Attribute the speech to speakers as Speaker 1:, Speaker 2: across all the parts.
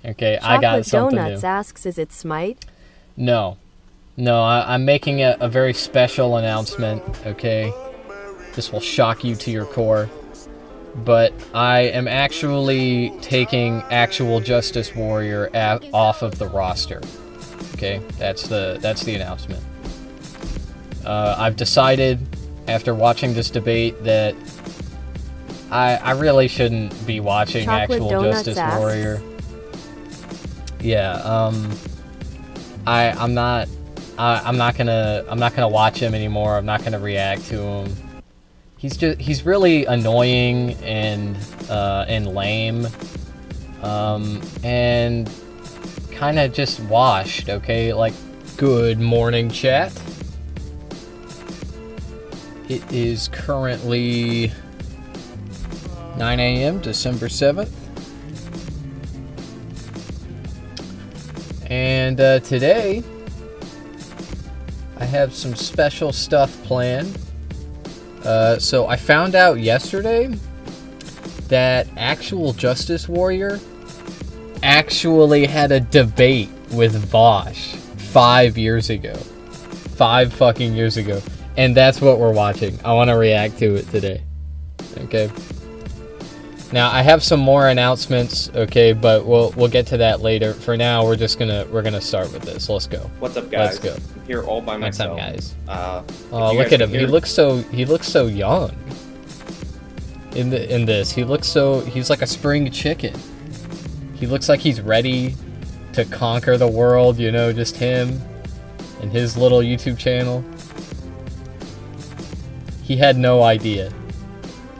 Speaker 1: Okay, I got something
Speaker 2: Donuts
Speaker 1: new.
Speaker 2: asks, is it Smite?
Speaker 1: No. No, I'm making a very special announcement, okay? This will shock you to your core. But I am actually taking Actual Justice Warrior off of the roster. Okay, that's the announcement. I've decided, after watching this debate, that I really shouldn't be watching Actual Justice Warrior. Yeah, I'm not gonna watch him anymore. I'm not gonna react to him. He's really annoying and lame, and kind of just washed. Okay, like, good morning, chat. It is currently 9 a.m. December 7th. And today, I have some special stuff planned. So I found out yesterday that Actual Justice Warrior actually had a debate with Vosh 5 years ago. 5 fucking years ago. And that's what we're watching. I want to react to it today. Okay. Now I have some more announcements, okay, but we'll get to that later. For now, we're gonna start with this. Let's go.
Speaker 3: What's up, guys?
Speaker 1: Let's go.
Speaker 3: I'm here all by myself.
Speaker 1: What's up, guys?
Speaker 3: Oh,
Speaker 1: look at him. He looks so young. In this, he's like a spring chicken. He looks like he's ready to conquer the world, you know, just him and his little YouTube channel. He had no idea.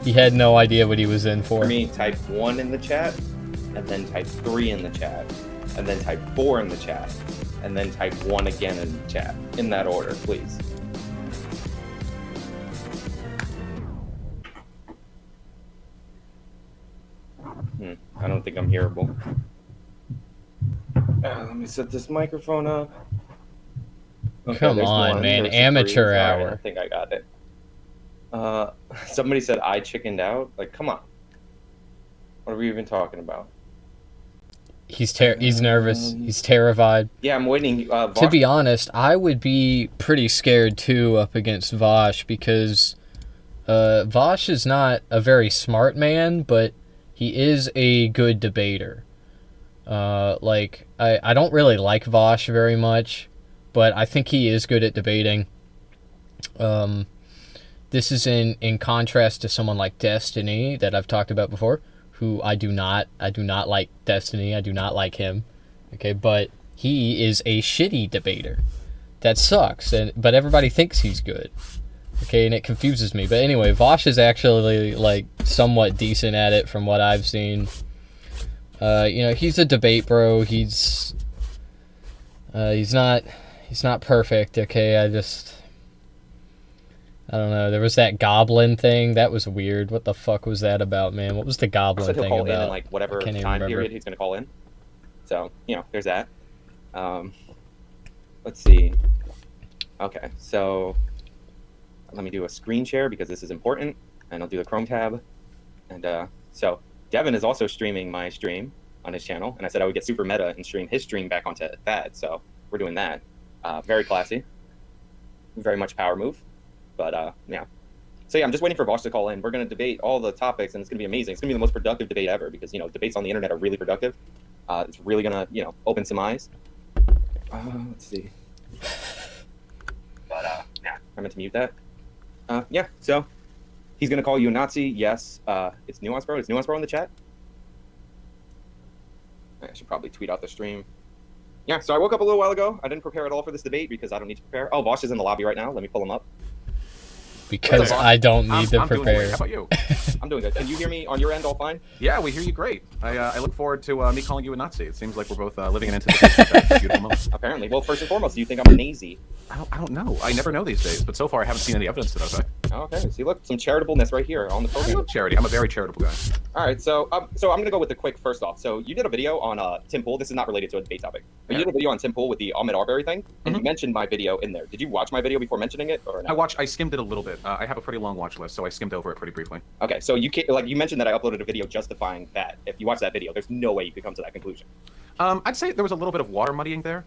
Speaker 1: He had no idea what he was in for.
Speaker 3: For me, type 1 in the chat, and then type 3 in the chat, and then type 4 in the chat, and then type 1 again in the chat. In that order, please. I don't think I'm hearable. Let me set this microphone up.
Speaker 1: Okay, come on, man. Amateur hour.
Speaker 3: Right, I think I got it. Somebody said I chickened out. Like, come on. What are we even talking about?
Speaker 1: He's nervous. He's terrified.
Speaker 3: Yeah, I'm waiting.
Speaker 1: To be honest, I would be pretty scared too up against Vosh, because Vosh is not a very smart man, but he is a good debater. Like, I don't really like Vosh very much, but I think he is good at debating. This is in contrast to someone like Destiny that I've talked about before, who I do not like Destiny. I do not like him. Okay, but he is a shitty debater. That sucks. But everybody thinks he's good. Okay, and it confuses me. But anyway, Vosh is actually like somewhat decent at it from what I've seen. You know, he's a debate bro. He's not perfect. Okay, I don't know. There was that goblin thing. That was weird. What the fuck was that about, man? What was the goblin thing
Speaker 3: call
Speaker 1: about?
Speaker 3: In like whatever time period he's going to call in. So, you know, there's that. Let's see. Okay, so let me do a screen share because this is important, and I'll do the Chrome tab. And so Devin is also streaming my stream on his channel, and I said I would get super meta and stream his stream back onto that. So we're doing that. Very classy. Very much power move. But, yeah. So, yeah, I'm just waiting for Vosh to call in. We're going to debate all the topics, and it's going to be amazing. It's going to be the most productive debate ever because, you know, debates on the internet are really productive. It's really going to, you know, open some eyes. Let's see. But, yeah, I meant to mute that. Yeah, so he's going to call you a Nazi. Yes. It's Nuance Bro. Is Nuance Bro in the chat? I should probably tweet out the stream. Yeah, so I woke up a little while ago. I didn't prepare at all for this debate because I don't need to prepare. Oh, Vosh is in the lobby right now. Let me pull him up.
Speaker 1: Because I don't need to prepare.
Speaker 4: Doing great. How about you?
Speaker 3: I'm doing good. Can you hear me on your end all fine?
Speaker 4: Yeah, we hear you great. I look forward to me calling you a Nazi. It seems like we're both living in anticipation of that beautiful moment.
Speaker 3: Apparently. Well, first and foremost, do you think I'm a Nazi?
Speaker 4: I don't know. I never know these days, but so far I haven't seen any evidence to that effect.
Speaker 3: Okay. See, look, some charitableness right here on the program.
Speaker 4: I love charity. I'm a very charitable guy.
Speaker 3: All right. So I'm going to go with the quick first off. So you did a video on Tim Pool. This is not related to a debate topic. But you did a video on Tim Pool with the Ahmed Arbery thing, and you mentioned my video in there. Did you watch my video before mentioning it, or no?
Speaker 4: I skimmed it a little bit. I have a pretty long watch list, so I skimmed over it pretty briefly.
Speaker 3: Okay. So you mentioned that I uploaded a video justifying that. If you watch that video, there's no way you could come to that conclusion.
Speaker 4: I'd say there was a little bit of water muddying there,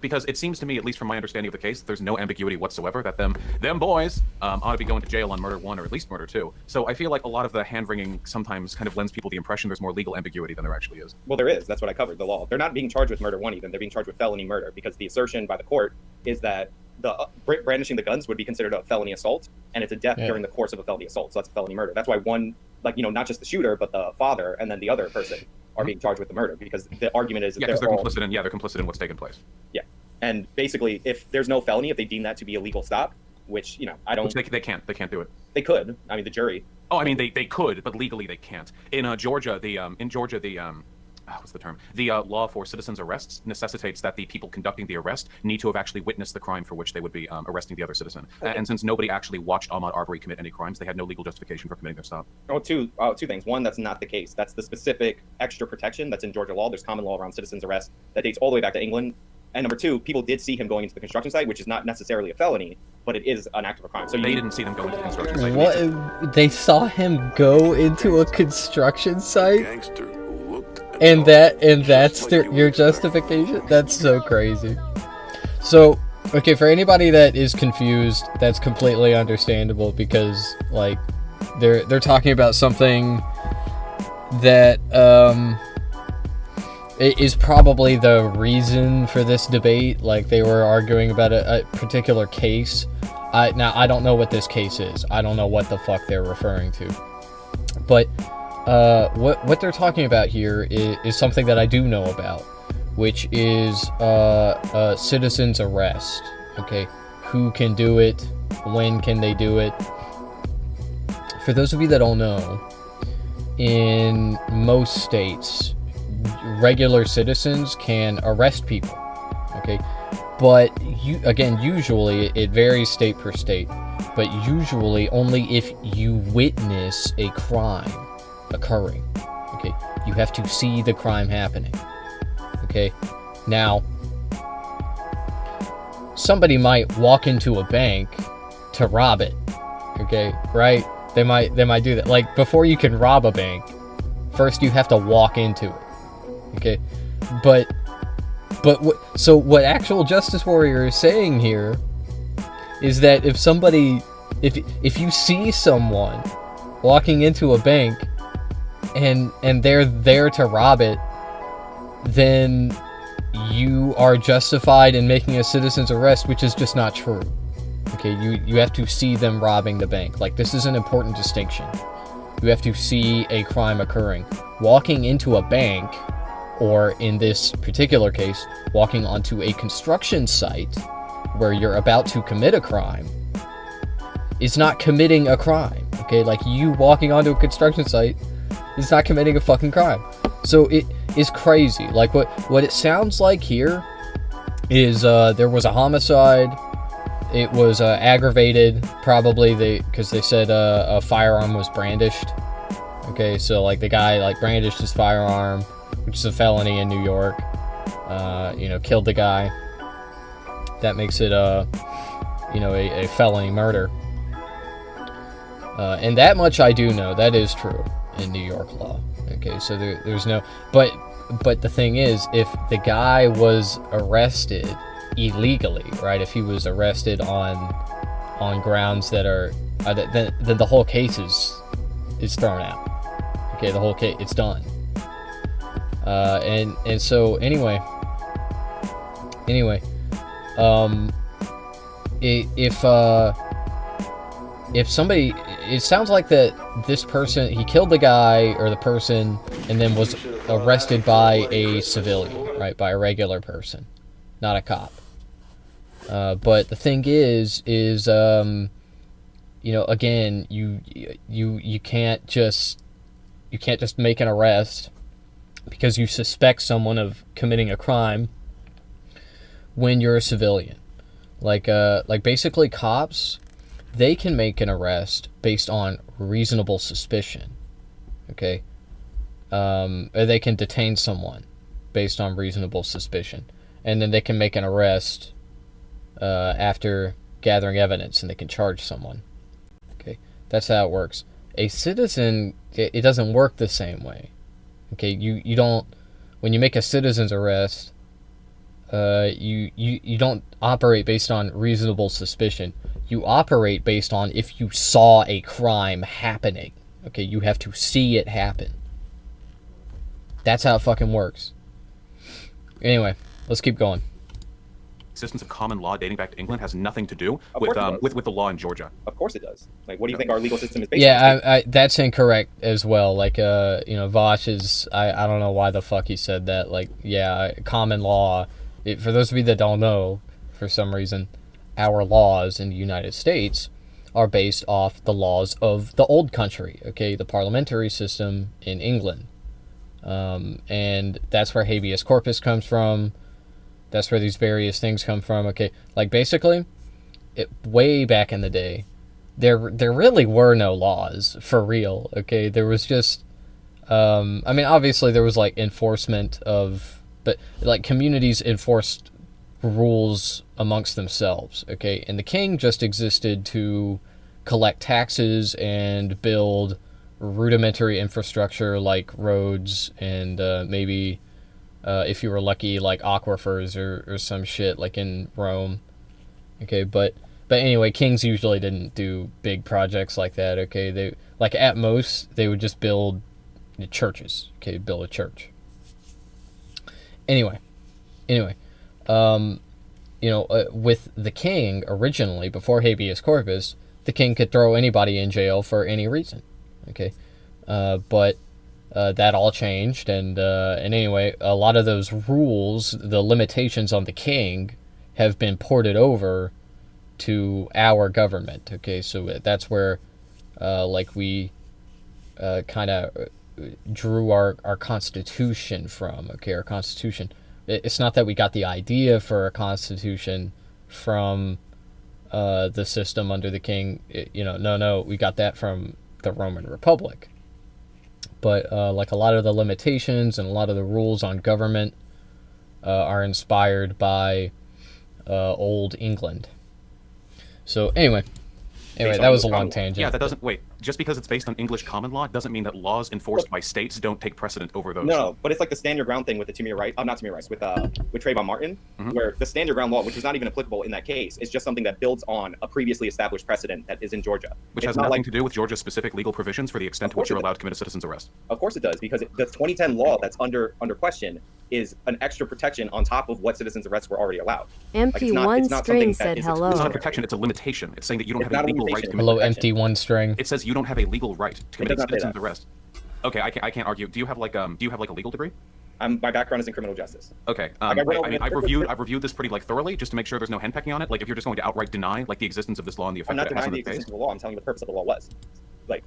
Speaker 4: because it seems to me, at least from my understanding of the case, there's no ambiguity whatsoever that them boys ought to be going to jail on murder 1 or at least murder 2. So I feel like a lot of the hand-wringing sometimes kind of lends people the impression there's more legal ambiguity than there actually is.
Speaker 3: Well, there is. That's what I covered, the law. They're not being charged with murder 1 even. They're being charged with felony murder because the assertion by the court is that the brandishing the guns would be considered a felony assault, and it's a death during the course of a felony assault. So that's a felony murder. That's why one, like, not just the shooter, but the father and then the other person are being charged with the murder, because the argument is that
Speaker 4: they're complicit in what's taken place.
Speaker 3: Yeah, and basically, if there's no felony, if they deem that to be a legal stop, which I don't.
Speaker 4: Which they can't do it.
Speaker 3: They could. I mean, the jury.
Speaker 4: Oh, I mean, they could, but legally they can't. In Georgia, what's the term? The law for citizens' arrests necessitates that the people conducting the arrest need to have actually witnessed the crime for which they would be arresting the other citizen. Okay. And since nobody actually watched Ahmaud Arbery commit any crimes, they had no legal justification for committing their stop.
Speaker 3: Two things. One, that's not the case. That's the specific extra protection that's in Georgia law. There's common law around citizens' arrest that dates all the way back to England. And number 2, people did see him going into the construction site, which is not necessarily a felony, but it is an act of a crime. So
Speaker 4: they didn't see them go into the construction site.
Speaker 1: What? They saw him go into a construction site? And that's your justification? That's so crazy. So, okay, for anybody that is confused, that's completely understandable because, like, they're talking about something that is probably the reason for this debate. Like, they were arguing about a particular case. Now, I don't know what this case is. I don't know what the fuck they're referring to. But what they're talking about here is something that I do know about, which is a citizen's arrest. Okay, who can do it? When can they do it? For those of you that don't know, in most states, regular citizens can arrest people. Okay, but usually it varies state per state. But usually only if you witness a crime occurring. Okay, you have to see the crime happening. Okay, now somebody might walk into a bank to rob it. Okay, right? They might do that. Like, before you can rob a bank, first you have to walk into it. Okay, but what Actual Justice Warrior is saying here is that if you see someone walking into a bank and they're there to rob it, then you are justified in making a citizen's arrest, which is just not true. Okay, you have to see them robbing the bank. Like, this is an important distinction. You have to see a crime occurring. Walking into a bank, or in this particular case, walking onto a construction site where you're about to commit a crime, is not committing a crime. Okay, like, you walking onto a construction site is not committing a fucking crime. So it is crazy. Like, what it sounds like here is there was a homicide. It was aggravated, probably because they said a firearm was brandished. Okay, so, like, the guy, like, brandished his firearm, which is a felony in New York. Killed the guy. That makes it a felony murder. And that much I do know. That is true in New York law. Okay, so there's no... But the thing is, if the guy was arrested illegally, right? If he was arrested on grounds that are... then the whole case is thrown out. Okay, the whole case, it's done. And so anyway, if somebody, it sounds like that this person, he killed the guy or the person and then was arrested by a civilian, right? By a regular person, not a cop. But the thing is, again, you can't just make an arrest because you suspect someone of committing a crime when you're a civilian. Like basically cops, they can make an arrest based on reasonable suspicion. Okay? Or they can detain someone based on reasonable suspicion. And then they can make an arrest after gathering evidence, and they can charge someone. Okay? That's how it works. A citizen, it doesn't work the same way. Okay, you don't... when you make a citizen's arrest, you don't operate based on reasonable suspicion. You operate based on if you saw a crime happening. Okay, you have to see it happen. That's how it fucking works. Anyway, let's keep going.
Speaker 4: Existence of common law dating back to England has nothing to do
Speaker 3: Of
Speaker 4: with
Speaker 3: course it does.
Speaker 4: with the law in Georgia.
Speaker 3: Of course it does. Like, what do you think our legal system is based on?
Speaker 1: Yeah, that's incorrect as well. Like, Vosh is, I don't know why the fuck he said that. Like, yeah, common law, for those of you that don't know, for some reason, our laws in the United States are based off the laws of the old country, okay, the parliamentary system in England. And that's where habeas corpus comes from. That's where these various things come from, okay? Like, basically, way back in the day, there really were no laws, for real, okay? There was just, I mean, obviously there was, like, enforcement of, but, like, communities enforced rules amongst themselves, okay? And the king just existed to collect taxes and build rudimentary infrastructure like roads and maybe... if you were lucky, like aquifers or some shit, like in Rome. Okay, but anyway, kings usually didn't do big projects like that. Okay, they, like, at most they would just build churches. Okay, build a church. Anyway, with the king originally, before habeas corpus, the king could throw anybody in jail for any reason. Okay, but that all changed, and anyway, a lot of those rules, the limitations on the king, have been ported over to our government. Okay, so that's where, like, we kind of drew our constitution from. Okay, our constitution. It's not that we got the idea for a constitution from the system under the king. No, we got that from the Roman Republic. But, like, a lot of the limitations and a lot of the rules on government are inspired by Old England. So, anyway, that was a long tangent.
Speaker 4: Yeah, that doesn't... Wait, just because it's based on English common law doesn't mean that laws enforced by states don't take precedent over those.
Speaker 3: No, but it's like the stand your ground thing with the Tamir Rice, not Tamir Rice, with Trayvon Martin, where the stand your ground law, which is not even applicable in that case, is just something that builds on a previously established precedent that is in Georgia.
Speaker 4: Which has nothing to do with Georgia's specific legal provisions for the extent to which you're allowed to commit a citizen's arrest.
Speaker 3: Of course it does, because the 2010 law that's under question is an extra protection on top of what citizen's arrests were already allowed.
Speaker 2: Empty one string said hello.
Speaker 4: It's not a protection, it's a limitation. It's saying that you don't have a legal right to commit.
Speaker 1: Hello, empty one string.
Speaker 4: It says you don't have a legal right to commit a citizen's arrest. Okay, I can't argue. Do you have like a legal degree?
Speaker 3: My background is in criminal justice.
Speaker 4: Okay. I've reviewed this pretty thoroughly just to make sure there's no henpecking on it. Like, if you're just going to outright deny the existence of this law and the effect that it has on the case. I'm not denying the existence of the law. I'm telling you what the purpose of the law was. Like,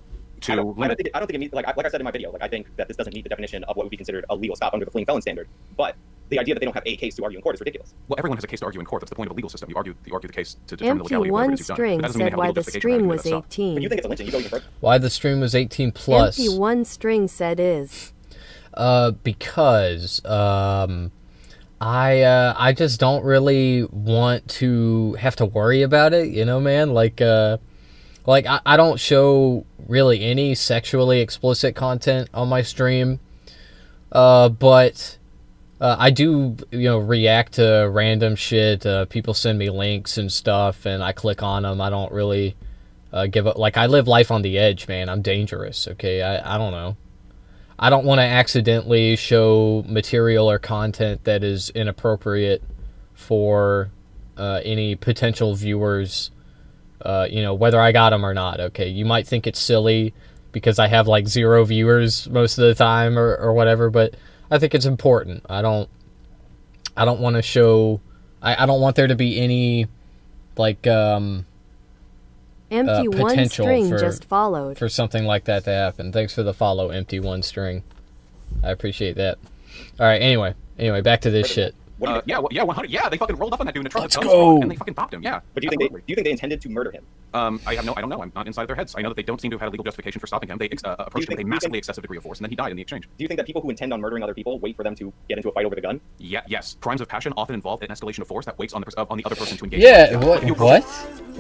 Speaker 4: I don't think it meets, like I said in my video, like, I think that this doesn't meet the definition of what would be considered a legal stop under the fleeing felon standard. But the idea that they don't have a case to argue in court is ridiculous. Well, everyone has a case to argue in court. That's the point of a legal system. You argue the case to determine the legality of whatever it is you've done.
Speaker 2: Empty one string said why the stream was 18.
Speaker 3: But you think it's a lynching? You go even further.
Speaker 1: Why the stream was 18 plus?
Speaker 2: Empty one string said is.
Speaker 1: Because I just don't really want to have to worry about it, man. Like I don't show really any sexually explicit content on my stream, but I do, react to random shit. People send me links and stuff, and I click on them. I don't really give up. Like, I live life on the edge, man. I'm dangerous. Okay, I don't know. I don't want to accidentally show material or content that is inappropriate for any potential viewers, whether I got them or not. Okay, you might think it's silly because I have like 0 viewers most of the time or whatever, but I think it's important. I don't want to show. I don't want there to be any like
Speaker 2: Empty one string just followed.
Speaker 1: For something like that to happen. Thanks for the follow, Empty one string. I appreciate that. All right. Anyway, back to this shit.
Speaker 4: Yeah, 100. Yeah, they fucking rolled up on that dude in a truck.
Speaker 1: Let's go.
Speaker 4: And they fucking popped him. Yeah.
Speaker 3: But do you think they intended to murder him?
Speaker 4: I don't know. I'm not inside their heads. I know that they don't seem to have had a legal justification for stopping him. They approached him with a massively excessive degree of force, and then he died in the exchange.
Speaker 3: Do you think that people who intend on murdering other people wait for them to get into a fight over the gun?
Speaker 4: Yeah. Yes. Crimes of passion often involve an escalation of force that waits on the other person to engage.
Speaker 1: Yeah. What?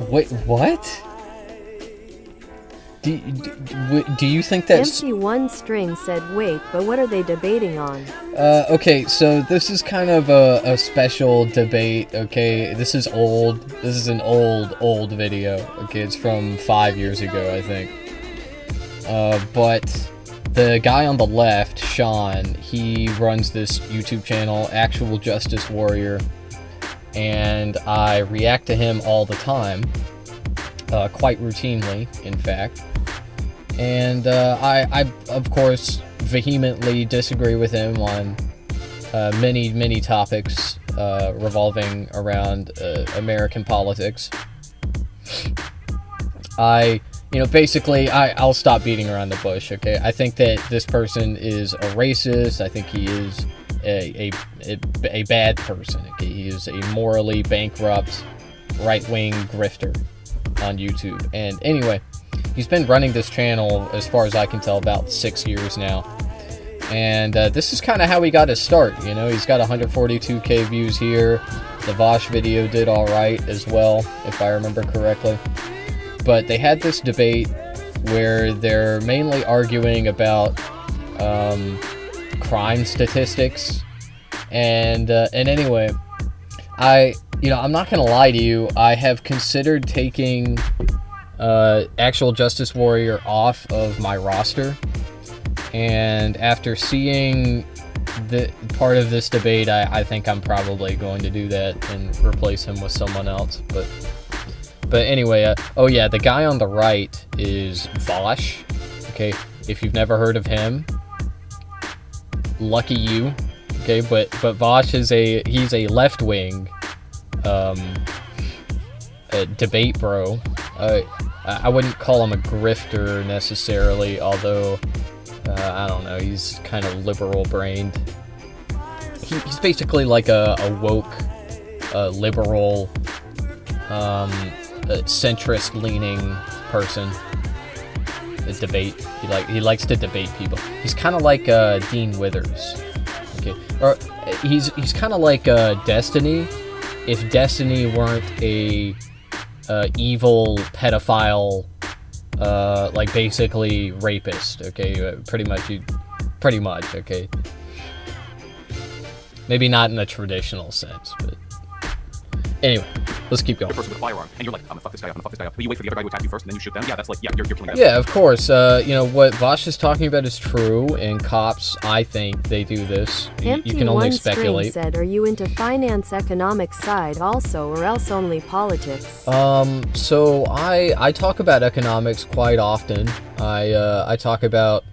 Speaker 1: Wait. What? Do you think that's...
Speaker 2: Empty one string said, wait, but what are they debating on?
Speaker 1: Okay, so this is kind of a special debate, okay? This is old. This is an old video, okay? It's from 5 years ago, I think. But the guy on the left, Sean, he runs this YouTube channel, Actual Justice Warrior, and I react to him all the time, quite routinely, in fact. And I, of course, vehemently disagree with him on many topics revolving around American politics. Basically, I'll stop beating around the bush, okay? I think that this person is a racist. I think he is a bad person, okay? He is a morally bankrupt, right-wing grifter on YouTube. And anyway, he's been running this channel, as far as I can tell, about 6 years now. And this is kind of how he got his start, you know? He's got 142k views here. The Vosh video did alright as well, if I remember correctly. But they had this debate where they're mainly arguing about crime statistics. And anyway, I'm not gonna lie to you, I have considered taking Actual Justice Warrior off of my roster, and after seeing the part of this debate, I think I'm probably going to do that and replace him with someone else. But anyway, oh yeah, the guy on the right is Vosh. Okay, if you've never heard of him, lucky you. Okay, but Vosh is he's a left-wing debate bro. I wouldn't call him a grifter necessarily, although I don't know, he's kind of liberal-brained. He's basically like a woke, liberal, centrist-leaning person. A debate. He likes to debate people. He's kind of like Dean Withers. Okay, or he's kind of like Destiny, if Destiny weren't a evil pedophile, like basically rapist. Okay, pretty much. Okay, maybe not in a traditional sense, but anyway, let's keep going.
Speaker 4: The person with a firearm, and you're like, I'm gonna fuck this guy up, but you wait for the other guy to attack you first, and then you shoot them. Yeah, that's like, yeah, you're killing them.
Speaker 1: Yeah, of course. What Vosh is talking about is true, and cops, I think, they do this. You can only speculate.
Speaker 2: Said, are you into finance, economics side also, or else only politics?
Speaker 1: So I talk about economics quite often. I talk about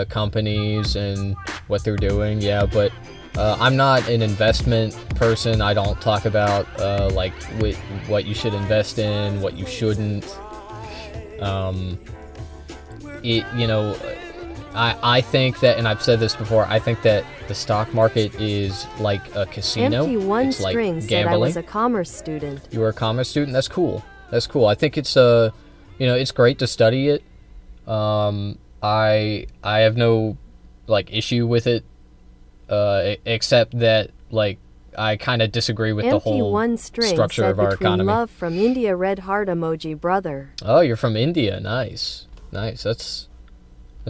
Speaker 1: companies and what they're doing. Yeah, but I'm not an investment person. I don't talk about like what you should invest in, what you shouldn't. I think that, and I've said this before, I think that the stock market is like a casino.
Speaker 2: Empty one
Speaker 1: it's
Speaker 2: string
Speaker 1: like
Speaker 2: said
Speaker 1: gambling.
Speaker 2: I was a commerce student.
Speaker 1: You were a commerce student? That's cool. That's cool. I think it's it's great to study it. I have no like issue with it, except that like I kind of disagree with the whole
Speaker 2: one string
Speaker 1: structure
Speaker 2: said
Speaker 1: of our economy.
Speaker 2: Love from India, red heart emoji, brother.
Speaker 1: Oh, you're from India. Nice. That's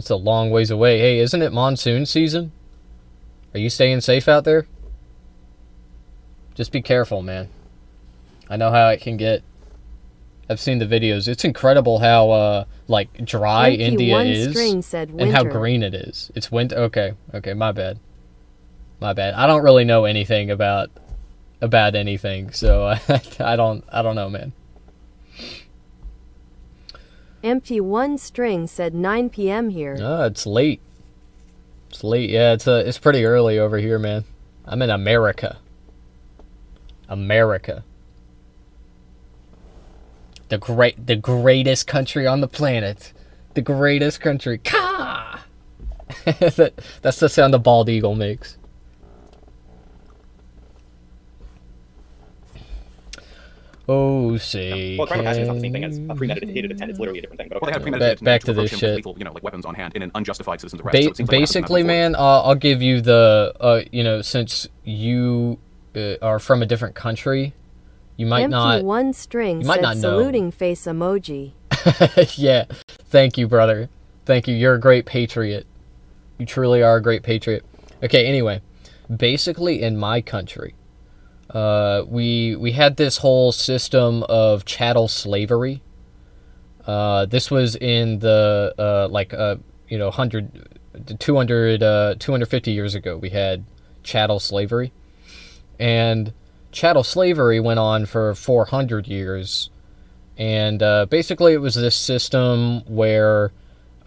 Speaker 1: a long ways away. Hey, isn't it monsoon season? Are you staying safe out there? Just be careful, man. I know how it can get. I've seen the videos. It's incredible how like dry
Speaker 2: Empty
Speaker 1: India
Speaker 2: one
Speaker 1: is
Speaker 2: string said
Speaker 1: and how
Speaker 2: winter.
Speaker 1: green it is. It's winter. Okay, my bad. I don't really know anything about anything, so I don't know, man.
Speaker 2: Empty one string said 9 p.m. here.
Speaker 1: Oh, it's late. It's late. Yeah, it's pretty early over here, man. I'm in America. The greatest country on the planet. The greatest country. Ka! That's the sound the bald eagle makes. Oh, say.
Speaker 3: Well, crime of passion is not the same thing as a premeditated intent. It's literally a different thing. But
Speaker 4: Well, they had premeditated
Speaker 1: Back to
Speaker 4: approach
Speaker 1: this
Speaker 4: him with
Speaker 1: shit.
Speaker 4: lethal, like weapons on hand in an unjustified citizen's arrest. So it seems like what happened
Speaker 1: Basically,
Speaker 4: before.
Speaker 1: man, I'll give you the, since you are from a different country, you might
Speaker 2: Empty
Speaker 1: not.
Speaker 2: one string
Speaker 1: you might
Speaker 2: said
Speaker 1: not know.
Speaker 2: saluting face emoji.
Speaker 1: Yeah. Thank you, brother. Thank you. You're a great patriot. You truly are a great patriot. Okay, anyway. Basically, in my country, we had this whole system of chattel slavery. This was in the, 250 years ago, we had chattel slavery. And chattel slavery went on for 400 years. And basically, it was this system where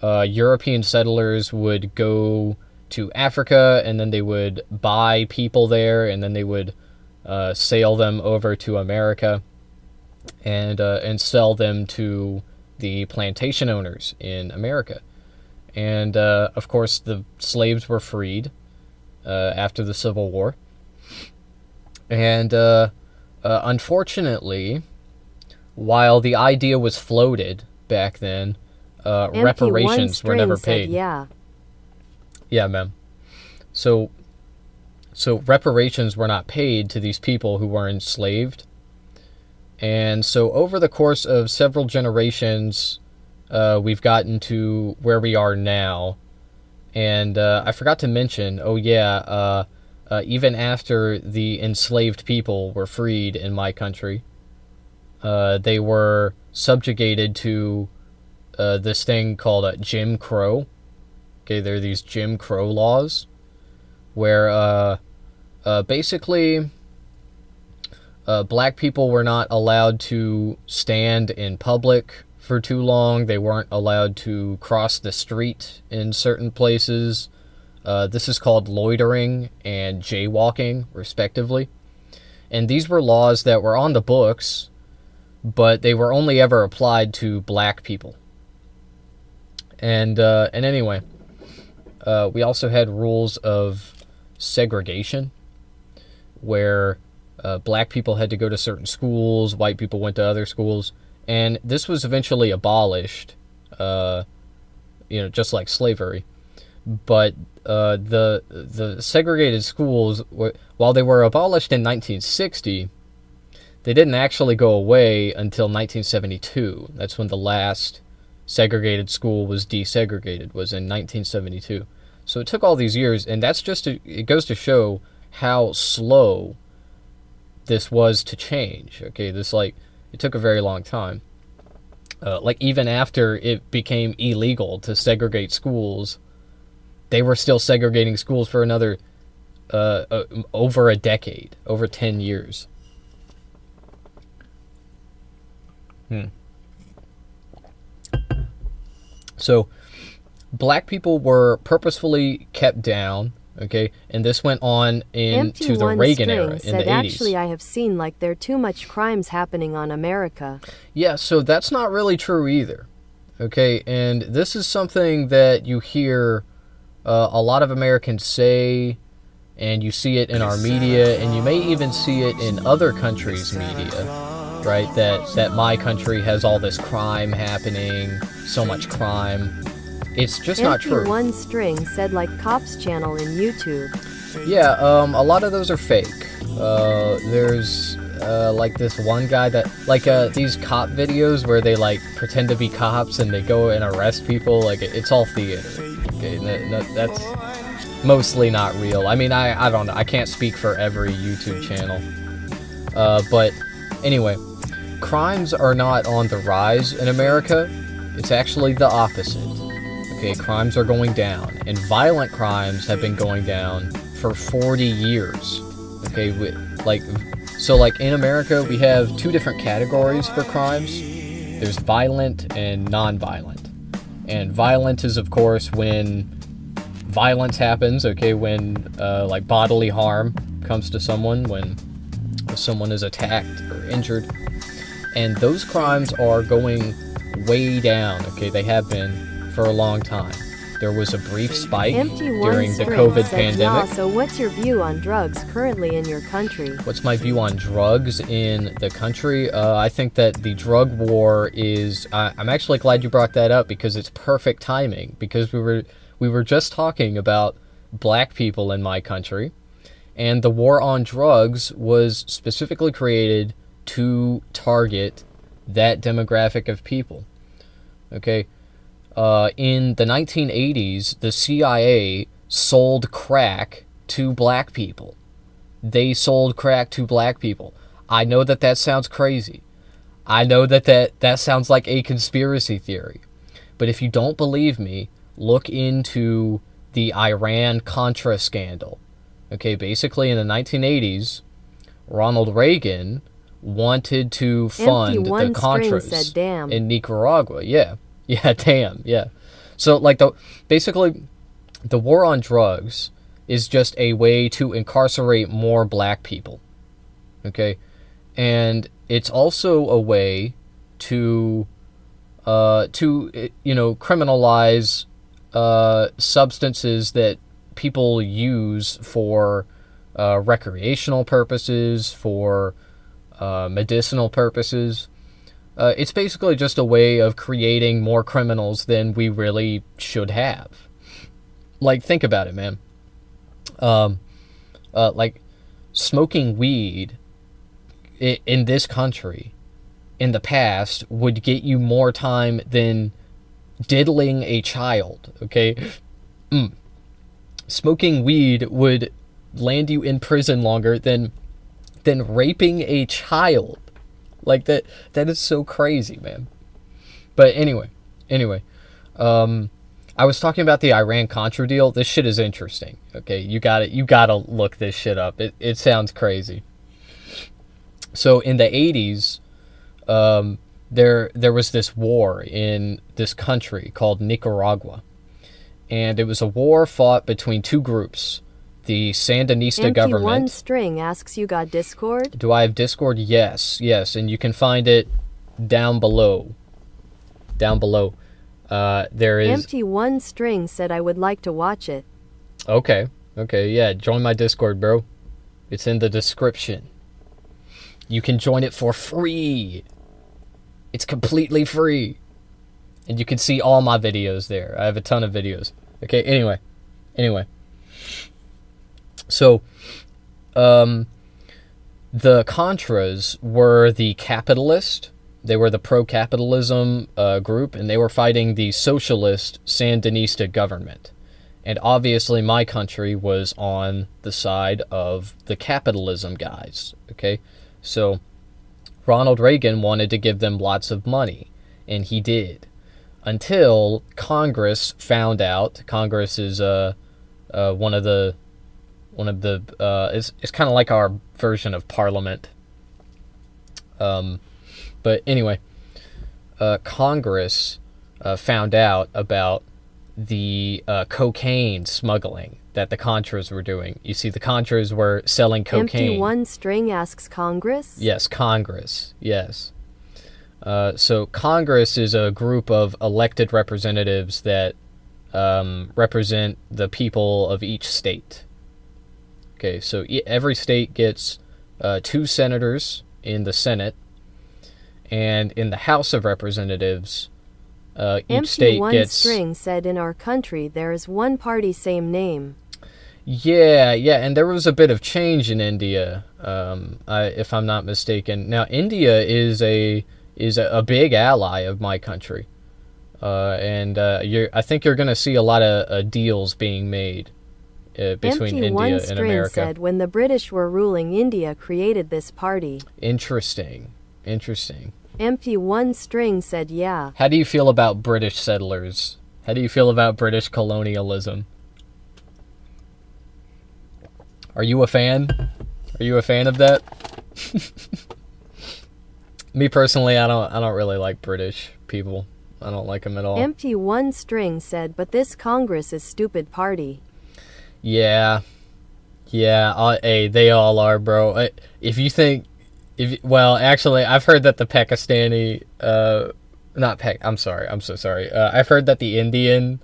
Speaker 1: European settlers would go to Africa, and then they would buy people there, and then they would sail them over to America and sell them to the plantation owners in America. And of course, the slaves were freed after the Civil War. And unfortunately, while the idea was floated back then, reparations were never paid.
Speaker 2: Yeah.
Speaker 1: Yeah, ma'am. So reparations were not paid to these people who were enslaved. And so over the course of several generations, we've gotten to where we are now. And I forgot to mention, even after the enslaved people were freed in my country, they were subjugated to this thing called Jim Crow. Okay, there are these Jim Crow laws where basically black people were not allowed to stand in public for too long. They weren't allowed to cross the street in certain places. This is called loitering and jaywalking, respectively. And these were laws that were on the books, but they were only ever applied to black people. And anyway, we also had rules of segregation, where black people had to go to certain schools, white people went to other schools, and this was eventually abolished, just like slavery. But the segregated schools, while they were abolished in 1960, they didn't actually go away until 1972. That's when the last segregated school was desegregated, was in 1972. So it took all these years, and it goes to show how slow this was to change. Okay, it took a very long time. Even after it became illegal to segregate schools, they were still segregating schools for another over a decade, over 10 years. So, black people were purposefully kept down, okay, and this went on into the Reagan era in the 80s.
Speaker 2: Actually, I have seen there are too much crimes happening on America.
Speaker 1: Yeah, so that's not really true either, okay, and this is something that you hear a lot of Americans say, and you see it in our media, and you may even see it in other countries' media, right, that my country has all this crime happening, so much crime. It's just not true.
Speaker 2: One string said Cops Channel in YouTube.
Speaker 1: Yeah, a lot of those are fake. There's this one guy that these cop videos where they pretend to be cops and they go and arrest people. It's all theater. Okay, that's mostly not real. I mean, I don't know. I can't speak for every YouTube channel. But anyway, crimes are not on the rise in America. It's actually the opposite. Okay, crimes are going down, and violent crimes have been going down for 40 years. Okay, in America, we have two different categories for crimes. There's violent and non-violent. And violent is, of course, when violence happens, okay, when, bodily harm comes to someone, when someone is attacked or injured. And those crimes are going way down, okay, they have been for a long time. There was a brief spike during the COVID pandemic.
Speaker 2: So what's your view on drugs currently in your country?
Speaker 1: What's my view on drugs in the country? I think that the drug war is... I'm actually glad you brought that up, because it's perfect timing, because we were just talking about black people in my country, and the war on drugs was specifically created to target that demographic of people. Okay, in the 1980s, the CIA sold crack to black people. They sold crack to black people. I know that that sounds crazy. I know that that sounds like a conspiracy theory. But if you don't believe me, look into the Iran-Contra scandal. Okay, basically in the 1980s, Ronald Reagan wanted to fund
Speaker 2: Empty
Speaker 1: the
Speaker 2: one string
Speaker 1: Contras
Speaker 2: said, "Damn."
Speaker 1: in Nicaragua. Yeah, damn, yeah. So like basically, the war on drugs is just a way to incarcerate more black people. Okay, and it's also a way to criminalize substances that people use for recreational purposes, for medicinal purposes. It's basically just a way of creating more criminals than we really should have. Like, think about it, man. Like, smoking weed in this country in the past would get you more time than diddling a child, okay? Smoking weed would land you in prison longer than raping a child. Like, that is so crazy, man. But anyway, I was talking about the Iran-Contra deal. This shit is interesting, okay? You gotta look this shit up. It sounds crazy. So in the 80s, there was this war in this country called Nicaragua. And it was a war fought between two groups. The Sandinista government.
Speaker 2: Empty one string asks, you got Discord?
Speaker 1: Do I have Discord? Yes, and you can find it down below. There is...
Speaker 2: Empty one string said I would like to watch it.
Speaker 1: Okay, yeah, join my Discord, bro. It's in the description. You can join it for free. It's completely free. And you can see all my videos there. I have a ton of videos. Okay, anyway. So, the Contras were the capitalist. They were the pro-capitalism group, and they were fighting the socialist Sandinista government. And obviously my country was on the side of the capitalism guys, okay? So Ronald Reagan wanted to give them lots of money, and he did. Until Congress found out. Congress is it's kind of like our version of Parliament. But anyway, Congress found out about the cocaine smuggling that the Contras were doing. You see, the Contras were selling cocaine.
Speaker 2: Empty one string asks Congress?
Speaker 1: Yes, Congress. Yes. So Congress is a group of elected representatives that represent the people of each state. Okay, so every state gets 2 senators in the Senate, and in the House of Representatives, each state
Speaker 2: one
Speaker 1: gets...
Speaker 2: string said in our country there is one party same name.
Speaker 1: Yeah, and there was a bit of change in India, if I'm not mistaken. Now, India is a big ally of my country, and I think you're going to see a lot of deals being made between
Speaker 2: Empty
Speaker 1: India
Speaker 2: one
Speaker 1: and
Speaker 2: string
Speaker 1: America.
Speaker 2: said when the British were ruling India created this party.
Speaker 1: Interesting.
Speaker 2: Empty one string said yeah.
Speaker 1: How do you feel about British settlers? How do you feel about British colonialism? Are you a fan? Are you a fan of that? Me personally, I don't really like British people. I don't like them at all.
Speaker 2: Empty one string said, but this Congress is stupid party.
Speaker 1: Yeah, hey, they all are, bro. Well, actually, I've heard that the Pakistani, I'm so sorry. I've heard that the Indian,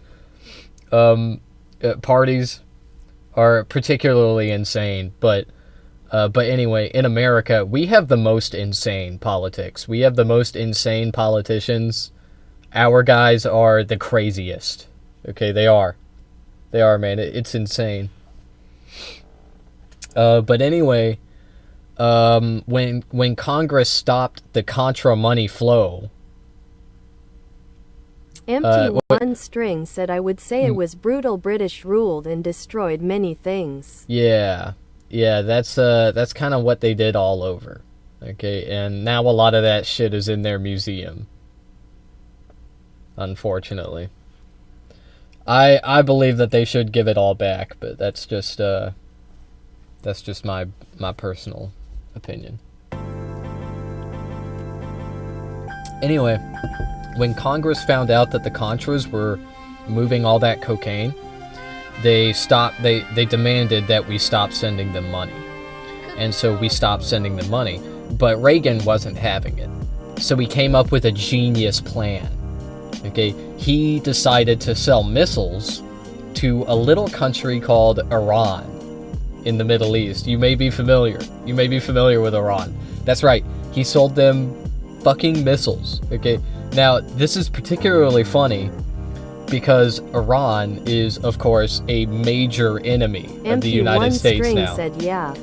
Speaker 1: parties are particularly insane, but anyway, in America, we have the most insane politics. We have the most insane politicians. Our guys are the craziest. Okay, they are, man. It's insane. But anyway, when Congress stopped the Contra money flow,
Speaker 2: Empty
Speaker 1: what-
Speaker 2: one string said I would say it was brutal British ruled and destroyed many things.
Speaker 1: Yeah, that's kind of what they did all over. Okay, and now a lot of that shit is in their museum. Unfortunately, I believe that they should give it all back, but that's just my personal opinion. Anyway, when Congress found out that the Contras were moving all that cocaine, they demanded that we stop sending them money. And so we stopped sending them money. But Reagan wasn't having it. So he came up with a genius plan. Okay, he decided to sell missiles to a little country called Iran in the Middle East. You may be familiar with Iran. That's right. He sold them fucking missiles. Okay, now this is particularly funny because Iran is, of course, a major enemy of the United States now.
Speaker 2: Said, yeah.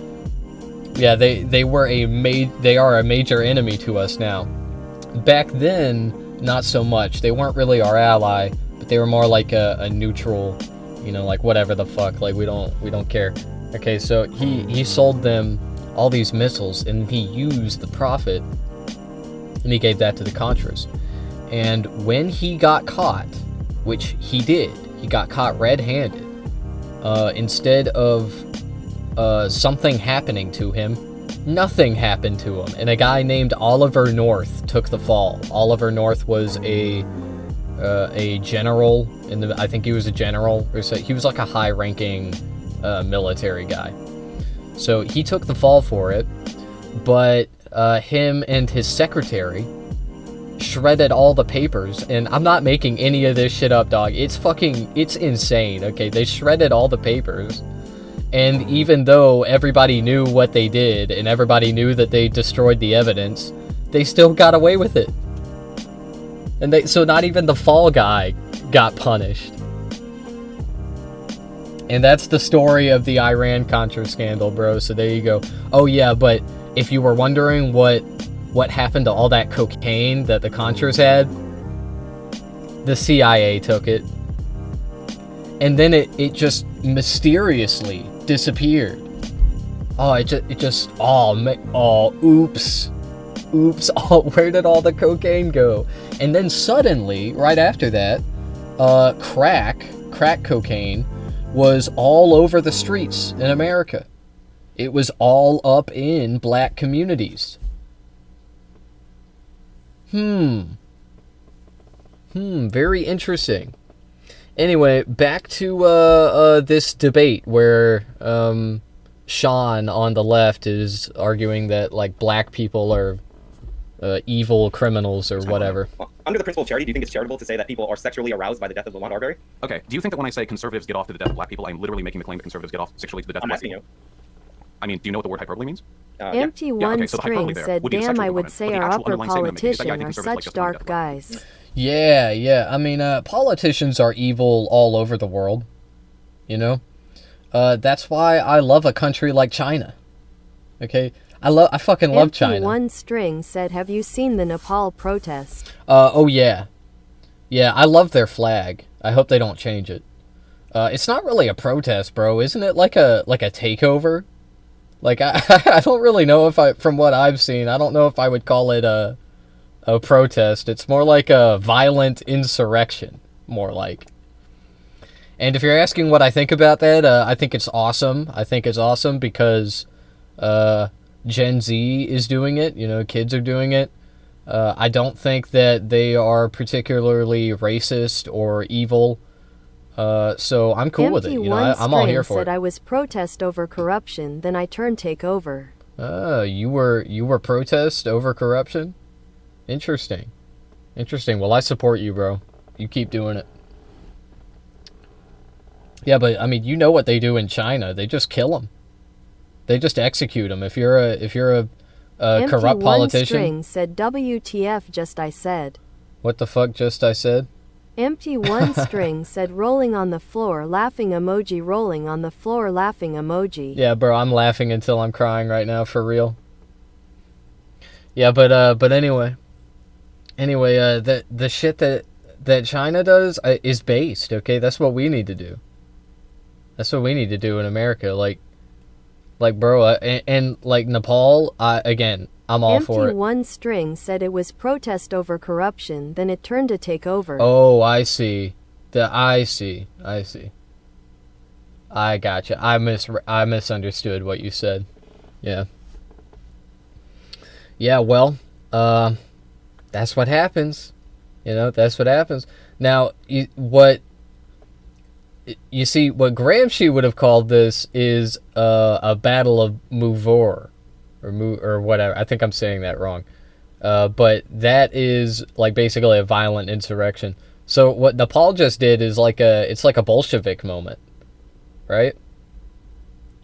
Speaker 1: Yeah, they are a major enemy to us now. Back then, not so much. They weren't really our ally, but they were more like a neutral, like whatever the fuck. Like we don't care. Okay, so he sold them all these missiles, and he used the profit, and he gave that to the Contras. And when he got caught, which he did, he got caught red-handed. Instead of something happening to him, nothing happened to him, and a guy named Oliver North took the fall. Oliver North was a general I think he was a general, or so he was like a high-ranking military guy. So he took the fall for it, but him and his secretary shredded all the papers, and I'm not making any of this shit up, dog. It's insane. Okay, they shredded all the papers. And even though everybody knew what they did, and everybody knew that they destroyed the evidence, they still got away with it. And so not even the fall guy got punished. And that's the story of the Iran-Contra scandal, bro. So there you go. Oh yeah, but if you were wondering what happened to all that cocaine that the Contras had, the CIA took it. And then it just mysteriously disappeared. Oops. Where did all the cocaine go? And then suddenly, right after that, crack cocaine was all over the streets in America. It was all up in black communities. Very interesting. Anyway, back to this debate where Sean on the left is arguing that like black people are evil criminals or whatever.
Speaker 3: Well, under the principle of charity, do you think it's charitable to say that people are sexually aroused by the death of Lamont Arbery?
Speaker 4: Okay, do you think that when I say conservatives get off to the death of black people, I'm literally making the claim that conservatives get off sexually to the death of black people?
Speaker 3: I'm asking you.
Speaker 4: I mean, do you know what the word hyperbole means?
Speaker 2: Empty one string said, damn, I would say our upper politicians are such dark guys.
Speaker 1: Yeah. I mean, politicians are evil all over the world. That's why I love a country like China. Okay? I fucking love China.
Speaker 2: Empty one string said, have you seen the Nepal protest?
Speaker 1: Oh yeah. Yeah, I love their flag. I hope they don't change it. It's not really a protest, bro. Isn't it like a takeover? Like, I don't really know from what I've seen, I don't know if I would call it a protest. It's more like a violent insurrection, more like. And if you're asking what I think about that, I think it's awesome. I think it's awesome because Gen Z is doing it. Kids are doing it. I don't think that they are particularly racist or evil. So I'm cool with it. I'm all here for it.
Speaker 2: Said I was protest over corruption, then I turned take over.
Speaker 1: You were protest over corruption? Interesting. Well, I support you, bro. You keep doing it. Yeah, but I mean, you know what they do in China? They just kill them. They just execute them. If you're a corrupt politician.
Speaker 2: Empty one string said, WTF? Just I said.
Speaker 1: What the fuck? Just I said.
Speaker 2: Empty one string said, rolling on the floor, laughing emoji, rolling on the floor, laughing emoji.
Speaker 1: Yeah, bro, I'm laughing until I'm crying right now, for real. Yeah, but anyway, the shit that that China does is based. Okay, that's what we need to do. That's what we need to do in America. Like bro, and like Nepal. Again, I'm all for it.
Speaker 2: Empty One String said it was protest over corruption, then it turned to take over.
Speaker 1: Oh, I see. I see. I gotcha. I misunderstood what you said. Yeah. Yeah, well, that's what happens. That's what happens. Now, what Gramsci would have called this is a battle of Muvor, or whatever. I think I'm saying that wrong. But that is like basically a violent insurrection. So what Nepal just did is it's like a Bolshevik moment, right?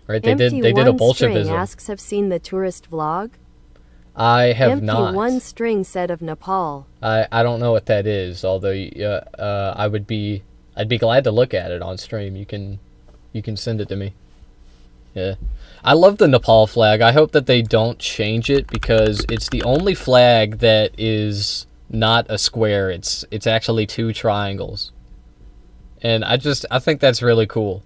Speaker 1: Right? They did a Bolshevism.
Speaker 2: String asks, have seen the tourist vlog?
Speaker 1: I have not.
Speaker 2: Empty One String said of Nepal.
Speaker 1: I don't know what that is. Although I'd be glad to look at it on stream. You can send it to me. Yeah. I love the Nepal flag. I hope that they don't change it because it's the only flag that is not a square. It's actually 2 triangles. And I think that's really cool.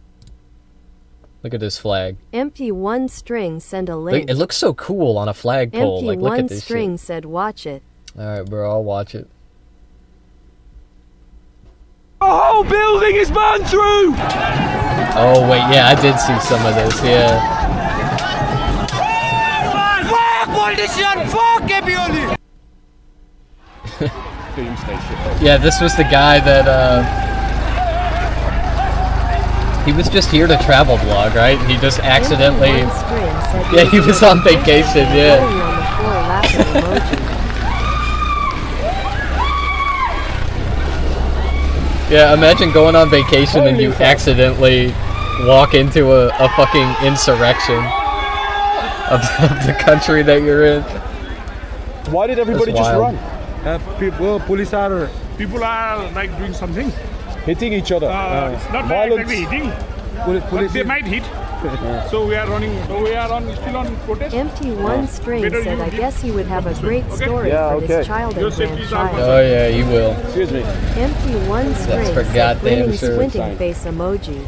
Speaker 1: Look at this flag.
Speaker 2: Empty One String sent a link.
Speaker 1: It looks so cool on a flagpole.
Speaker 2: Empty
Speaker 1: Look
Speaker 2: One
Speaker 1: at this
Speaker 2: String
Speaker 1: shit.
Speaker 2: said watch it.
Speaker 1: Alright, bro, I'll watch it.
Speaker 5: The whole building is burned through!
Speaker 1: Oh, wait, yeah, I did see some of this, yeah.
Speaker 5: Fuck politician! Fuck everybody!
Speaker 1: Yeah, this was the guy that, he was just here to travel vlog, right? He just accidentally...
Speaker 2: Empty One String said
Speaker 1: Yeah, he was on vacation, yeah.
Speaker 2: rolling on the floor laughing emoji.
Speaker 1: Yeah, imagine going on vacation and you accidentally walk into a fucking insurrection of the country that you're in.
Speaker 6: Why did everybody
Speaker 1: That's
Speaker 6: just
Speaker 1: wild.
Speaker 6: run?
Speaker 7: People are like doing something.
Speaker 6: Hitting each other.
Speaker 7: It's not
Speaker 6: violence.
Speaker 7: exactly hitting, but they might hit. So we are running. So we are still on protest.
Speaker 2: Empty One String
Speaker 7: Better
Speaker 2: said
Speaker 7: you
Speaker 2: I
Speaker 7: give-
Speaker 2: guess he would have a great story
Speaker 6: Yeah,
Speaker 2: for
Speaker 6: okay.
Speaker 2: his child
Speaker 7: Your
Speaker 2: and
Speaker 7: safety is our
Speaker 2: grandchild.
Speaker 1: Oh yeah, you will.
Speaker 6: Excuse me.
Speaker 2: Empty One String
Speaker 1: for
Speaker 2: said
Speaker 1: goddamn
Speaker 2: grinning
Speaker 1: sure.
Speaker 2: squinting
Speaker 6: Fine.
Speaker 2: face emoji.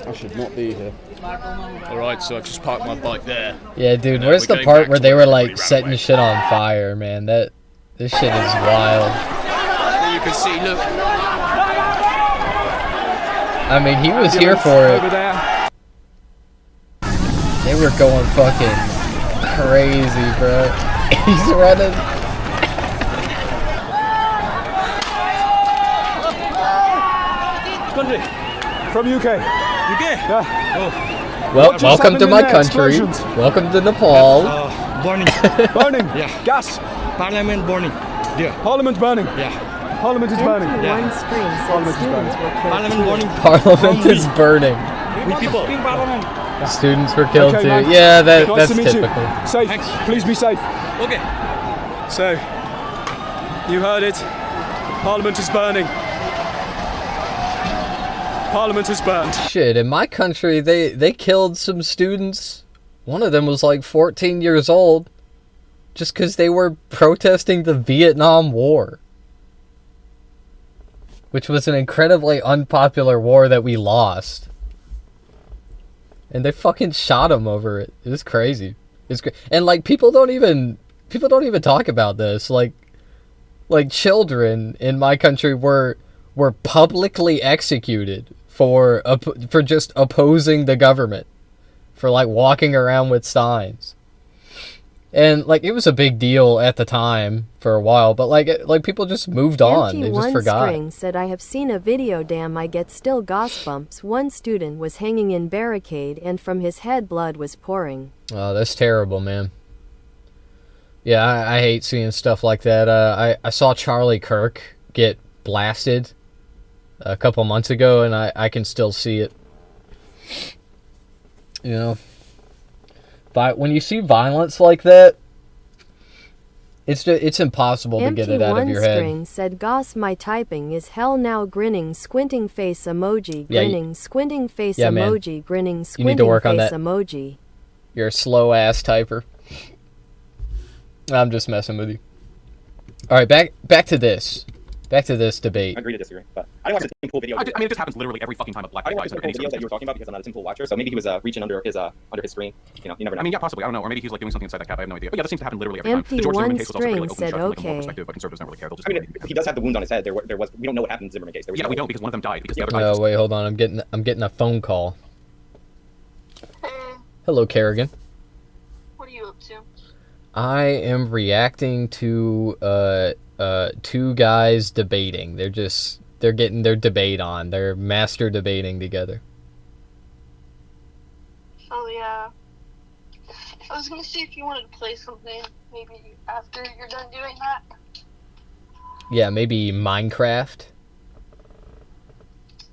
Speaker 6: I should not be here.
Speaker 8: Alright, so I just parked my bike there.
Speaker 1: Yeah, dude,
Speaker 8: And,
Speaker 1: where's
Speaker 8: we're
Speaker 1: the
Speaker 8: getting
Speaker 1: part
Speaker 8: back
Speaker 1: where
Speaker 8: to
Speaker 1: they
Speaker 8: where
Speaker 1: were
Speaker 8: everybody
Speaker 1: like
Speaker 8: ran
Speaker 1: setting
Speaker 8: away.
Speaker 1: shit on fire, man? This shit is wild.
Speaker 8: You can see, look.
Speaker 1: I mean, he was here for
Speaker 6: Over
Speaker 1: it.
Speaker 6: there.
Speaker 1: They were going fucking crazy, bro. He's running.
Speaker 6: Country. From UK.
Speaker 5: UK?
Speaker 6: Yeah.
Speaker 1: Well,
Speaker 6: just
Speaker 1: welcome to
Speaker 6: happened
Speaker 1: my
Speaker 6: in there?
Speaker 1: country.
Speaker 6: Explosions?
Speaker 1: Welcome to Nepal.
Speaker 5: Burning.
Speaker 6: Burning.
Speaker 5: Yeah.
Speaker 6: Gas.
Speaker 5: Parliament burning. Yeah.
Speaker 6: Parliament burning.
Speaker 5: Yeah.
Speaker 6: Parliament is burning.
Speaker 2: Empty One String said
Speaker 6: Parliament is
Speaker 2: students were killed
Speaker 5: Parliament
Speaker 2: too.
Speaker 5: burning.
Speaker 1: Parliament is burning.
Speaker 5: With people.
Speaker 1: Students were killed
Speaker 6: Okay,
Speaker 1: too.
Speaker 6: man.
Speaker 1: Yeah,
Speaker 6: Nice
Speaker 1: that's
Speaker 6: to meet
Speaker 1: typical.
Speaker 6: you. Safe.
Speaker 5: Thanks.
Speaker 6: Please be safe.
Speaker 5: Okay.
Speaker 6: So, you heard it. Parliament is burning. Parliament is burned.
Speaker 1: Shit, in my country, they killed some students. One of them was like 14 years old, just because they were protesting the Vietnam War, which was an incredibly unpopular war that we lost. And they fucking shot him over it. It was crazy. And like people don't even talk about this. Like children in my country were publicly executed for just opposing the government, for like walking around with signs. And like it was a big deal at the time for a while, but like people just moved on.
Speaker 2: Empty
Speaker 1: They just
Speaker 2: One
Speaker 1: forgot.
Speaker 2: String said I have seen a video. Damn, I get still goosebumps. One student was hanging in barricade and from his head blood was pouring.
Speaker 1: Oh, that's terrible, man. Yeah, I hate seeing stuff like that. I saw Charlie Kirk get blasted a couple months ago, and I can still see it. You know, but when you see violence like that, it's impossible to get
Speaker 2: Empty
Speaker 1: it out
Speaker 2: One
Speaker 1: of your head.
Speaker 2: String said Goss, my typing is hell now. Grinning squinting face emoji.
Speaker 1: Yeah,
Speaker 2: Grinning squinting face
Speaker 1: yeah, man.
Speaker 2: emoji. Grinning
Speaker 1: You
Speaker 2: squinting
Speaker 1: need to work on
Speaker 2: face
Speaker 1: that.
Speaker 2: emoji.
Speaker 1: You're a slow ass typer. I'm just messing with you. All right, back to this. Back to this debate.
Speaker 3: I agree to disagree, but I didn't watch the Tim Pool video.
Speaker 4: I mean, it just happens literally every fucking time a black
Speaker 3: I
Speaker 4: guy
Speaker 3: didn't watch
Speaker 4: dies
Speaker 3: the
Speaker 4: under any
Speaker 3: Tim Pool video that you were
Speaker 4: circumstance.
Speaker 3: talking about because I'm not a Tim Pool watcher, so maybe he was reaching under his screen. You know, you never know.
Speaker 4: I mean, yeah, possibly. I don't know. Or maybe he's like doing something inside that cap. I have no idea. But yeah, that seems to happen literally every time.
Speaker 2: Empty
Speaker 4: The George Zimmerman
Speaker 2: one
Speaker 4: case was also pretty like
Speaker 2: string
Speaker 4: open and shut
Speaker 2: said
Speaker 4: from like a moral
Speaker 2: okay.
Speaker 4: perspective, but conservatives don't really care. They'll just
Speaker 3: I mean, he does have the wound on his head. There was. We don't know what happened in the Zimmerman case.
Speaker 4: yeah, we don't because one of them died because the other guy
Speaker 1: Oh, wait, hold on. I'm getting a phone call. Hello, Kerrigan.
Speaker 9: What are you up to?
Speaker 1: I am reacting to two guys debating. They're getting their debate on. They're master debating together.
Speaker 9: Oh yeah. I was gonna see if you wanted to play something maybe after you're done doing that.
Speaker 1: Yeah, maybe Minecraft.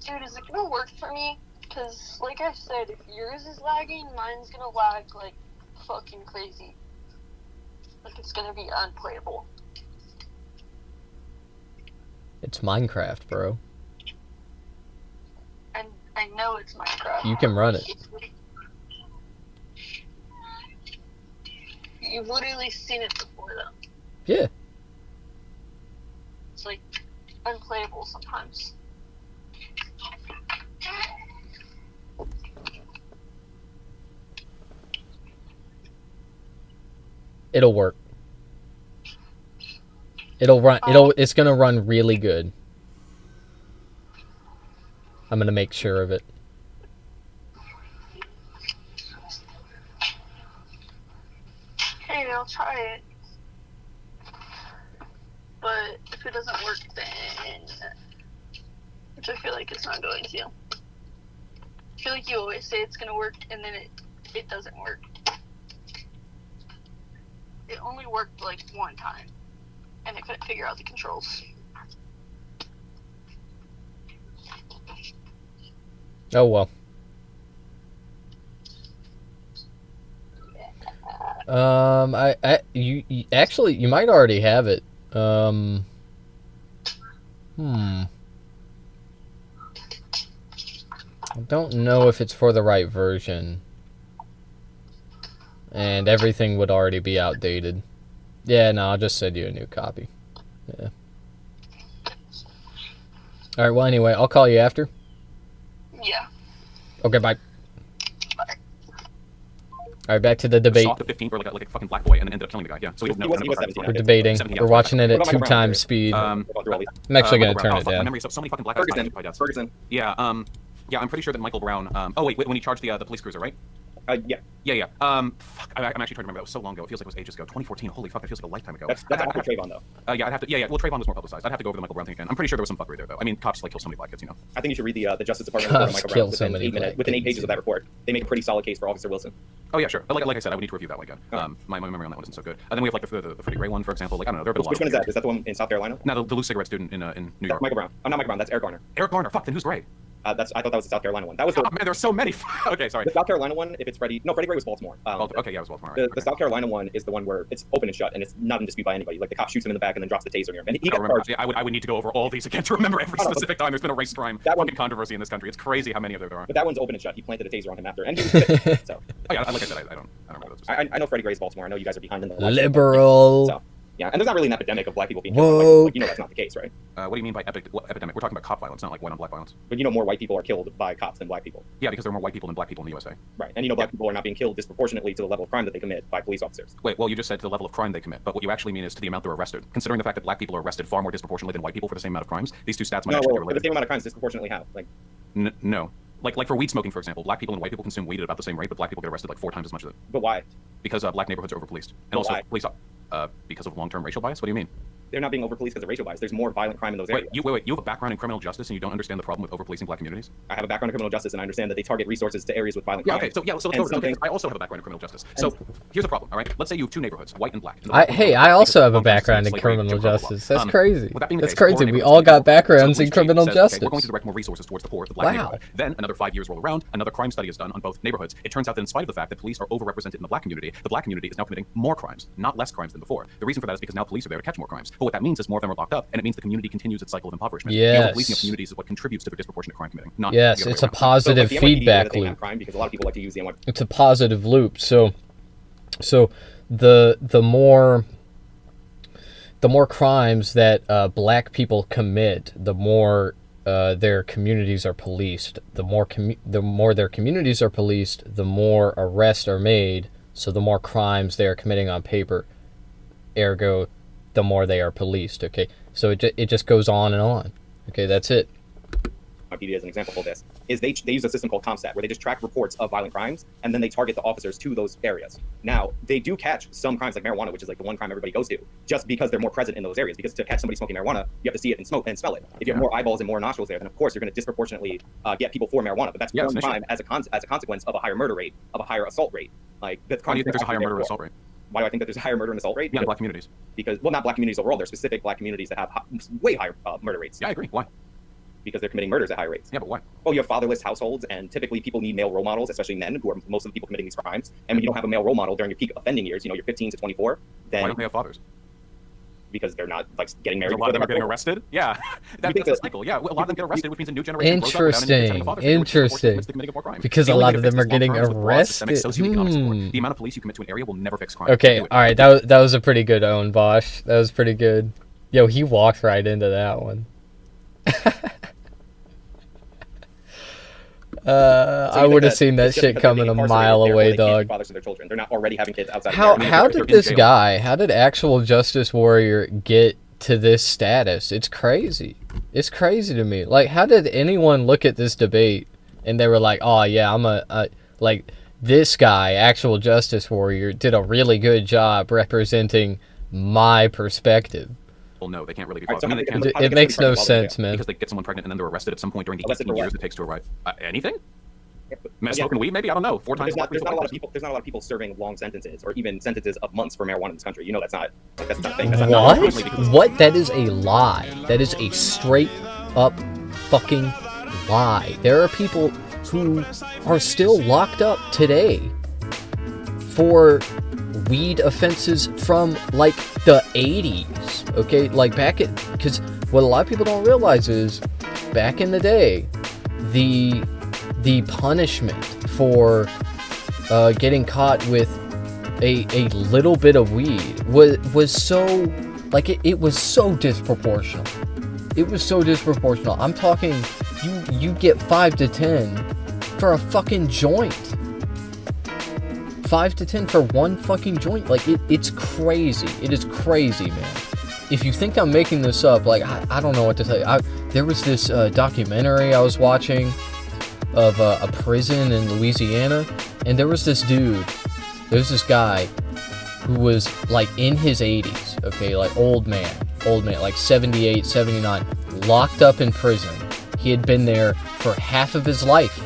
Speaker 9: Dude, is it gonna work for me? Because, like I said, if yours is lagging, mine's gonna lag like fucking crazy. Like it's gonna be unplayable.
Speaker 1: It's Minecraft, bro.
Speaker 9: And I know it's Minecraft.
Speaker 1: You can run it.
Speaker 9: You've literally seen it before, though.
Speaker 1: Yeah.
Speaker 9: It's like unplayable sometimes.
Speaker 1: It'll work. It'll run. It's gonna run really good. I'm gonna make sure of it.
Speaker 9: Hey, I'll try it. But if it doesn't work, then... Which I feel like it's not going to. I feel like you always say it's going to work, and then it doesn't work. It only worked, like, one time. And I couldn't figure out the controls.
Speaker 1: Oh well. You actually, you might already have it. I don't know if it's for the right version. And everything would already be outdated. Yeah, no, I'll just send you a new copy. Yeah. Alright, well anyway, I'll call you after.
Speaker 9: Yeah.
Speaker 1: Okay, bye. Alright, back to the debate.
Speaker 4: Saw the 15 for like a fucking black boy and then ended up killing the guy. Yeah, so we don't know.
Speaker 3: He was 17.
Speaker 1: We're debating.
Speaker 4: 17,
Speaker 1: We're watching it at
Speaker 3: What about
Speaker 1: 2
Speaker 3: Michael
Speaker 1: times
Speaker 3: Brown?
Speaker 1: speed.
Speaker 3: I'm
Speaker 1: I'm actually going to
Speaker 4: Michael
Speaker 1: turn
Speaker 4: Brown.
Speaker 1: it
Speaker 4: Oh, fuck, my
Speaker 1: down.
Speaker 4: memory, so many fucking black guys died by deaths.
Speaker 3: Ferguson.
Speaker 4: Yeah, yeah, I'm pretty sure that Michael Brown. Oh wait, when he charged the police cruiser, right?
Speaker 3: Yeah.
Speaker 4: Yeah. Fuck, I'm actually trying to remember. That was so long ago. It feels like it was ages ago. 2014. Holy fuck, that feels like a lifetime ago.
Speaker 3: That's after Trayvon, though.
Speaker 4: Yeah, I'd have to. Yeah. Well, Trayvon was more publicized. I'd have to go over the Michael Brown thing again. I'm pretty sure there was some fuckery there, though. I mean, cops like kill so many black kids, you know.
Speaker 3: I think you should read the Justice Department report on
Speaker 1: Cops
Speaker 3: Michael
Speaker 1: kill
Speaker 3: Brown
Speaker 1: so
Speaker 3: within
Speaker 1: many
Speaker 3: 8 minutes.
Speaker 1: black
Speaker 3: Within 8
Speaker 1: kids.
Speaker 3: pages of that report, they make a pretty solid case for Officer Wilson.
Speaker 4: Oh yeah, sure. Like I said, I would need to review that one again. My memory on that one isn't so good. And then we have like the Freddie Gray one, for example. Like I don't know, there have been a lot.
Speaker 3: Which one is that? Is that the one in South Carolina?
Speaker 4: No, the loose cigarette student in New
Speaker 3: That's
Speaker 4: York.
Speaker 3: Michael Brown. I'm not Michael Brown. That's Eric Garner.
Speaker 4: Eric Garner. Fuck. Then who's Gray?
Speaker 3: I thought that was the South Carolina one. That was
Speaker 4: Oh man, there's so many. Okay, sorry.
Speaker 3: the South Carolina one. If it's Freddie, no, Freddie Gray was Baltimore.
Speaker 4: Okay, yeah, it was Baltimore.
Speaker 3: The
Speaker 4: Right.
Speaker 3: South Carolina one is the one where it's open and shut, and it's not in dispute by anybody. Like the cop shoots him in the back and then drops the taser near him, and he
Speaker 4: I
Speaker 3: got
Speaker 4: don't remember.
Speaker 3: charged.
Speaker 4: Yeah, I would need to go over all these again to remember every
Speaker 3: Oh, no,
Speaker 4: specific time. There's been a race crime
Speaker 3: that one-
Speaker 4: fucking controversy in this country. It's crazy how many of there are.
Speaker 3: But that one's open and shut. He planted a taser on him after, and he was fit. So
Speaker 4: Oh yeah, like I said, I don't remember those.
Speaker 3: I know Freddie Gray's Baltimore. I know you guys are behind in the election.
Speaker 1: Liberal.
Speaker 3: So yeah, and there's not really an epidemic of black people being
Speaker 1: Woke.
Speaker 3: killed. Like, you know that's not the case, right?
Speaker 4: What do you mean by epidemic? We're talking about cop violence, not like white on black violence.
Speaker 3: But you know more white people are killed by cops than black people,
Speaker 4: Yeah, because there are more white people than black people in the USA.
Speaker 3: right? And you know black people are not being killed disproportionately to the level of crime that they commit by police officers.
Speaker 4: Wait, well, you just said to the level of crime they commit, but what you actually mean is to the amount they're arrested. Considering the fact that black people are arrested far more disproportionately than white people for the same amount of crimes, these two stats might
Speaker 3: No,
Speaker 4: actually be
Speaker 3: well, for the
Speaker 4: related.
Speaker 3: same amount of crimes, disproportionately how? Like
Speaker 4: No. Like for weed smoking, for example, black people and white people consume weed at about the same rate, but black people get arrested like 4 times as much of it.
Speaker 3: but why?
Speaker 4: Because black neighborhoods are over-policed. And
Speaker 3: But
Speaker 4: also,
Speaker 3: why?
Speaker 4: police because of long-term racial bias? What do you mean?
Speaker 3: They're not being over policed because of racial bias. There's more violent crime in those areas.
Speaker 4: Wait, you have a background in criminal justice and you don't understand the problem with over-policing black communities?
Speaker 3: I have a background in criminal justice, and I understand that they target resources to areas with violent
Speaker 4: Yeah,
Speaker 3: crime.
Speaker 4: okay, so let's
Speaker 3: And
Speaker 4: go over that,
Speaker 3: something-
Speaker 4: because I also have a background in criminal justice. So here's the problem, all right? Let's say you have 2 neighborhoods, white and black. And the black
Speaker 1: Hey,
Speaker 4: neighborhood
Speaker 1: I also
Speaker 4: because
Speaker 1: have a
Speaker 4: of long-term
Speaker 1: background in
Speaker 4: slavery,
Speaker 1: criminal
Speaker 4: Jim Crow law.
Speaker 1: justice. That's crazy.
Speaker 4: With that being the
Speaker 1: That's
Speaker 4: case, poor
Speaker 1: crazy. We
Speaker 4: neighborhoods
Speaker 1: all
Speaker 4: tend to
Speaker 1: got
Speaker 4: be poor.
Speaker 1: backgrounds
Speaker 4: So
Speaker 1: in
Speaker 4: police chief
Speaker 1: criminal
Speaker 4: says,
Speaker 1: justice.
Speaker 4: Okay, we're going to direct more resources towards the poor, the black
Speaker 1: Wow.
Speaker 4: neighborhood. Then another 5 years roll around, another crime study is done on both neighborhoods. It turns out that in spite of the fact that police are overrepresented in the black community is now committing more crimes, not less crimes than before. The reason for that is because now police are there to catch more crimes. But what that means is more of them are locked up, and it means the community continues its cycle of impoverishment. The
Speaker 1: Yes.
Speaker 4: overpolicing of communities is what contributes to their disproportionate crime committing. Not
Speaker 1: Yes,
Speaker 4: the other
Speaker 1: it's
Speaker 4: way
Speaker 1: a
Speaker 4: around.
Speaker 1: positive
Speaker 3: So, like, the NYPD
Speaker 1: feedback
Speaker 3: thing on
Speaker 1: loop.
Speaker 3: crime, because a lot of people like to use the NYPD.
Speaker 1: It's a positive loop. So the more the more crimes that black people commit, the more their communities are policed. The more their communities are policed, the more arrests are made. So the more crimes they are committing on paper, ergo, the more they are policed. Okay, so it just goes on and on. Okay, that's it.
Speaker 3: PD as an example of this, is they use a system called CompStat, where they just track reports of violent crimes, and then they target the officers to those areas. Now, they do catch some crimes like marijuana, which is like the one crime everybody goes to, just because they're more present in those areas. Because to catch somebody smoking marijuana, you have to see it and smell it. If you have more eyeballs and more nostrils there, then of course you're going to disproportionately get people for marijuana. But that's one crime as a consequence of a higher murder rate, of a higher assault rate. Like,
Speaker 4: why do you think there's a higher murder and assault rate?
Speaker 3: Why do I think that there's a higher murder and assault rate?
Speaker 4: Yeah, in black communities.
Speaker 3: Because, well, not black communities overall. There are specific black communities that have way higher murder rates.
Speaker 4: Yeah, I agree. Why?
Speaker 3: Because they're committing murders at high rates.
Speaker 4: Yeah, but why?
Speaker 3: Well, you have fatherless households, and typically people need male role models, especially men, who are most of the people committing these crimes. And when you don't have a male role model during your peak offending years, you're 15 to 24, then...
Speaker 4: Why don't they have fathers?
Speaker 3: Because they're not, like, getting married.
Speaker 4: A lot of them are getting arrested? Yeah. That's a cycle. Yeah, a lot of them get arrested, which means a new generation grows up without any father figure, which is, of course, committing more crime.
Speaker 1: Because a lot of them are getting arrested.
Speaker 4: The amount of police you commit to an area will never fix crime.
Speaker 1: Okay, alright, that was a pretty good own, Bosch. That was pretty good. Yo, he walked right into that one. I would have seen that shit coming a mile away, dog.
Speaker 3: Fathers to their children. They're not already having kids outside.
Speaker 1: How did this guy, how did actual Justice Warrior get to this status? It's crazy. It's crazy to me. Like, how did anyone look at this debate and they were like, oh yeah, like, this guy, actual Justice Warrior, did a really good job representing my perspective.
Speaker 4: Well, no, they can't really be
Speaker 3: fathers.
Speaker 1: It makes no sense, man.
Speaker 4: Because they get someone pregnant and then they're arrested at some point during the 18 years it takes to arrive. Anything? Smoking weed, maybe? I don't know. 4 times.
Speaker 3: There's not a lot of people serving long sentences or even sentences of months for marijuana in this country. That's not a thing.
Speaker 1: What? That is a lie. That is a straight up fucking lie. There are people who are still locked up today for weed offenses from like the 80s. Okay, like because what a lot of people don't realize is back in the day, the punishment for getting caught with a little bit of weed was so, like, it was so disproportional. It was so disproportional. I'm talking, you get 5 to 10 for a fucking joint. 5 to 10 for one fucking joint. Like, it's crazy. It is crazy, man. If you think I'm making this up, like, I don't know what to tell you. There was this documentary I was watching of a prison in Louisiana, and there was this dude, there's this guy who was like in his 80s, okay, like old man, like 78, 79, locked up in prison. He had been there for half of his life.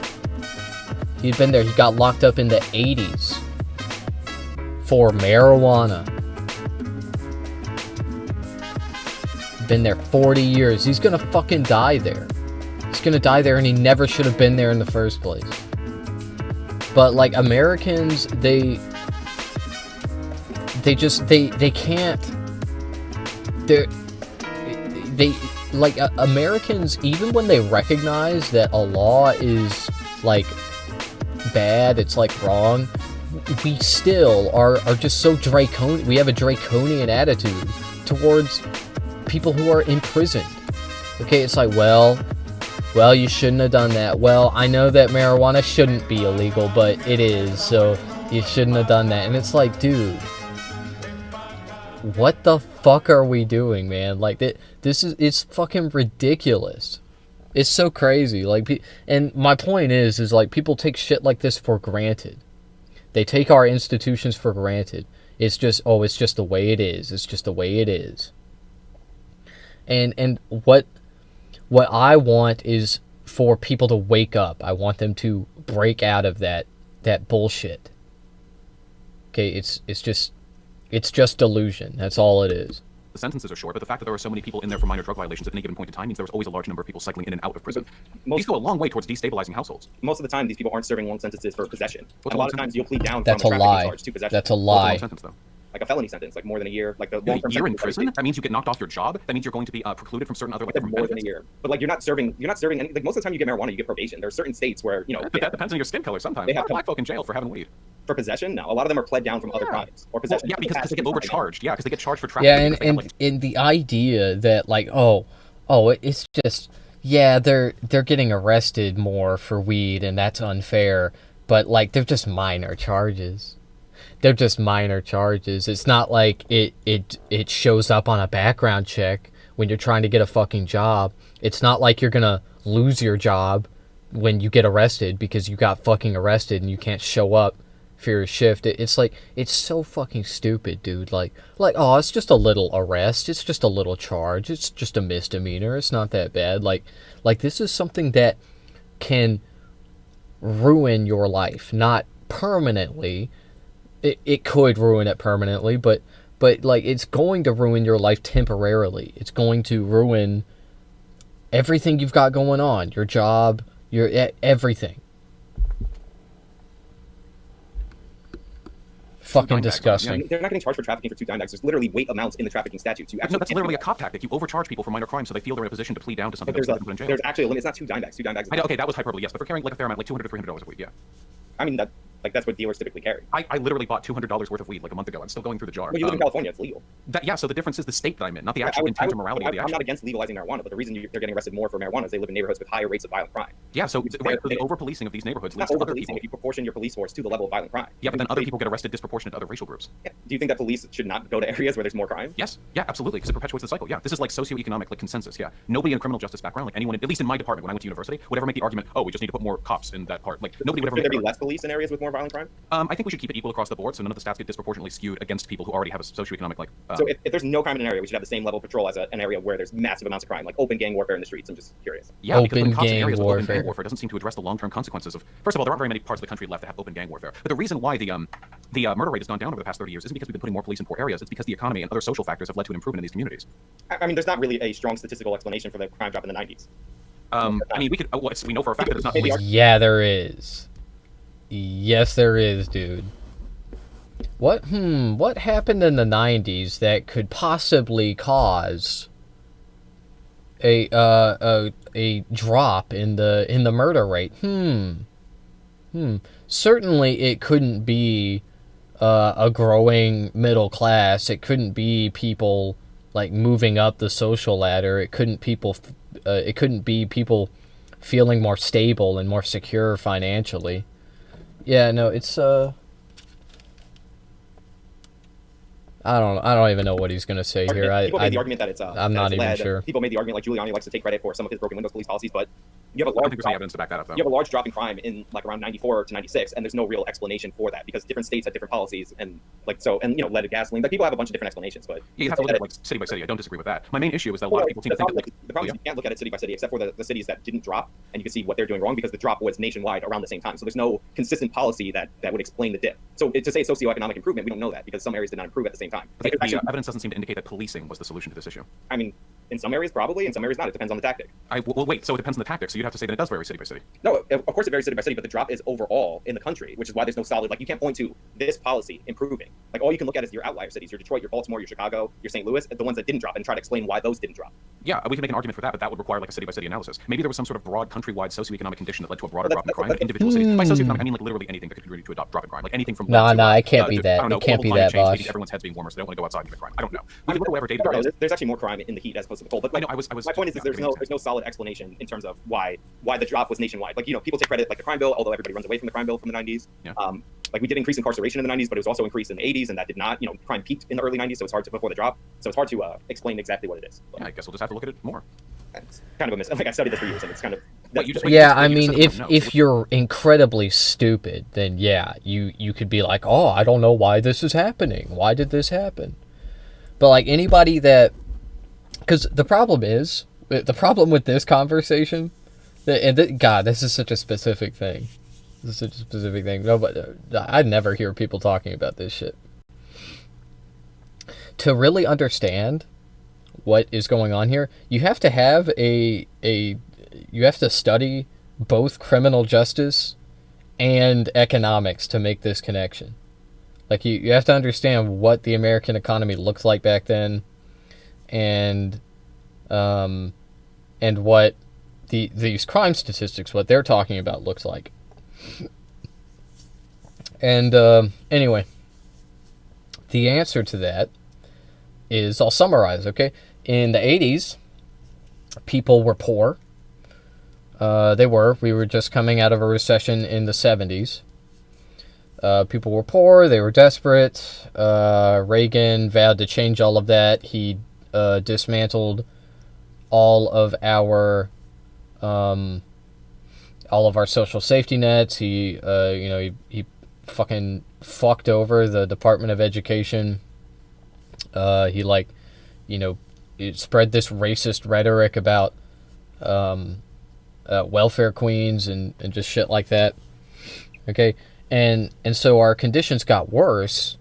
Speaker 1: He got locked up in the 80s for marijuana. Been there 40 years. He's gonna fucking die there. He's gonna die there, and he never should have been there in the first place. But like Americans, they can't. They like Americans, even when they recognize that a law is like bad, it's like wrong, we still are just so draconian. We have a draconian attitude towards people who are imprisoned. Okay, it's like, well, you shouldn't have done that. Well, I know that marijuana shouldn't be illegal, but it is, so you shouldn't have done that. And it's like, dude, what the fuck are we doing, man? Like, it's fucking ridiculous. It's so crazy. Like, and my point is like, people take shit like this for granted. They take our institutions for granted. It's just, it's just the way it is. It's just the way it is. And what I want is for people to wake up. I want them to break out of that bullshit. Okay, it's just delusion. That's all it is.
Speaker 4: The sentences are short, but the fact that there are so many people in there for minor drug violations at any given point in time means there was always a large number of people cycling in and out of prison. These go a long way towards destabilizing households.
Speaker 3: Most of the time, these people aren't serving long sentences for possession. A lot of times, you'll plead down
Speaker 1: from a trafficking charge to possession. That's a lie.
Speaker 4: Sentence, though?
Speaker 3: like a felony sentence, like more than a year, like the
Speaker 4: A
Speaker 3: long-term
Speaker 4: year in
Speaker 3: sentence.
Speaker 4: prison? That means you get knocked off your job. That means you're going to be precluded from certain other like
Speaker 3: More than a year. But like you're not serving any, like most of the time you get marijuana, you get probation. There are certain states where, you know,
Speaker 4: But that depends on your skin color sometimes.
Speaker 3: They
Speaker 4: A lot
Speaker 3: have
Speaker 4: of black folk in jail for having weed.
Speaker 3: for possession. No, a lot of them are pled down from other crimes or possession.
Speaker 4: Yeah, because they get overcharged. Yeah, because they get charged for
Speaker 1: Yeah,
Speaker 4: trafficking.
Speaker 1: and the idea that like it's just they're getting arrested more for weed and that's unfair, but like they're just minor charges. They're just minor charges. It's not like it shows up on a background check when you're trying to get a fucking job. It's not like you're gonna lose your job when you get arrested because you got fucking arrested and you can't show up for your shift. It's like, it's so fucking stupid, dude. Like, oh, it's just a little arrest. It's just a little charge. It's just a misdemeanor. It's not that bad. Like this is something that can ruin your life. Not permanently. It could ruin it permanently, but like it's going to ruin your life temporarily. It's going to ruin everything you've got going on. Your job, your everything. Fucking disgusting.
Speaker 3: Yeah, they're not getting charged for trafficking for 2 dime bags. There's literally weight amounts in the trafficking statutes.
Speaker 4: No, that's literally a cop tactic. You overcharge people for minor crimes so they feel they're in a position to plead down to something.
Speaker 3: But
Speaker 4: That's put in jail.
Speaker 3: there's actually a limit. It's not 2 dime bags. 2 dime bags.
Speaker 4: Okay, that was hyperbole, yes, but for carrying like a fair amount, like $200 to $300 of weed, yeah.
Speaker 3: I mean, that's what dealers typically carry.
Speaker 4: I literally bought $200 worth of weed like a month ago. I'm still going through the jar.
Speaker 3: Well, you live in California. It's legal.
Speaker 4: Yeah, so the difference is the state that I'm in, not the actual intent or morality of the
Speaker 3: I'm
Speaker 4: action.
Speaker 3: not against legalizing marijuana, but the reason they're getting arrested more for marijuana is they live in neighborhoods with higher rates of violent crime.
Speaker 4: Yeah, so the over-policing of these neighborhoods leads to other people.
Speaker 3: If you proportion your police force to the level of violent crime.
Speaker 4: Yeah, but then other people get arrested disproportionate to other racial groups.
Speaker 3: Yeah. Do you think that police should not go to areas where there's more crime?
Speaker 4: Yes. Yeah, absolutely, because it perpetuates the cycle. Yeah, this is like socioeconomic like consensus. Yeah, nobody in a criminal justice background, like anyone, at least in my department when I went to university, would ever make the argument, oh, we just need to put more cops in that part. Like nobody would ever.
Speaker 3: Should
Speaker 4: make
Speaker 3: there be less police in areas with more violent crime?
Speaker 4: I think we should keep it equal across the board, so none of the stats get disproportionately skewed against people who already have a socioeconomic like.
Speaker 3: So if there's no crime in an area, we should have the same level of patrol as an area where there's massive amounts of crime, like open gang warfare in the streets. I'm just curious.
Speaker 4: Yeah, because when cops in areas with open gang warfare doesn't seem to address the long-term consequences of. First of all, there aren't very many parts of the country left that have open gang warfare. But the reason why the murder rate has gone down over the past 30 years isn't because we've been putting more police in poor areas. It's because the economy and other social factors have led to an improvement in these communities.
Speaker 3: I mean, there's not really a strong statistical explanation for the crime drop in the 90s.
Speaker 4: I mean, we know for a fact that it's not.
Speaker 1: Yeah, there is. Yes, there is, dude. What happened in the 90s that could possibly cause a drop in the murder rate? Certainly it couldn't be a growing middle class. It couldn't be people like moving up the social ladder. It couldn't be people feeling more stable and more secure financially. Yeah, no, it's I don't even know what he's gonna say here.
Speaker 3: People made the argument that it's
Speaker 1: I'm not even sure.
Speaker 3: People made the argument like Giuliani likes to take credit for some of his broken windows police policies, but you have a
Speaker 4: I
Speaker 3: large
Speaker 4: think there's any evidence to back that up, though.
Speaker 3: You have a large drop in crime in like around 94 to 96, and there's no real explanation for that because different states have different policies and like so and leaded gasoline. Like people have a bunch of different explanations, but
Speaker 4: yeah, you have to look at it like city by city. I don't disagree with that. My main issue is that a lot of people seem to think that
Speaker 3: the problem is you can't look at it city by city except for the cities that didn't drop, and you can see what they're doing wrong because the drop was nationwide around the same time. So there's no consistent policy that would explain the dip. So to say socioeconomic improvement, we don't know that because some areas did not improve at the same time.
Speaker 4: The evidence doesn't seem to indicate that policing was the solution to this issue.
Speaker 3: I mean, in some areas probably, in some areas not. It depends on the tactic.
Speaker 4: Well, wait. So it depends on the tactic. So you'd have to say that it does vary city by city.
Speaker 3: No, of course it varies city by city, but the drop is overall in the country, which is why there's no solid. Like you can't point to this policy improving. Like all you can look at is your outlier cities, your Detroit, your Baltimore, your Chicago, your St. Louis, the ones that didn't drop, and try to explain why those didn't drop.
Speaker 4: Yeah, we can make an argument for that, but that would require like a city by city analysis. Maybe there was some sort of broad countrywide socioeconomic condition that led to a broader drop in crime. Individual cities. By socioeconomic, I mean like literally anything that could contribute to a drop in crime. Like anything from
Speaker 1: it can't be that. It can't be that, Bosh.
Speaker 4: Everyone's heads being warmer, so they don't want to go outside and commit crime. I don't know. We can look at whatever data
Speaker 3: there's actually more crime in the heat as opposed to the cold. But
Speaker 4: I know.
Speaker 3: My point is there's no solid explanation in terms of why the drop was nationwide. Like people take credit like the crime bill, although everybody runs away from the crime bill from the 90s.
Speaker 4: Yeah.
Speaker 3: Like we did increase incarceration in the 90s, but it was also increased in the 80s, and that did not. Crime peaked in the early 90s, so it's hard to before the drop. So it's hard to explain exactly what it is.
Speaker 4: Yeah, I guess we'll just have to look at it more.
Speaker 3: It's kind of a miss. Like I studied this for years, and it's kind of.
Speaker 1: I mean, if you're incredibly stupid, then yeah, you could be like, oh, I don't know why this is happening. Why did this happen? But like anybody that, because the problem with this conversation, God, this is such a specific thing. This is such a specific thing. No, but I'd never hear people talking about this shit. To really understand what is going on here, you have to have you have to study both criminal justice and economics to make this connection. Like, you have to understand what the American economy looked like back then, and what these crime statistics, what they're talking about, looks like. And anyway, the answer to that is, I'll summarize, okay? In the 80s, people were poor. We were just coming out of a recession in the 70s. People were poor, they were desperate. Reagan vowed to change all of that. He dismantled all of our social safety nets. He fucking fucked over the Department of Education. He spread this racist rhetoric about welfare queens and just shit like that. Okay, and so our conditions got worse,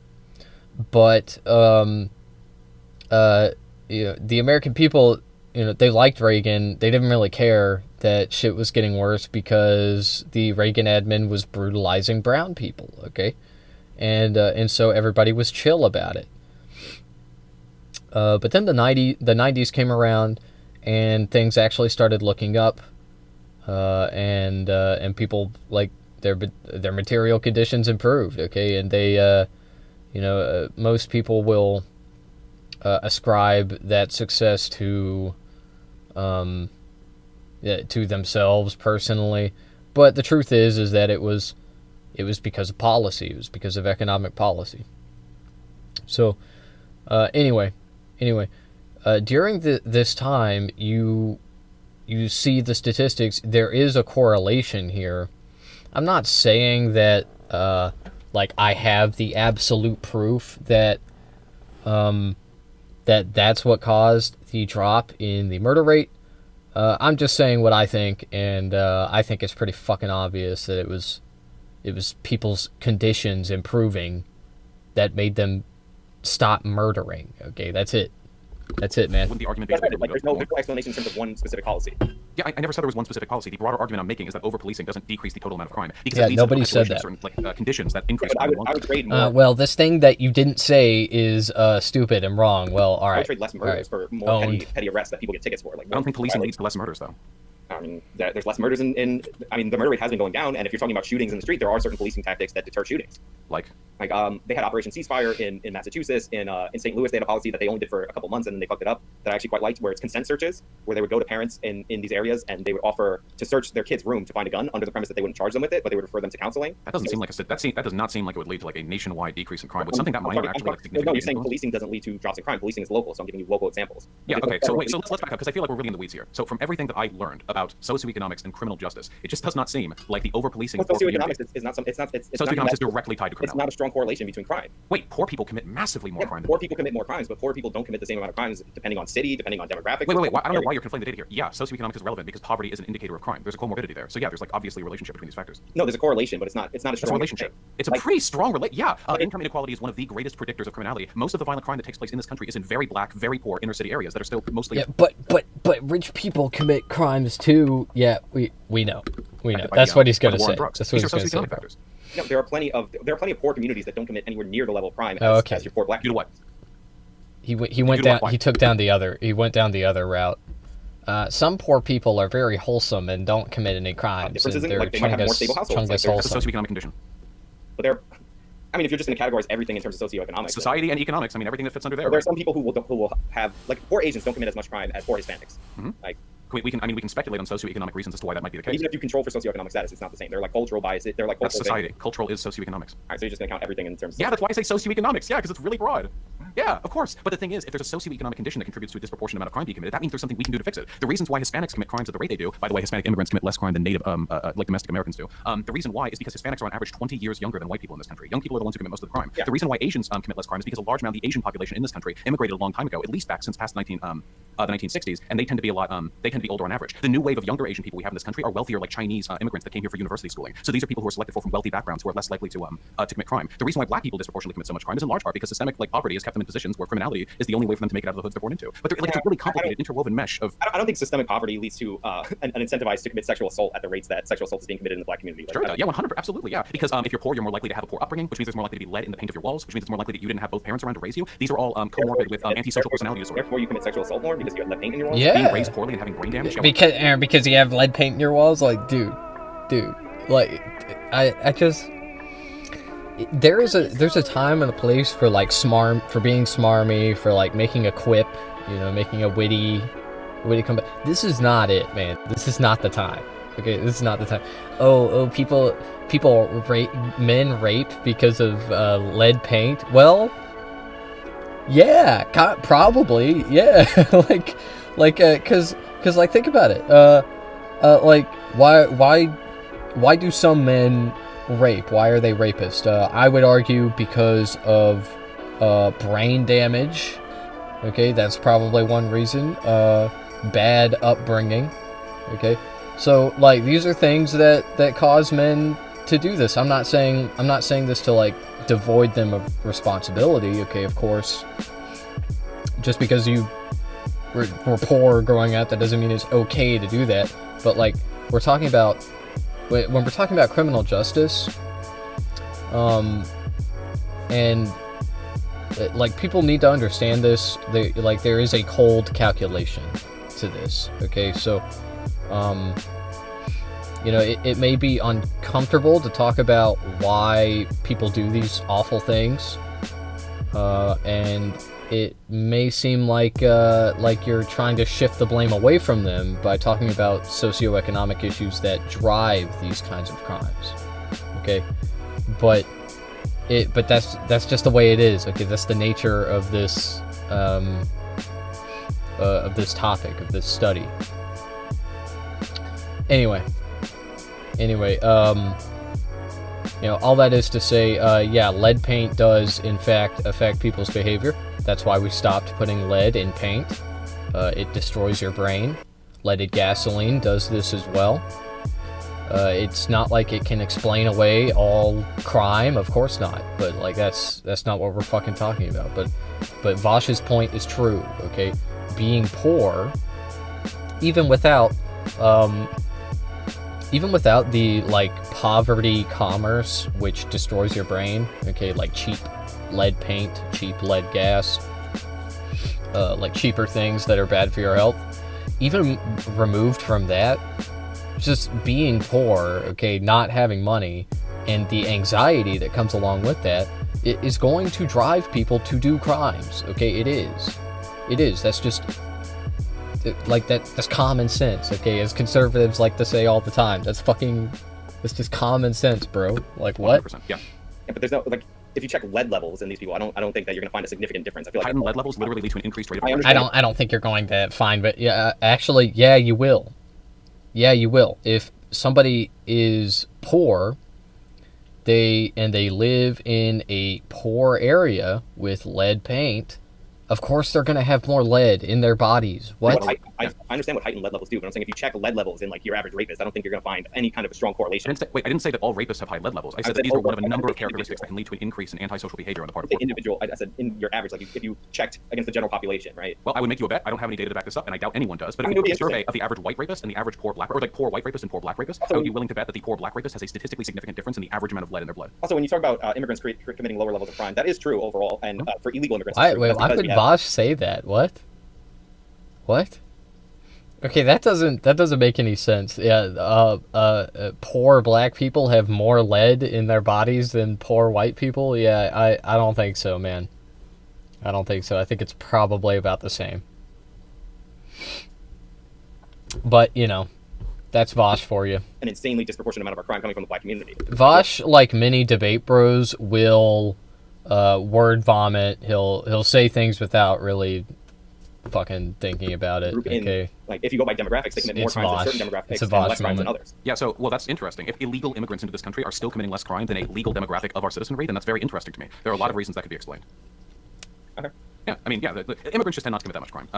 Speaker 1: but the American people, they liked Reagan. They didn't really care that shit was getting worse because the Reagan admin was brutalizing brown people. Okay, and so everybody was chill about it. But then the 90s came around, and things actually started looking up, and people, like, their material conditions improved. Okay, and they most people will ascribe that success to themselves personally, but the truth is that it was because of policy. It was because of economic policy. So anyway, during this time, you see the statistics. There is a correlation here. I'm not saying that I have the absolute proof that that's what caused the drop in the murder rate. I'm just saying what I think, and I think it's pretty fucking obvious that it was people's conditions improving that made them stop murdering. Okay, that's it. That's it, man.
Speaker 4: Wouldn't the argument be
Speaker 3: there's no explanation in terms of one specific policy?
Speaker 4: Yeah, I never said there was one specific policy. The broader argument I'm making is that over-policing doesn't decrease the total amount of crime. Because
Speaker 1: yeah,
Speaker 4: it leads
Speaker 1: nobody
Speaker 4: to
Speaker 1: said that.
Speaker 4: Certain, conditions that increase
Speaker 3: I
Speaker 4: crime.
Speaker 3: would trade more.
Speaker 1: Well, this thing that you didn't say is stupid and wrong. Well, all right.
Speaker 3: I would trade less murders for more petty arrests that people get tickets for.
Speaker 4: I don't think policing leads to less murders, though.
Speaker 3: I mean, there's less murders the murder rate has been going down, and if you're talking about shootings in the street, there are certain policing tactics that deter shootings.
Speaker 4: Like
Speaker 3: they had Operation Ceasefire in Massachusetts. In St. Louis, they had a policy that they only did for a couple months, and then they fucked it up, that I actually quite liked, where it's consent searches, where they would go to parents in these areas, and they would offer to search their kid's room to find a gun, under the premise that they wouldn't charge them with it, but they would refer them to counseling.
Speaker 4: That doesn't seem like that does not seem like it would lead to like a nationwide decrease in crime. But something that might actually like significantly.
Speaker 3: No, you're saying policing doesn't lead to drops in crime. Policing is local, so I'm giving you local examples.
Speaker 4: Yeah. Okay. So wait. So let's back up, because I feel like we're really in the weeds here. So from everything that I learned about socioeconomics and criminal justice, it just does not seem like the over-policing.
Speaker 3: Socioeconomics is not.
Speaker 4: Socioeconomics is directly tied to criminality.
Speaker 3: It's not a strong correlation between crime.
Speaker 4: Wait, poor people commit massively more crime.
Speaker 3: Poor people commit more crimes, but poor people don't commit the same amount of crimes depending on city, depending on demographics.
Speaker 4: Wait. I don't know why you're conflating the data here. Yeah, socioeconomics is relevant because poverty is an indicator of crime. There's a comorbidity there. So yeah, there's like obviously a relationship between these factors.
Speaker 3: No, there's a correlation, but it's not a strong
Speaker 4: relationship. It's a pretty strong relation. Yeah, income inequality is one of the greatest predictors of criminality. Most of the violent crime that takes place in this country is in very black, very poor inner city areas that are still mostly.
Speaker 1: Yeah, but rich people commit crimes too. Yeah, we know. We know. That's what he's going to say. That's what he's going to say.
Speaker 3: Factors. No, there are plenty of poor communities that don't commit anywhere near the level of crime as your poor black.
Speaker 4: You know what?
Speaker 1: He went down. He took down the other. He went down the other route. Some poor people are very wholesome and don't commit any crimes.
Speaker 3: Difference isn't like they might have more stable households.
Speaker 4: Like that's a socioeconomic condition.
Speaker 3: But if you're just going to categorize everything in terms of socioeconomics,
Speaker 4: society and economics, everything that fits under there.
Speaker 3: There are some people who will have, like, poor Asians don't commit as much crime as poor Hispanics.
Speaker 4: Mm-hmm.
Speaker 3: Like,
Speaker 4: we can speculate on socioeconomic reasons as to why that might be the case.
Speaker 3: Even if you control for socioeconomic status, it's not the same. They're like cultural bias. They're like
Speaker 4: that's society. Cultural is socioeconomics.
Speaker 3: All right, so you're just going to count everything in terms of...
Speaker 4: Yeah, that's why I say socioeconomics. Yeah, because it's really broad. Yeah, of course. But the thing is, if there's a socioeconomic condition that contributes to a disproportionate amount of crime being committed, that means there's something we can do to fix it. The reasons why Hispanics commit crimes at the rate they do, by the way, Hispanic immigrants commit less crime than native, like domestic Americans do. The reason why is because Hispanics are on average 20 years younger than white people in this country. Young people are the ones who commit most of the crime. Yeah. The reason why Asians commit less crime is because a large amount of the Asian population in this country immigrated a long time ago, at least back since past the 1960s, and they tend to be older on average. The new wave of younger Asian people we have in this country are wealthier, like Chinese immigrants that came here for university schooling. So these are people who are selected from wealthy backgrounds who are less likely to commit crime. The reason why black people disproportionately commit so much crime is in large part because systemic poverty has kept them in positions where criminality is the only way for them to make it out of the hoods they're born into. But it's a really complicated, interwoven mesh of.
Speaker 3: I don't think systemic poverty leads to an incentivized to commit sexual assault at the rates that sexual assault is being committed in the black community.
Speaker 4: Sure, yeah, 100%, absolutely, yeah. Because if you're poor, you're more likely to have a poor upbringing, which means there's more likely to be lead in the paint of your walls, which means it's more likely that you didn't have both parents around to raise you. These are all comorbid with antisocial personality disorder.
Speaker 3: Therefore, you commit sexual assault more because you have lead paint in your walls.
Speaker 1: Yeah.
Speaker 4: Being raised poorly and having brain damage.
Speaker 1: Because you have lead paint in your walls, like, dude, like, I just. There's a time and a place for like for being smarmy, for like making a quip, making a witty comeback. This is not it, man. This is not the time. Okay, this is not the time. People men rape because of lead paint. Well, yeah, probably, yeah. cause like think about it. Like why do some men rape? Why are they rapists? I would argue because of brain damage. Okay, that's probably one reason. Bad upbringing. Okay, so like these are things that cause men to do this. I'm not saying this to like devoid them of responsibility. Okay, of course, just because you were poor growing up, that doesn't mean it's okay to do that. But like we're talking about. When we're talking about criminal justice, and like people need to understand this, there is a cold calculation to this. Okay, so it may be uncomfortable to talk about why people do these awful things, and it may seem like you're trying to shift the blame away from them by talking about socioeconomic issues that drive these kinds of crimes. Okay, but that's just the way it is. Okay, that's the nature of this topic, of this study. Anyway, all that is to say, yeah, lead paint does in fact affect people's behavior. That's why we stopped putting lead in paint. It destroys your brain. Leaded gasoline does this as well. It's not like it can explain away all crime, of course not. But like that's not what we're fucking talking about. But Vosh's point is true. Okay, being poor, even without the like poverty commerce, which destroys your brain. Okay, like cheap lead paint, cheap lead gas, like cheaper things that are bad for your health. Even removed from that, just being poor, okay, not having money, and the anxiety that comes along with that, it is going to drive people to do crimes. Okay, it is. That's just like that's common sense. Okay, as conservatives like to say all the time, that's just common sense, bro. Like what?
Speaker 4: 100%, yeah.
Speaker 3: But there's no like. If you check lead levels in these people, I don't think that you're going to find a significant difference. I feel like
Speaker 4: lead levels literally lead to an increased rate of.
Speaker 1: I don't think you're going to find, but yeah, actually, yeah, you will. Yeah, you will. If somebody is poor, they live in a poor area with lead paint, of course they're going to have more lead in their bodies. What?
Speaker 3: I understand what heightened lead levels do, but I'm saying if you check lead levels in like your average rapist, I don't think you're going to find any kind of a strong correlation.
Speaker 4: I didn't say that all rapists have high lead levels. I said that these are one of a number of characteristics that can lead to an increase in antisocial behavior on the part of
Speaker 3: individual. I said in your average, like if you checked against the general population, right?
Speaker 4: Well, I would make you a bet. I don't have any data to back this up, and I doubt anyone does. But if you do a survey of the average white rapist and the average poor black, or like poor white rapist and poor black rapist, I would be willing to bet that the poor black rapist has a statistically significant difference in the average amount of lead in their blood.
Speaker 3: Also, when you talk about immigrants committing lower levels of crime, that is true overall, and for illegal immigrants.
Speaker 1: Why would Vosh say that? What? Okay, that doesn't make any sense. Yeah, poor black people have more lead in their bodies than poor white people. Yeah, I don't think so, man. I don't think so. I think it's probably about the same. But that's Vosh for you.
Speaker 3: An insanely disproportionate amount of our crime coming from the black community.
Speaker 1: Vosh, like many debate bros, will word vomit. He'll say things without really fucking thinking about it. Okay.
Speaker 3: Like if you go by demographics, they commit more crimes in certain demographics and less crimes than others.
Speaker 4: Yeah, so that's interesting. If illegal immigrants into this country are still committing less crime than a legal demographic of our citizenry, then that's very interesting to me. There are a lot of reasons that could be explained.
Speaker 3: Okay.
Speaker 4: Yeah, I mean, yeah, the immigrants just tend not to commit that much crime.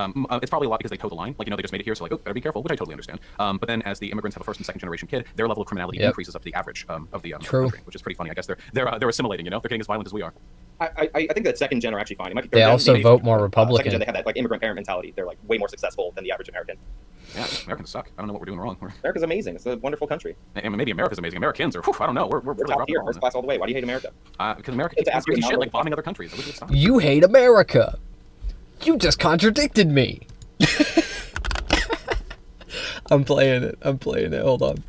Speaker 4: It's probably a lot because they toe the line. Like, they just made it here, so like, oh, better be careful, which I totally understand. But then as the immigrants have a first and second generation kid, their level of criminality increases up to the average of the country, which is pretty funny. I guess they're assimilating, they're getting as violent as we are.
Speaker 3: I think that second gen are actually fine.
Speaker 1: They also vote more Republican.
Speaker 3: Second gen, they have that like immigrant parent mentality. They're like way more successful than the average American.
Speaker 4: Yeah, Americans suck. I don't know what we're doing wrong.
Speaker 3: America's amazing. It's a wonderful country.
Speaker 4: Maybe America's amazing. Americans are, I don't know. We're really
Speaker 3: top tier, first class all the way. Why do you hate America?
Speaker 4: Because America keeps doing shit like bombing other countries.
Speaker 1: You hate America. You just contradicted me. I'm playing it. Hold on.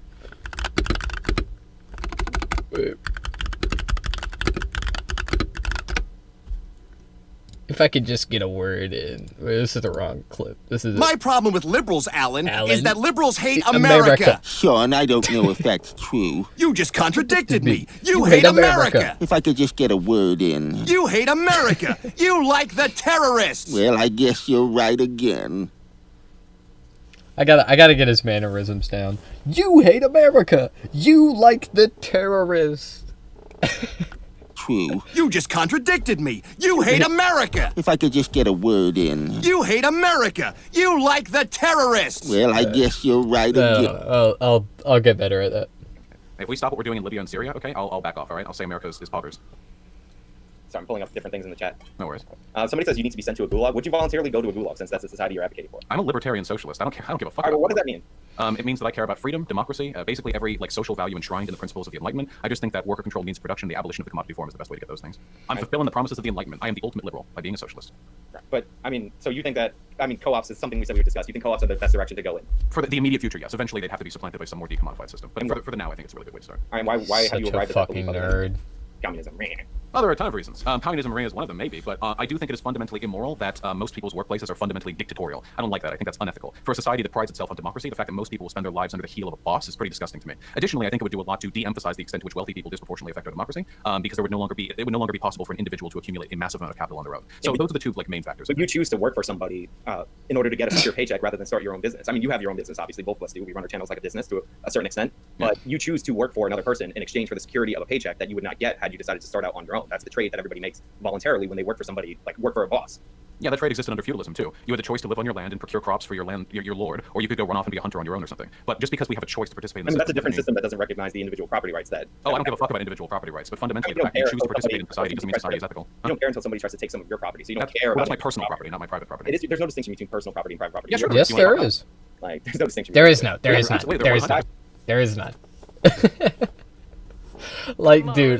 Speaker 1: Wait. If I could just get a word in. Wait, this is the wrong clip. This is
Speaker 10: my problem with liberals, Alan, is that liberals hate America.
Speaker 11: Sean, I don't know if that's true.
Speaker 10: You just contradicted me. You hate America.
Speaker 11: If I could just get a word in.
Speaker 10: You hate America. You like the terrorists.
Speaker 11: Well, I guess you're right again.
Speaker 1: I gotta get his mannerisms down. You hate America. You like the terrorists.
Speaker 11: True.
Speaker 10: You just contradicted me. You hate America.
Speaker 11: If I could just get a word in.
Speaker 10: You hate America. You like the terrorists.
Speaker 11: Well, I guess you're right again.
Speaker 1: I'll get better at that.
Speaker 4: If we stop what we're doing in Libya and Syria, okay, I'll back off, all right? I'll say America is poggers.
Speaker 3: So I'm pulling up different things in the chat.
Speaker 4: No worries.
Speaker 3: Somebody says you need to be sent to a gulag. Would you voluntarily go to a gulag since that's the society you're advocating for?
Speaker 4: I'm a libertarian socialist. I don't give a fuck.
Speaker 3: All right, well, what does that mean?
Speaker 4: It means that I care about freedom, democracy, basically every social value enshrined in the principles of the Enlightenment. I just think that worker control means production, the abolition of the commodity form is the best way to get those things. I'm fulfilling the promises of the Enlightenment. I am the ultimate liberal by being a socialist.
Speaker 3: Right. But, I mean, so you think that, co-ops is something we said we would discuss. You think co-ops are the best direction to go in?
Speaker 4: For the immediate future, yes. Eventually, they'd have to be supplanted by some more decommodified system. But for the now, I think it's a really good way to start.
Speaker 3: All right, why have you arrived at that belief?
Speaker 1: Nerd.
Speaker 3: Communism.
Speaker 4: Well, there are a ton of reasons. Communism is one of them, maybe, but I do think it is fundamentally immoral that most people's workplaces are fundamentally dictatorial. I don't like that. I think that's unethical. For a society that prides itself on democracy, the fact that most people will spend their lives under the heel of a boss is pretty disgusting to me. Additionally, I think it would do a lot to de-emphasize the extent to which wealthy people disproportionately affect our democracy, because it would no longer be possible for an individual to accumulate a massive amount of capital on their own. So those are the two main factors.
Speaker 3: But you choose to work for somebody in order to get a secure paycheck rather than start your own business. I mean, you have your own business, obviously. Both of us do. We run our channels like a business to a certain extent, but you choose to work for another person in exchange for the security of a paycheck that you would not get had you decided to start out on your own. That's the trade that everybody makes voluntarily when they work for somebody, like work for a boss.
Speaker 4: Yeah, that trade existed under feudalism too. You had the choice to live on your land and procure crops for your land, your lord, or you could go run off and be a hunter on your own or something. But just because we have a choice to participate in this,
Speaker 3: that's a different system that doesn't recognize the individual property rights that.
Speaker 4: Oh, I don't give a fuck about individual property rights, but fundamentally, the fact that you choose to participate in society doesn't mean society is ethical.
Speaker 3: You don't care until somebody tries to take some of your property, so you don't care.
Speaker 4: Well, that's my personal property, not my private property.
Speaker 3: There's no distinction between personal property and private property.
Speaker 4: Yeah, sure.
Speaker 1: Yes, there is.
Speaker 3: Like, there's no distinction.
Speaker 1: There is not. There is not. There is not. Like, dude,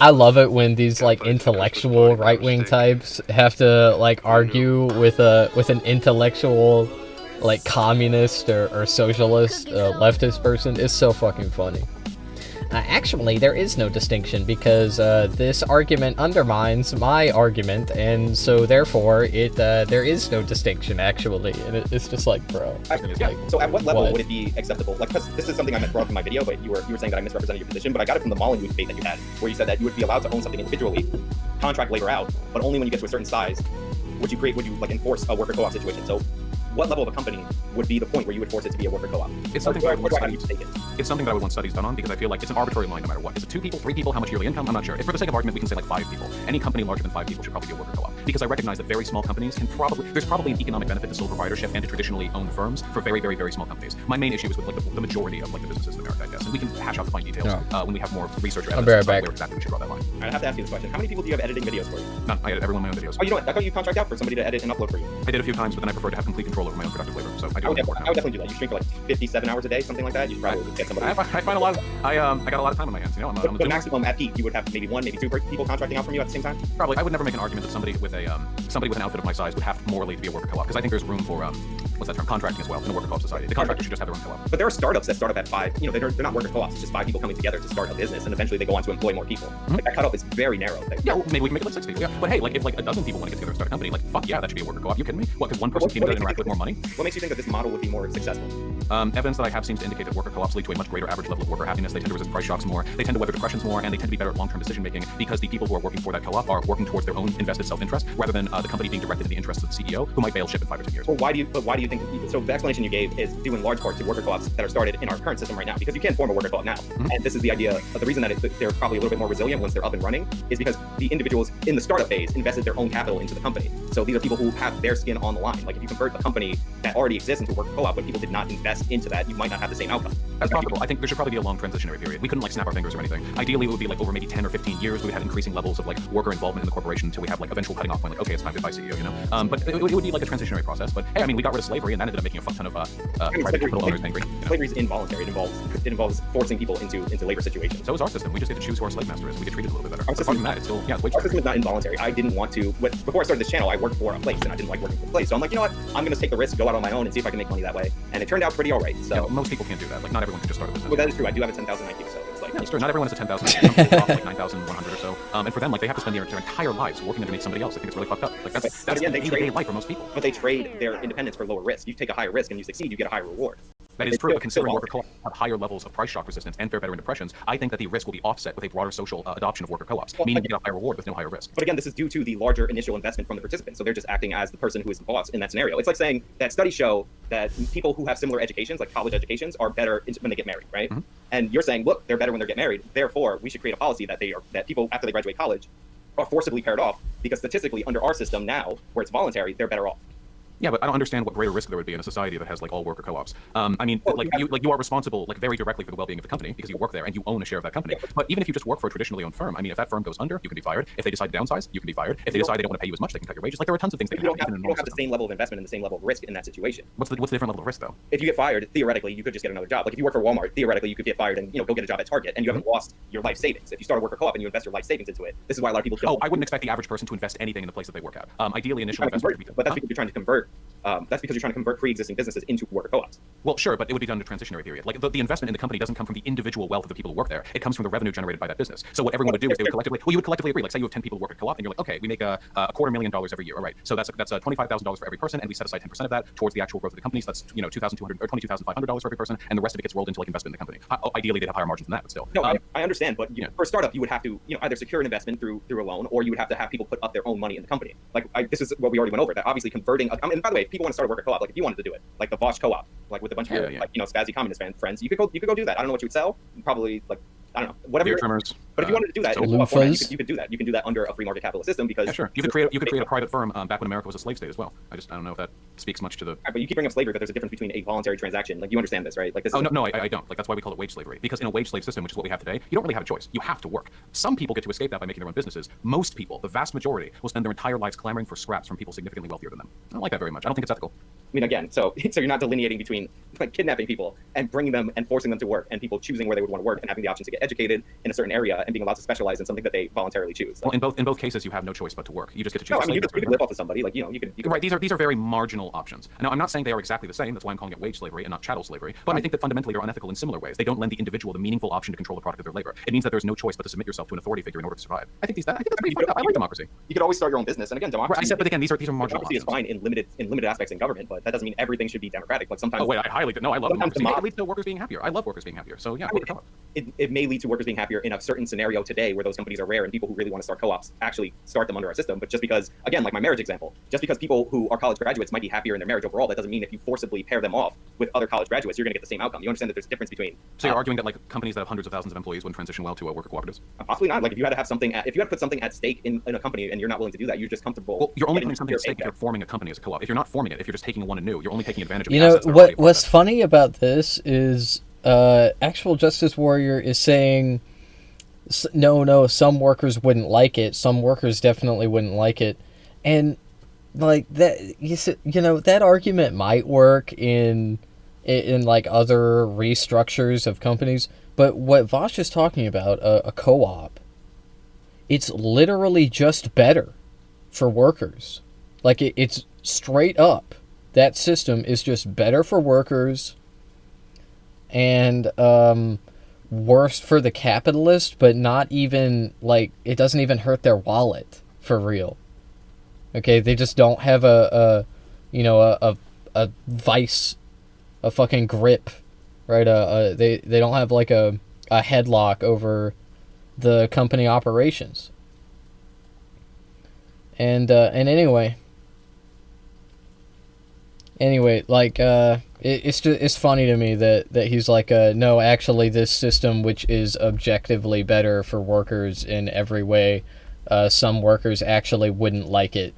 Speaker 1: I love it when these like intellectual right-wing types have to like argue with an intellectual like communist or socialist leftist person. It's so fucking funny. Actually, there is no distinction because this argument undermines my argument, and so therefore there is no distinction actually. And it's just like, bro.
Speaker 3: So at what level would it be acceptable? Like, because this is something I brought up in my video, but you were saying that I misrepresented your position, but I got it from the Molyneux debate that you had, where you said that you would be allowed to own something individually, contract labor out, but only when you get to a certain size would you like enforce a worker co-op situation. So what level of a company would be the point where you would force it to be a worker co-op?
Speaker 4: It's something that I would want studies done on, because I feel like it's an arbitrary line no matter what. Is it 2 people, 3 people, how much yearly income? I'm not sure. If for the sake of argument, we can say like 5 people. Any company larger than 5 people should probably be a worker co-op. Because I recognize that very small companies there's probably an economic benefit to sole proprietorship and to traditionally owned firms for very, very, very small companies. My main issue is with like the majority of like the businesses in America, I guess. And we can hash out the fine details when we have more research or evidence where exactly we should draw that line.
Speaker 3: All right, I have to ask you this question. How many people do you have editing videos for you?
Speaker 4: None. I edit every one of my own videos.
Speaker 3: Oh, you know what? I thought you contract out for somebody to edit and upload for you.
Speaker 4: I did a few times, but then I prefer to have complete control over my own productive labor. So I would
Speaker 3: definitely do that. You stream for like 57 hours a day, something like that. You'd probably get somebody.
Speaker 4: I find a lot of I got a lot of time on my hands. You know, I'm
Speaker 3: the maximum at peak, you would have maybe 1, maybe 2 people contracting out from you at the same time.
Speaker 4: Probably. I would never make an argument that somebody with an outfit of my size would have morally to be a worker co-op, because I think there's room for what's that term, contracting as well in a worker co-op society. The contractors should just have their own co-op.
Speaker 3: But there are startups that start up at 5. You know, they're not worker co-ops. It's just 5 people coming together to start a business, and eventually they go on to employ more people. Like, that cutoff is very narrow.
Speaker 4: Yeah, well, maybe we can make it like 6 people. Yeah, but hey, like if like a dozen people want to get together and start a company, like fuck yeah, that should be a worker co-op. You kidding me? What? Because one person came together and interact with more money.
Speaker 3: What makes you think that this model would be more successful?
Speaker 4: Evidence that I have seems to indicate that worker co-ops lead to a much greater average level of worker happiness. They tend to resist price shocks more. They tend to weather depressions more, and they tend to be better at long-term decision making because the people who are working for that co-op are working towards their own invested self-interest rather than the company being directed to the interests of the CEO, who might bail ship in 5 or 10 years.
Speaker 3: Well, why do you think? So the explanation you gave is due in large part to worker co-ops that are started in our current system right now, because you can't form a worker co-op now. And this is the idea of the reason that they're probably a little bit more resilient once they're up and running is because the individuals in the startup phase invested their own capital into the company. So these are people who have their skin on the line. Like if you convert a company that already exists into a worker co-op, but people did not invest into that, you might not have the same outcome.
Speaker 4: That's possible. I think there should probably be a long transitionary period. We couldn't like snap our fingers or anything. Ideally, it would be like over maybe 10 or 15 years. We would have increasing levels of like worker involvement in the corporation until we have like eventual cutting off point. Like, okay, it's time to buy CEO, you know. But it would be like a transitionary process. But hey, I mean, we got rid of slavery, and that ended up making a fuck ton of private capital owners angry.
Speaker 3: Slavery is involuntary. It involves forcing people into labor situations.
Speaker 4: So is our system. We just get to choose who our slave master is. We get treated a little bit better.
Speaker 3: Our system,
Speaker 4: that, it's still, yeah, it's
Speaker 3: our system is not involuntary. I didn't want to. Before I started this channel, I worked for a place, and I didn't like working for a place. So I'm like, you know what? I'm going to take the risk, go out on my own, and see if I can make money that way. And it turned out pretty all right. So
Speaker 4: most people can't do that. Like not everyone can just start a business.
Speaker 3: Well, that is true. I do have a 10,000 IQ, so it's like
Speaker 4: it's true. Not everyone has a 10,000. Some people off like 9,100 or so. And for them, like they have to spend their entire lives working underneath somebody else. I think it's really fucked up. Like that's
Speaker 3: again,
Speaker 4: the day-to-day life for most people.
Speaker 3: But they trade their independence for lower risk. You take a higher risk and you succeed, you get a higher reward.
Speaker 4: That is true, but considering worker co-ops have higher levels of price shock resistance and fare better in depressions, I think that the risk will be offset with a broader social adoption of worker co-ops, meaning you get a higher reward with no higher risk.
Speaker 3: But again, this is due to the larger initial investment from the participants, so they're just acting as the person who is the boss in that scenario. It's like saying that studies show that people who have similar educations, like college educations, are better when they get married, right? And you're saying, look, they're better when they get married, therefore we should create a policy that that people after they graduate college are forcibly paired off, because statistically under our system now, where it's voluntary, they're better off.
Speaker 4: Yeah, but I don't understand what greater risk there would be in a society that has like all worker co-ops. I mean, you are responsible like very directly for the well-being of the company because you work there and you own a share of that company. But even if you just work for a traditionally owned firm, I mean, if that firm goes under, you can be fired. If they decide to downsize, you can be fired. If they decide they don't want to pay you as much, they can cut your wages. Like there are tons of things that can happen.
Speaker 3: You don't have the same level of investment and the same level of risk in that situation.
Speaker 4: What's the different level of risk though?
Speaker 3: If you get fired, theoretically, you could just get another job. Like if you work for Walmart, theoretically, you could get fired and go get a job at Target, and you haven't lost your life savings. If you start a worker co-op and you invest your life savings into it, this is why a lot of people don't.
Speaker 4: Oh, I wouldn't expect the average person to invest anything in the place that they work at. Ideally, initial investment would be.
Speaker 3: But that's because you're trying to convert. That's because you're trying to convert pre-existing businesses into worker co-ops.
Speaker 4: Well, sure, but it would be done in a transitionary period. Like the investment in the company doesn't come from the individual wealth of the people who work there. It comes from the revenue generated by that business. So what everyone would do is they would collectively, you would collectively agree. Like say you have 10 people who work at co-op, and you're like, okay, we make a $250,000 every year. All right, so that's $25,000 for every person, and we set aside 10% of that towards the actual growth of the company. So that's $2,200 or $22,500 for every person, and the rest of it gets rolled into like investment in the company. Ideally, they'd have higher margins than that, but still.
Speaker 3: No, I understand, but for a startup, you would have to either secure an investment through a loan, or you would have to have people put up their own money in the company. Like this is what we already went over. That obviously converting. And by the way, if people want to start a worker co-op, like if you wanted to do it, like the Vosh co-op, like with a bunch of spazzy communist friends, you could go do that. I don't know what you would sell. Probably like I don't know, whatever.
Speaker 4: Beer trimmers.
Speaker 3: But if you wanted to do that, in a format, you could do that. You can do that under a free market capitalist system because
Speaker 4: sure. You could create a private firm back when America was a slave state as well. I don't know if that speaks much to the.
Speaker 3: Right, but you keep bringing up slavery, but there's a difference between a voluntary transaction. Like you understand this, right? Like this.
Speaker 4: Oh no, I don't. Like that's why we call it wage slavery. Because in a wage slave system, which is what we have today, you don't really have a choice. You have to work. Some people get to escape that by making their own businesses. Most people, the vast majority, will spend their entire lives clamoring for scraps from people significantly wealthier than them. I don't like that very much. I don't think it's ethical.
Speaker 3: I mean, again, so you're not delineating between like kidnapping people and bringing them and forcing them to work, and people choosing where they would want to work and having the option to get educated in a certain area and being allowed to specialize in something that they voluntarily choose.
Speaker 4: Well, in both cases, you have no choice but to work. You just get to choose.
Speaker 3: No, I mean, you could live off of somebody. Like you can.
Speaker 4: Right. These are very marginal options. Now, I'm not saying they are exactly the same. That's why I'm calling it wage slavery and not chattel slavery. But I think that fundamentally they're unethical in similar ways. They don't lend the individual the meaningful option to control the product of their labor. It means that there's no choice but to submit yourself to an authority figure in order to survive. I think that's pretty fucked up. I like democracy.
Speaker 3: You could always start your own business, and again, democracy.
Speaker 4: Right, I said, but again, these are marginal
Speaker 3: options. Democracy is fine in limited aspects in government, but that doesn't mean everything should be democratic. Like sometimes.
Speaker 4: Oh wait, I love democracy. It leads to workers being happier. I love workers being happier. So yeah,
Speaker 3: it may lead to workers being happier in a certain scenario today where those companies are rare and people who really want to start co-ops actually start them under our system. But just because, again, like my marriage example, just because people who are college graduates might be happier in their marriage overall, that doesn't mean if you forcibly pair them off with other college graduates, you're going to get the same outcome. You understand that there's a difference between.
Speaker 4: So you're arguing that like companies that have hundreds of thousands of employees wouldn't transition well to worker cooperatives?
Speaker 3: Possibly not. Like if you had to have something, if you had to put something at stake in a company and you're not willing to do that, you're just comfortable.
Speaker 4: Well, you're only putting something at stake if you're forming a company as a co-op. If you're not forming it, if you're just taking one anew, you're only taking advantage of.
Speaker 1: You know what's funny about this is Actual Justice Warrior is saying no, some workers wouldn't like it. Some workers definitely wouldn't like it. And like that, that argument might work in like other restructures of companies. But what Vosh is talking about, a co-op, it's literally just better for workers. Like it's straight up. That system is just better for workers and worse for the capitalist, but not even, like, it doesn't even hurt their wallet, for real. Okay, they just don't have a vice fucking grip, right? They don't have like a headlock over the company operations. And anyway, like it's funny to me that he's like, no, actually this system, which is objectively better for workers in every way, some workers actually wouldn't like it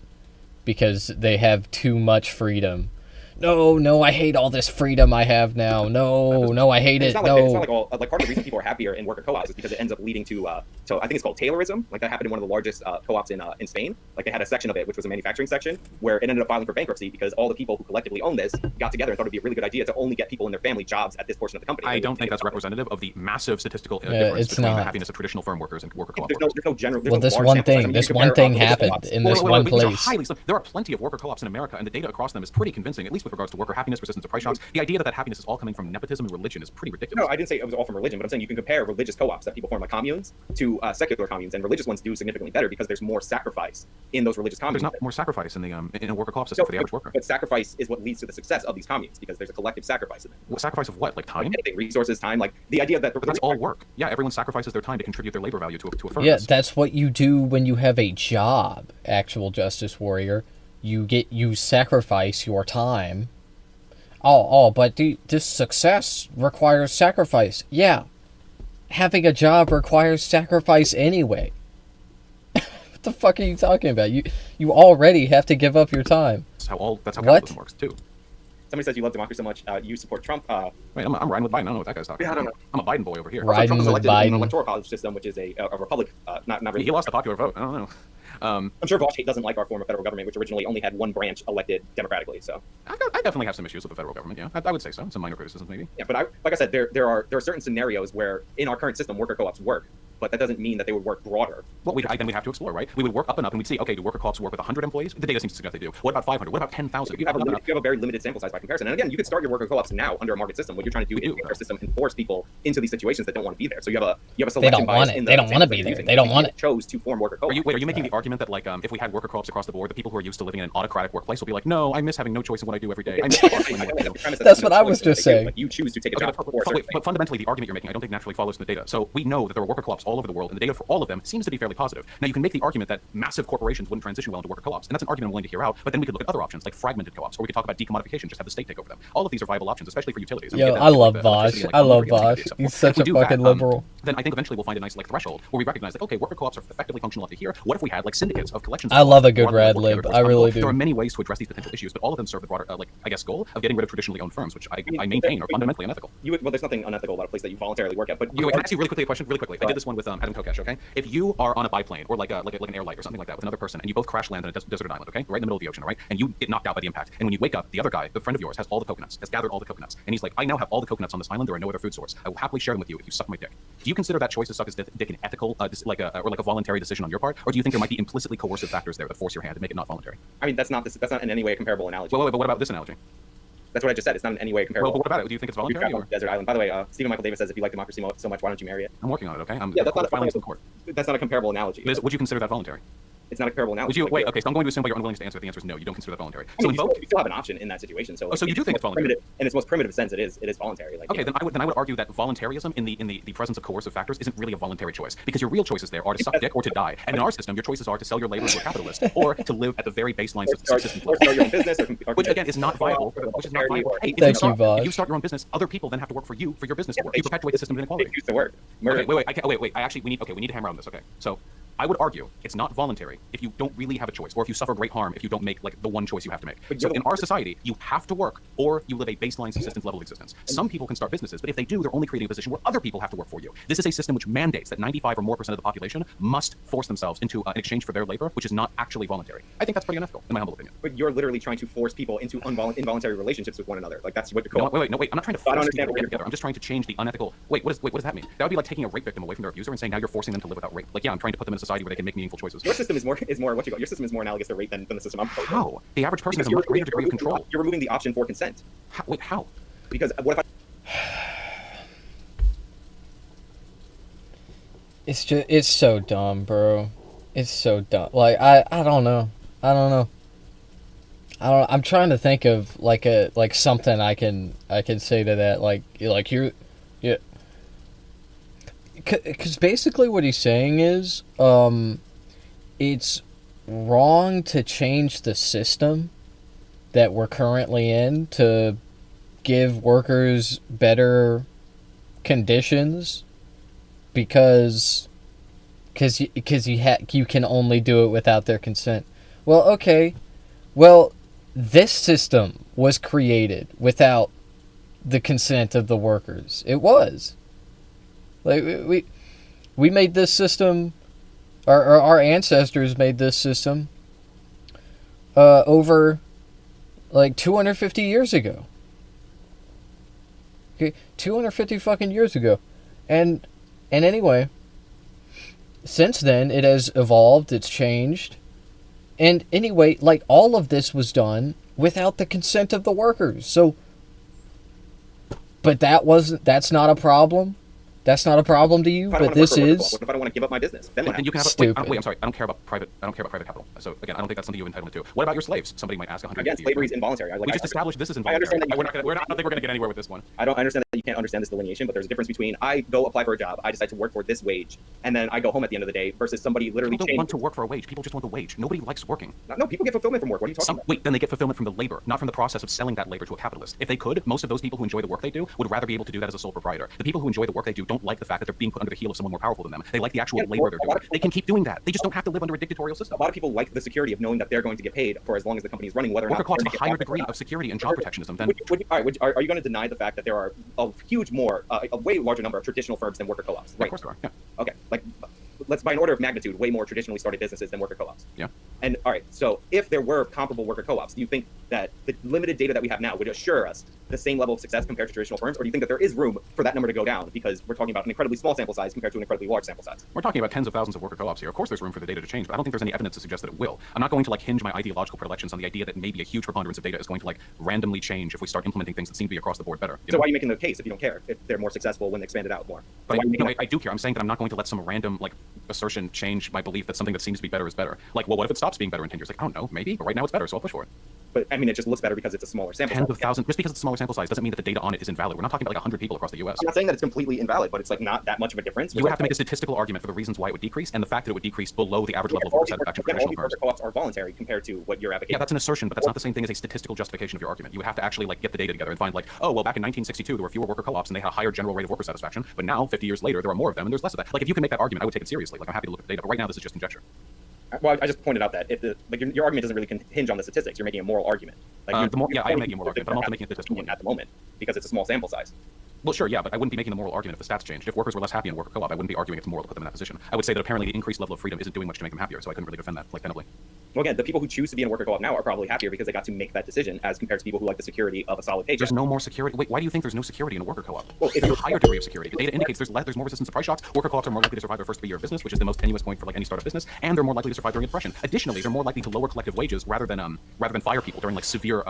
Speaker 1: because they have too much freedom. No, I hate all this freedom I have now. No, I hate it.
Speaker 3: It's not like part of the reason people are happier in worker co-ops is because it ends up leading to so I think it's called Taylorism. Like that happened in one of the largest co-ops in Spain. Like they had a section of it, which was a manufacturing section, where it ended up filing for bankruptcy because all the people who collectively own this got together and thought it'd be a really good idea to only get people in their family jobs at this portion of the company.
Speaker 4: I don't think that's representative of the massive statistical difference between the happiness of traditional firm workers and worker co-op workers.
Speaker 3: There's no general.
Speaker 1: Well, this one thing happened in this one place.
Speaker 4: There are plenty of worker co-ops in America, and the data across them is pretty convincing, at least with regards to worker happiness, resistance to price shocks. The idea that happiness is all coming from nepotism and religion is pretty ridiculous.
Speaker 3: No, I didn't say it was all from religion, but I'm saying you can compare religious co-ops that people form like communes to secular communes, and religious ones do significantly better because there's more sacrifice in those religious communes.
Speaker 4: There's not more sacrifice in the in a worker co-op system for the average worker.
Speaker 3: But sacrifice is what leads to the success of these communes because there's a collective sacrifice in them.
Speaker 4: What sacrifice of what? Like time?
Speaker 3: Like anything, resources, time. Like the idea that.
Speaker 4: But that's all work. Yeah, everyone sacrifices their time to contribute their labor value to a firm.
Speaker 1: Yeah, that's what you do when you have a job, actual Justice Warrior. You sacrifice your time. But this success requires sacrifice. Yeah. Having a job requires sacrifice anyway. What the fuck are you talking about? You already have to give up your time.
Speaker 4: That's how capitalism works too.
Speaker 3: Somebody says you love democracy so much, you support Trump.
Speaker 4: Wait, I'm riding with Biden. I don't know what that guy's talking about.
Speaker 3: I don't know.
Speaker 4: I'm a Biden boy over here.
Speaker 1: Riding
Speaker 3: Trump was
Speaker 1: with
Speaker 3: elected
Speaker 1: Biden.
Speaker 3: in an electoral college system, which is a republic. Not really.
Speaker 4: He lost the popular vote. I don't know.
Speaker 3: I'm sure Vosh doesn't like our form of federal government, which originally only had one branch elected democratically. So
Speaker 4: I definitely have some issues with the federal government. Yeah, I would say so. Some minor criticisms, maybe.
Speaker 3: Yeah, but like I said, there are certain scenarios where in our current system worker co-ops work, but that doesn't mean that they would work broader.
Speaker 4: Well, then we'd have to explore, right? We would work up and up, and we'd see, okay, do worker co-ops work with 100 employees? The data seems to suggest they do. What about 500? What about 10,000?
Speaker 3: You have a very limited sample size by comparison. And again, you could start your worker co-ops now under a market system. What you're trying to do is make our system and force people into these situations that don't want to be there. So you have a selection bias in the
Speaker 1: They don't want to be there. They don't want it.
Speaker 3: Chose to form worker co-ops.
Speaker 4: Are you making the argument that like if we had worker co-ops across the board, the people who are used to living in an autocratic workplace will be like, no, I miss having no choice in what I do every day. I miss
Speaker 1: That's what I was just saying.
Speaker 3: You choose to take a job.
Speaker 4: But fundamentally, the argument you're making, I don't think naturally follows from the data. So we know that there are worker co-ops all over the world, and the data for all of them seems to be fairly positive. Now, you can make the argument that massive corporations wouldn't transition well into worker co-ops, and that's an argument I'm willing to hear out, but then we could look at other options, like fragmented co-ops, or we could talk about decommodification, just have the state take over them. All of these are viable options, especially for utilities.
Speaker 1: Yo, I love Vosh. I love Vosh. He's such a fucking liberal.
Speaker 4: Then I think eventually we'll find a nice like threshold where we recognize that, okay, worker co-ops are effectively functional up to here. What if we had like syndicates of collections?
Speaker 1: I love a good rad lib. I really do.
Speaker 4: There are many ways to address these potential issues, but all of them serve the broader, goal of getting rid of traditionally owned firms, which I maintain are fundamentally unethical.
Speaker 3: Well, there's nothing unethical about a place that you voluntarily work at, but
Speaker 4: can I ask you really quickly a question? Really quickly. I did this one with Adam Kokesh, okay? If you are on a biplane or like an airlight or something like that with another person, and you both crash land on a deserted island, okay, right in the middle of the ocean, right, and you get knocked out by the impact, and when you wake up, the other guy, the friend of yours, has all the coconuts, has gathered all the coconuts, and he's like, I now have all the coconuts on this island. There are no other food source. I will happily share them with you if you suck my dick. Do you consider that choice to suck his dick an ethical, or like a voluntary decision on your part, or do you think there might be implicitly coercive factors there that force your hand to make it not voluntary?
Speaker 3: I mean, that's not in any way a comparable analogy.
Speaker 4: Wait, but what about this analogy?
Speaker 3: That's what I just said. It's not in any way comparable.
Speaker 4: Well, but what about it? Do you think it's voluntary?
Speaker 3: Or? Desert island. By the way, Stephen Michael Davis says, if you like democracy so much, why don't you marry it?
Speaker 4: I'm working on it, okay?
Speaker 3: That's not a comparable analogy.
Speaker 4: Would you consider that voluntary?
Speaker 3: It's not a comparable analogy.
Speaker 4: Okay, so I'm going to assume by your unwillingness to answer the answer is no, you don't consider that voluntary.
Speaker 3: So you still have an option in that situation. So
Speaker 4: so you do think it's voluntary?
Speaker 3: In its most primitive sense, it is voluntary.
Speaker 4: Okay, then I would argue that voluntarism in the presence of coercive factors isn't really a voluntary choice, because your real choices there are to suck dick or to die. And in our system, your choices are to sell your labor to a capitalist or to live at the very baseline system level.
Speaker 3: Or start your own business,
Speaker 4: which again is not viable. Which is not viable. Hey,
Speaker 1: Thank you, Vosh.
Speaker 4: If you start your own business, other people then have to work for you for your business to work. You perpetuate the system of inequality.
Speaker 3: It used to work.
Speaker 4: Okay, wait. We need to hammer on this. Okay, so I would argue it's not voluntary if you don't really have a choice, or if you suffer great harm if you don't make like the one choice you have to make. So in our society, you have to work, or you live a baseline subsistence level of existence. Some people can start businesses, but if they do, they're only creating a position where other people have to work for you. This is a system which mandates that 95% or more of the population must force themselves into an exchange for their labor, which is not actually voluntary. I think that's pretty unethical, in my humble opinion.
Speaker 3: But you're literally trying to force people into involuntary relationships with one another. Like that's what you're
Speaker 4: wait. I'm not trying to force people to get together. I'm just trying to change the unethical. What does that mean? That would be like taking a rape victim away from their abuser and saying now you're forcing them to live without rape. Like, yeah, I'm trying to put them in a society where they can make meaningful choices.
Speaker 3: Your system is more what you call. Your system is more analogous to rape than the system I'm proposing.
Speaker 4: How? The average person has a much greater degree of control.
Speaker 3: You're removing the option for consent.
Speaker 4: How?
Speaker 3: Because what if
Speaker 1: It's so dumb, bro. It's so dumb. Like I don't know. I'm trying to think of like something I can say to that, like you're, yeah. Because basically what he's saying is, it's wrong to change the system that we're currently in to give workers better conditions because you can only do it without their consent. Well, okay. Well, this system was created without the consent of the workers. It was. Like we made this system, our ancestors made this system over like 250 years ago. Okay, 250 fucking years ago. And anyway, since then it has evolved, it's changed. And anyway, like all of this was done without the consent of the workers. So but that's not a problem. That's not a problem to you, but this is.
Speaker 3: What if I don't want to give up my business? Then
Speaker 4: you can have
Speaker 1: stupid.
Speaker 4: Wait, I'm sorry. I don't care about private capital. So again, I don't think that's something you have entitlement to. What about your slaves? Somebody might ask.
Speaker 3: Again, slavery is involuntary.
Speaker 4: We just established this is involuntary.
Speaker 3: I understand that
Speaker 4: I don't think we're going to get anywhere with this one.
Speaker 3: I don't understand that you can't understand this delineation, but there's a difference between I go apply for a job, I decide to work for this wage, and then I go home at the end of the day versus somebody literally.
Speaker 4: People don't want to work for a wage. People just want the wage. Nobody likes working.
Speaker 3: No, people get fulfillment from work. What are you talking about?
Speaker 4: Wait, then they get fulfillment from the labor, not from the process of selling that labor to a capitalist. If they could, most of those people who enjoy the work they do would rather be able to do that as a sole proprietor. The people who enjoy the work they do don't like the fact that they're being put under the heel of someone more powerful than them. They like the actual labor they're doing. They can keep doing that. They just don't have to live under a dictatorial system.
Speaker 3: A lot of people like the security of knowing that they're going to get paid for as long as the company is running, whether or not.
Speaker 4: Worker co-ops have a higher degree of security and job protectionism than.
Speaker 3: Are you going to deny the fact that there are a way larger number of traditional firms than worker co-ops?
Speaker 4: Right. Of course there are. Yeah.
Speaker 3: Okay. Like, let's by an order of magnitude, way more traditionally started businesses than worker co-ops.
Speaker 4: Yeah.
Speaker 3: And all right, so if there were comparable worker co-ops, do you think that the limited data that we have now would assure us the same level of success compared to traditional firms, or do you think that there is room for that number to go down because we're talking about an incredibly small sample size compared to an incredibly large sample size?
Speaker 4: We're talking about tens of thousands of worker co-ops here. Of course there's room for the data to change, but I don't think there's any evidence to suggest that it will. I'm not going to hinge my ideological predilections on the idea that maybe a huge preponderance of data is going to randomly change if we start implementing things that seem to be across the board better.
Speaker 3: So why are you making the case if you don't care if they're more successful when they expand it out more?
Speaker 4: But I do care. I'm saying that I'm not going to let some random assertion change my belief that something that seems to be better is better. Well, what if it stops being better in 10 years? I don't know, maybe, but right now it's better, so I'll push for it.
Speaker 3: But I mean, it just looks better because it's a smaller sample size.
Speaker 4: Tens of thousands. Just because it's a smaller sample size doesn't mean that the data on it is invalid. We're not talking about 100 people across the U.S.
Speaker 3: I'm not saying that it's completely invalid, but it's not that much of a difference.
Speaker 4: You would have to make a statistical argument for the reasons why it would decrease and the fact that it would decrease below the average level of worker satisfaction for traditional firms.
Speaker 3: Co-ops are voluntary compared to what you're advocating.
Speaker 4: Yeah, that's an assertion, but that's not the same thing as a statistical justification of your argument. You would have to actually get the data together and find oh, well, back in 1962 there were fewer worker co-ops and they had a higher general rate of worker satisfaction, but now 50 years later there are more of them and there's less of that. If you can make that argument, I would take it seriously. I'm happy to look at the data, but right now this is just conjecture.
Speaker 3: Well, I just pointed out that if your argument doesn't really hinge on the statistics, you're making a moral argument.
Speaker 4: I am making a moral argument, but I'm also making a statistical one
Speaker 3: at the moment because it's a small sample size.
Speaker 4: Well, sure, yeah, but I wouldn't be making the moral argument if the stats changed. If workers were less happy in worker co-op, I wouldn't be arguing it's moral to put them in that position. I would say that apparently the increased level of freedom isn't doing much to make them happier, so I couldn't really defend that tenably.
Speaker 3: Well, again, the people who choose to be in a worker co-op now are probably happier because they got to make that decision as compared to people who like the security of a solid paycheck.
Speaker 4: There's no more security. Wait, why do you think there's no security in a worker co-op?
Speaker 3: Well,
Speaker 4: there's a higher degree of security. The data indicates there's more resistance to price shocks. Worker co-ops are more likely to survive their first 3 year business, which is the most tenuous point for any startup business, and they're more likely to survive during a depression. Additionally, they're more likely to lower collective wages rather than fire people during severe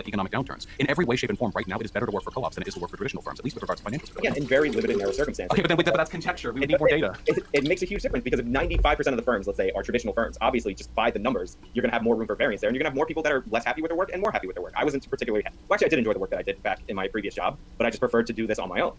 Speaker 4: economic downturns. In every way, shape, and form, right now, it is better to work for co-ops than it is to work for traditional firms, at least with regards to financial stability.
Speaker 3: Again, in very limited narrow circumstances.
Speaker 4: Okay, but that's conjecture. We need more data.
Speaker 3: It makes a huge difference because if 95% of the firms, let's say, are traditional firms, obviously just by the numbers, you're going to have more room for variance there, and you're going to have more people that are less happy with their work and more happy with their work. I wasn't particularly happy. Well, actually, I did enjoy the work that I did back in my previous job, but I just preferred to do this on my own.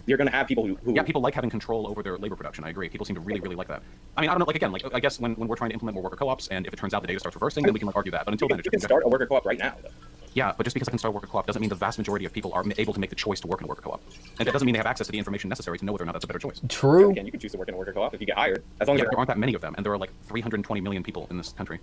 Speaker 3: You're going to have people who...
Speaker 4: Yeah, people like having control over their labor production. I agree. People seem to really, really like that. I mean, I don't know, I guess when we're trying to implement more worker co-ops, and if it turns out the data starts reversing, then we can argue that. But until then,
Speaker 3: you can start a worker co-op right now, though.
Speaker 4: Yeah, but just because I can start a worker co-op doesn't mean the vast majority of people are able to make the choice to work in a worker co-op. And that doesn't mean they have access to the information necessary to know whether or not that's a better choice.
Speaker 1: True.
Speaker 3: Again, you can choose to work in a worker co-op if you get hired. As long as
Speaker 4: there aren't that many of them, and there are 320 million people in this country.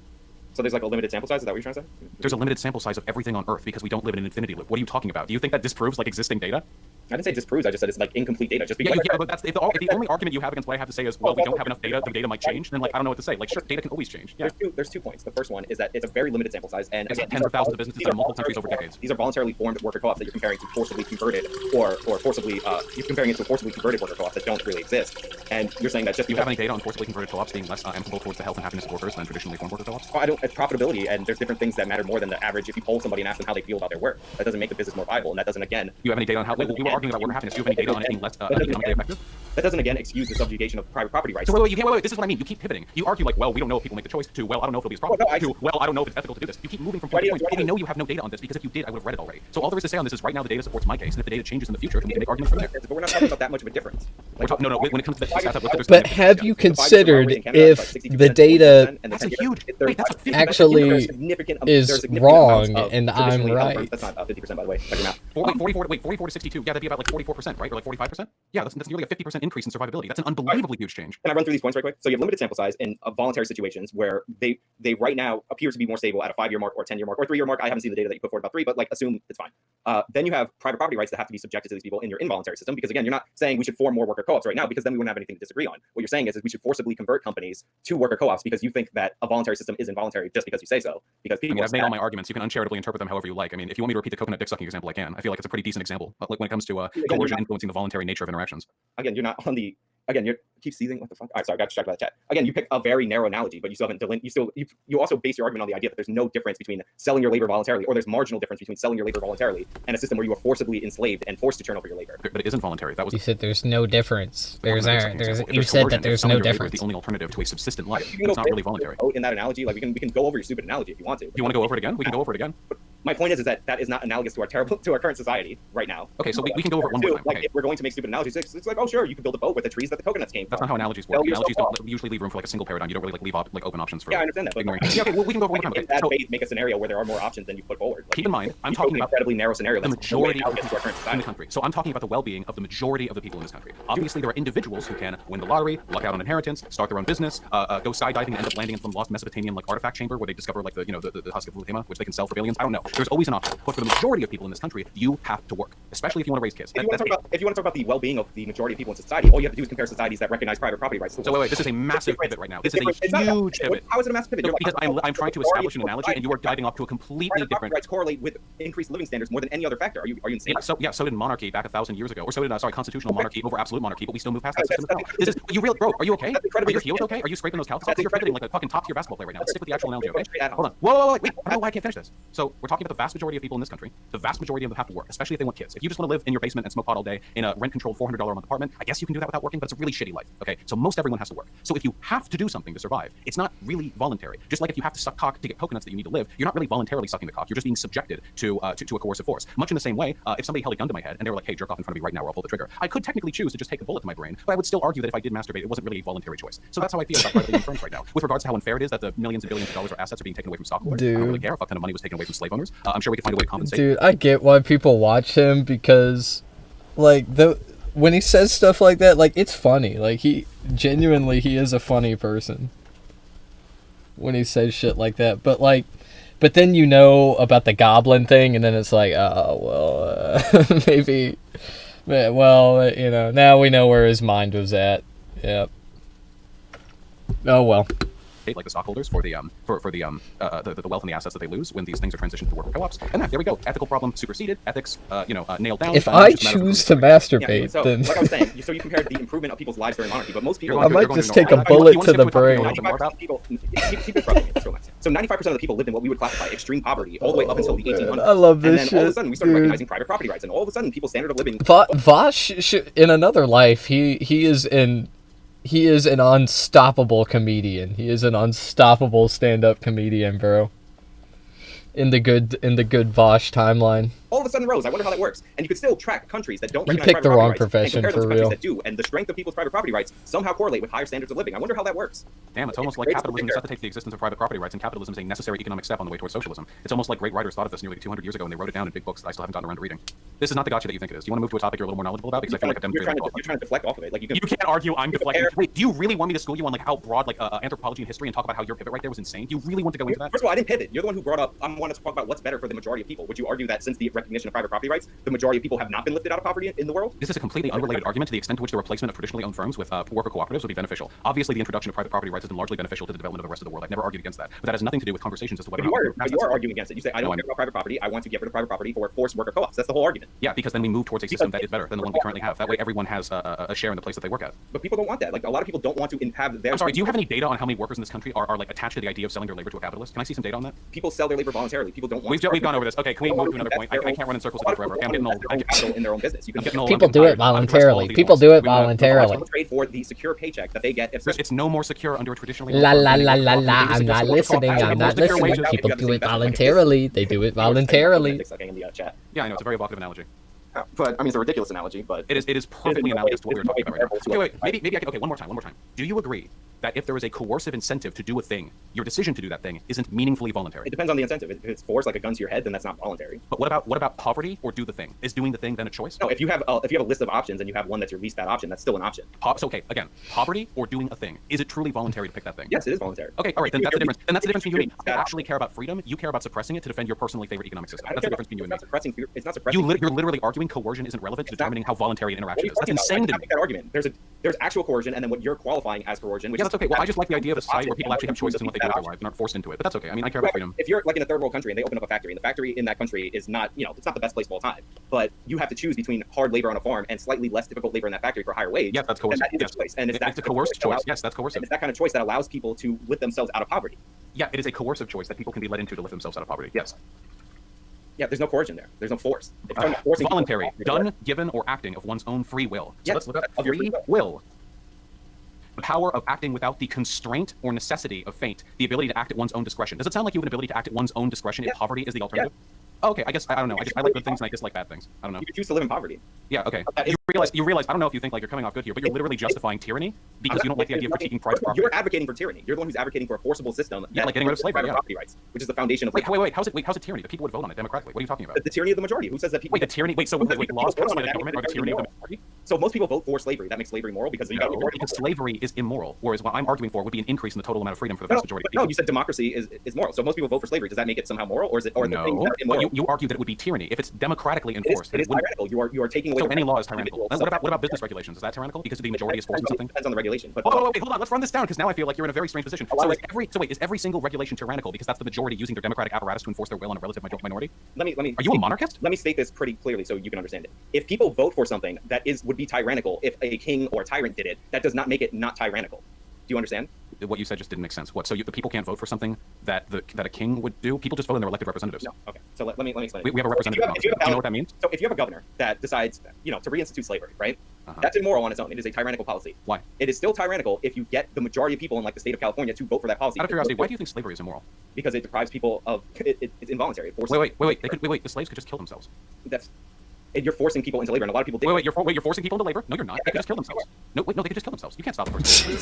Speaker 3: So there's a limited sample size? Is that what you're trying to say?
Speaker 4: There's a limited sample size of everything on Earth because we don't live in an infinity loop. What are you talking about? Do you think that disproves existing data?
Speaker 3: I didn't say disproves. I just said it's incomplete data. Just because
Speaker 4: but that's if the only argument you have against what I have to say is, well, we don't have enough data. The data might change. Then I don't know what to say. Sure, data can always change. Yeah.
Speaker 3: There's 2 points. The first one is that it's a very limited sample size, and again,
Speaker 4: tens of thousands of businesses in multiple countries over decades.
Speaker 3: These are voluntarily formed worker co-ops that you're comparing to forcibly converted or forcibly you're comparing it to forcibly converted worker co-ops that don't really exist. And you're saying that just
Speaker 4: you have any data on forcibly converted co-ops being less amicable towards the health and happiness of workers than traditionally formed worker co-ops?
Speaker 3: Well, I don't. It's profitability, and there's different things that matter more than the average. If you poll somebody and ask them how they feel about their work, that doesn't make the business more viable, and that doesn't again.
Speaker 4: You have any data on how? We were arguing about worker happiness. Do you have any data on anything less economically effective?
Speaker 3: That doesn't again excuse the subjugation of private property rights.
Speaker 4: So wait. This is what I mean. You keep pivoting. You argue like, well, we don't know if people make the choice. To, well, I don't know if it'll be as profitable. To, well, I don't know if it's ethical to do this. You keep moving from point to point. But we know you have no data on this because if you did, I would have read it already. So all there is to say on this is right now the data supports my case, and if the data changes in the future, then we can make arguments from there.
Speaker 3: But we're not talking about that much of a difference.
Speaker 4: Like, no. When it comes to the
Speaker 1: but have you considered if the data actually is wrong and I'm right?
Speaker 3: That's not 50% by the way.
Speaker 4: 44 to 62. Yeah, that'd be about like 44%, right? Or like 45%. Yeah, that's nearly a 50% increase in survivability. That's an unbelievably huge change.
Speaker 3: Can I run through these points right quick? So you have limited sample size in voluntary situations where they right now appear to be more stable at a 5-year mark or 10-year mark or 3-year mark. I haven't seen the data that you put forward about 3, but like assume it's fine. Then you have private property rights that have to be subjected to these people in your involuntary system because again, you're not saying we should form more worker co-ops right now because then we wouldn't have anything to disagree on. What you're saying is we should forcibly convert companies to worker co-ops because you think that a voluntary system is involuntary just because you say so. Because people
Speaker 4: I've made all my arguments. You can uncharitably interpret them however you like. I mean, if you want me to repeat the coconut dick sucking example, I can. I feel like it's a pretty decent example. But like when it comes to coercion influencing the voluntary nature of interactions.
Speaker 3: Again, you're not on the. Again, you keep seizing. What the fuck? All right, sorry, I got distracted by the chat. Again, you pick a very narrow analogy, but you still haven't. You also base your argument on the idea that there's no difference between selling your labor voluntarily, or there's marginal difference between selling your labor voluntarily and a system where you are forcibly enslaved and forced to turn over your labor.
Speaker 4: But it isn't voluntary. That was.
Speaker 1: You said there's no difference. You said that there's no difference.
Speaker 4: The only alternative to a subsistent life. It's not really voluntary.
Speaker 3: In that analogy, like we can go over your stupid analogy if you want to.
Speaker 4: You want to go over it again? We can go over it again.
Speaker 3: But my point is that is not analogous to our current society right now.
Speaker 4: Okay, so we can go over it one more time.
Speaker 3: Like if we're going to make stupid analogies, it's like, oh sure, you can build a boat with the trees that the coconuts came from.
Speaker 4: That's not how analogies work. Analogies don't usually leave room for like a single paradigm. You don't really leave open options for.
Speaker 3: Yeah, I understand that.
Speaker 4: Ignoring. Yeah, okay, well, we can go over one more time.
Speaker 3: In that phase, make a scenario where there are more options than you put forward.
Speaker 4: Keep in mind, I'm talking about
Speaker 3: incredibly narrow scenario.
Speaker 4: The majority of the people in the country. So I'm talking about the well-being of the majority of the people in this country. Obviously, there are individuals who can win the lottery, luck out on inheritance, start their own business, go skydiving, and end up landing in some lost Mesopotamian like artifact chamber where they discover like the husk of Ultima, which they can sell for billions. I don't know. There's always an option. But for the majority of people in this country, you have to work, especially if you want to raise kids.
Speaker 3: If you want to talk about the well-being of the majority of people in society, all you have to do is compare societies that recognize private property rights.
Speaker 4: So wait, this is a massive pivot right now. This is a huge pivot.
Speaker 3: How is it a massive pivot?
Speaker 4: Because I'm trying to establish an analogy, and you are diving off to a completely different.
Speaker 3: Rights correlate with increased living standards more than any other factor. Are you insane?
Speaker 4: So did monarchy back 1,000 years ago, or so did constitutional monarchy over absolute monarchy, but we still move past that system as well. This is you real, bro. Are you okay? Are your heels okay? Are you scraping those calluses? You're pivoting like a fucking top tier basketball player right now. Let's stick with the actual analogy, okay? Hold on. Whoa, wait. I don't know why I can't finish this. So we're talking about the vast majority of people in this country. The vast majority of them have to work, especially if they want kids. If you just want to live in your basement and smoke pot all day in a rent-controlled $400 a month apartment, I guess you can do that without working, but it's a really shitty life. Okay, so most everyone has to work. So if you have to do something to survive, it's not really voluntary. Just like if you have to suck cock to get coconuts that you need to live, you're not really voluntarily sucking the cock. You're just being subjected to a coercive force. Much in the same way, if somebody held a gun to my head and they were like, "Hey, jerk off in front of me right now, or I'll pull the trigger," I could technically choose to just take a bullet to my brain, but I would still argue that if I did masturbate, it wasn't really a voluntary choice. So that's how I feel about privately owned firms right now. With regards to how unfair it is that the millions and billions of dollars of assets are being taken away from stockholders, I don't really care. A fuck ton of money was taken away from slave owners. I'm sure we could find a way to compensate.
Speaker 1: Dude, I get why people watch him because, like, when he says stuff like that, like, it's funny. Like, he is a funny person when he says shit like that. But then you know about the goblin thing, and then it's like, oh, well, maybe, well, you know, now we know where his mind was at. Yep. Oh, well.
Speaker 4: Like the stockholders for the wealth and the assets that they lose when these things are transitioned to worker co-ops. And there we go. Ethical problem superseded. Ethics, nailed down.
Speaker 1: If I choose to masturbate,
Speaker 3: then like I was saying, so you compared the improvement of people's lives during monarchy, but most people
Speaker 1: I might just take a bullet to the brain.
Speaker 3: So 95% of the people lived in what we would classify extreme poverty all the way up until the 1800s.
Speaker 1: I love this
Speaker 3: shit. And then all of a sudden we started recognizing private property rights, and all of a sudden people's standard of living.
Speaker 1: Vosh, in another life, he is an unstoppable comedian. He is an unstoppable stand-up comedian, bro. In the good Vosh timeline.
Speaker 3: All of a sudden rose. I wonder how that works. And you could still track countries that don't
Speaker 1: recognize private property rights. You picked the wrong profession,
Speaker 3: for real.
Speaker 1: Countries
Speaker 3: that do, and the strength of people's private property rights somehow correlate with higher standards of living. I wonder how that works.
Speaker 4: Damn, it's almost like capitalism necessitates the existence of private property rights, and capitalism is a necessary economic step on the way towards socialism. It's almost like great writers thought of this nearly 200 years ago, and they wrote it down in big books that I still haven't gotten around to reading. This is not the gotcha that you think it is. Do you want to move to a topic you're a little more knowledgeable about? Because I feel like
Speaker 3: you're trying to deflect off of it. Like you
Speaker 4: can't argue I'm deflecting. Wait, do you really want me to school you on like how broad anthropology and history and talk about how your pivot right there was insane? Do you really want to go into that?
Speaker 3: First of all, I didn't pivot. You're the one who brought up I wanted to talk about what's better for the majority of people. Would you argue that since the recognition of private property rights, the majority of people have not been lifted out of poverty in the world?
Speaker 4: This is a completely unrelated argument to the extent to which the replacement of traditionally owned firms with worker cooperatives would be beneficial. Obviously, the introduction of private property rights has been largely beneficial to the development of the rest of the world. I've never argued against that. But that has nothing to do with conversations as to whether
Speaker 3: you are arguing against it. You say, I don't care about private property. I want to get rid of private property for forced worker co-ops. That's the whole argument.
Speaker 4: Yeah, because then we move towards a system that is better than the one we currently have. That way everyone has a share in the place that they work at.
Speaker 3: But people don't want that. Like, a lot of people don't want to have their...
Speaker 4: I'm sorry, do you have any data on how many workers in this country are like attached to the idea of selling their labor to a capitalist? Can I see some data on that?
Speaker 3: People sell their labor voluntarily. People don't want
Speaker 4: We've gone over this. Okay, can we move to another point? I can't run in circles again forever. Okay, I'm getting old.
Speaker 3: Own capital in their own business. You can
Speaker 1: People do it voluntarily. People do it voluntarily.
Speaker 3: Trade for the secure paycheck that they get. If
Speaker 4: it's no more secure under a traditionally.
Speaker 1: La la la la la. I'm not listening. I'm not listening. People do it voluntarily. They do it voluntarily.
Speaker 4: Yeah, I know. It's a very evocative analogy.
Speaker 3: But I mean, it's a ridiculous analogy. But
Speaker 4: it is perfectly analogous to what we were talking about right now. Okay, wait. Maybe I can. Okay, one more time. Do you agree that if there is a coercive incentive to do a thing, your decision to do that thing isn't meaningfully voluntary?
Speaker 3: It depends on the incentive. If it's force, like a gun to your head, then that's not voluntary.
Speaker 4: But what about poverty or do the thing? Is doing the thing then a choice?
Speaker 3: No, if you have a list of options and you have one that's your least bad option, that's still an option.
Speaker 4: So okay, again, poverty or doing a thing, is it truly voluntary to pick that thing?
Speaker 3: Yes, it is voluntary.
Speaker 4: Okay, all right, then that's the difference. And that's the difference between you and me. I actually care about freedom. You care about suppressing it to defend your personally favorite economic system. That's the difference between you and me.
Speaker 3: It's not suppressing.
Speaker 4: You're literally arguing coercion isn't relevant to determining how voluntary an interaction is. That's insane to me.
Speaker 3: That argument. There's actual coercion, and then what you're qualifying as coercion. Which
Speaker 4: that's okay. Well, I just like the idea of a society where people actually have choices in what they do with their lives and aren't forced into it. But that's okay. I mean, I care about freedom.
Speaker 3: If you're like in a third world country and they open up a factory, and the factory in that country is not, it's not the best place of all time, but you have to choose between hard labor on a farm and slightly less difficult labor in that factory for a higher wage.
Speaker 4: Yeah, that's coercive.
Speaker 3: And that is a choice. And
Speaker 4: it's a coerced choice. Yes, that's coercive.
Speaker 3: And it's that kind of choice that allows people to lift themselves out of poverty.
Speaker 4: Yeah, it is a coercive choice that people can be led into to lift themselves out of poverty. Yes.
Speaker 3: Yeah, there's no coercion there. There's no force.
Speaker 4: It's voluntary, done, given, or acting of one's own free will. So let's look at free will. The power of acting without the constraint or necessity of fate, the ability to act at one's own discretion. Does it sound like you have an ability to act at one's own discretion if poverty is the alternative? Oh, okay, I guess, I don't know. I like good things and I dislike bad things. I don't know.
Speaker 3: You could choose to live in poverty.
Speaker 4: Yeah, okay. You realize, I don't know if you think like you're coming off good here, but you're literally justifying tyranny because you don't like the idea of critiquing private property.
Speaker 3: You're advocating for tyranny. You're the one who's advocating for a forcible system.
Speaker 4: Yeah, like getting rid of slavery,
Speaker 3: property rights, which is the foundation of
Speaker 4: Wait, how's it tyranny? The people would vote on it democratically. What are you talking about?
Speaker 3: The tyranny of the majority. Who says that people...
Speaker 4: Wait, the tyranny... Wait, laws passed by the government are the tyranny of the majority?
Speaker 3: So most people vote for slavery. That makes slavery moral because...
Speaker 4: No, because slavery is immoral, whereas what I'm arguing for would be an increase in the total amount of freedom for the vast majority of people.
Speaker 3: No, you said democracy is moral. So most people vote for slavery. Does that make it somehow moral, or is it... Or
Speaker 4: no, you argue that it would be tyranny. If it's democratically enforced...
Speaker 3: It is tyrannical. You are taking away...
Speaker 4: So any law is tyrannical. What about business regulations? Is that tyrannical? Because the majority is forcing something?
Speaker 3: Depends on the regulation. But
Speaker 4: wait, hold on. Let's run this down because now I feel like you're in a very strange position. Is every single regulation tyrannical because that's the majority using their democratic apparatus to enforce their will on a relative minority?
Speaker 3: Let me.
Speaker 4: Are you a monarchist?
Speaker 3: Let me state this pretty clearly so you can understand it. If people vote for something that would be tyrannical, if a king or a tyrant did it, that does not make it not tyrannical. Do you understand?
Speaker 4: What you said just didn't make sense. What? So the people can't vote for something that a king would do? People just vote in their elected representatives.
Speaker 3: No. Okay. So let me explain.
Speaker 4: We have a representative. Do you know what that means?
Speaker 3: So if you have a governor that decides, to reinstitute slavery, right? That's immoral on its own. It is a tyrannical policy.
Speaker 4: Why?
Speaker 3: It is still tyrannical if you get the majority of people in like the state of California to vote for that policy.
Speaker 4: Out of curiosity, why do you think slavery is immoral?
Speaker 3: Because it deprives people of it's involuntary.
Speaker 4: Wait. The slaves could just kill themselves.
Speaker 3: You're forcing people into labor, and a lot of people did.
Speaker 4: Wait, you're forcing people into labor? No, you're not. They could just kill themselves. No, they could just kill themselves. You can't stop the person.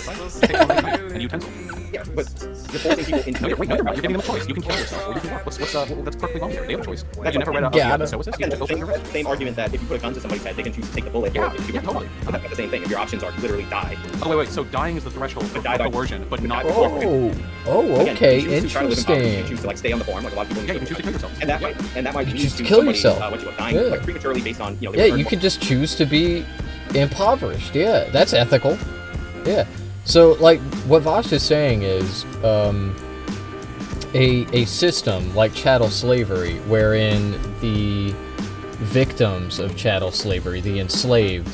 Speaker 4: And utensil.
Speaker 3: Yeah, but you're forcing people into labor.
Speaker 4: No, you're not. You're giving them a choice. You can kill yourself or you can work. That's perfectly voluntary. They have a choice. Have you never read about stoicism?
Speaker 3: Again, the same argument that if you put a gun to somebody's head, they can choose to take the bullet.
Speaker 4: Yeah, totally.
Speaker 3: That's the same thing. If your options are literally die.
Speaker 4: Oh, wait. So dying is the threshold for coercion, but not...
Speaker 1: Okay, interesting.
Speaker 3: You choose to stay on the farm, like a lot of people.
Speaker 4: Yeah, you can choose to kill yourself.
Speaker 3: And that might lead to
Speaker 1: kill yourself.
Speaker 3: Dying prematurely based on,
Speaker 1: you could just choose to be impoverished. Yeah, that's ethical. Yeah. So, what Vosh is saying is, a system like chattel slavery, wherein the victims of chattel slavery, the enslaved,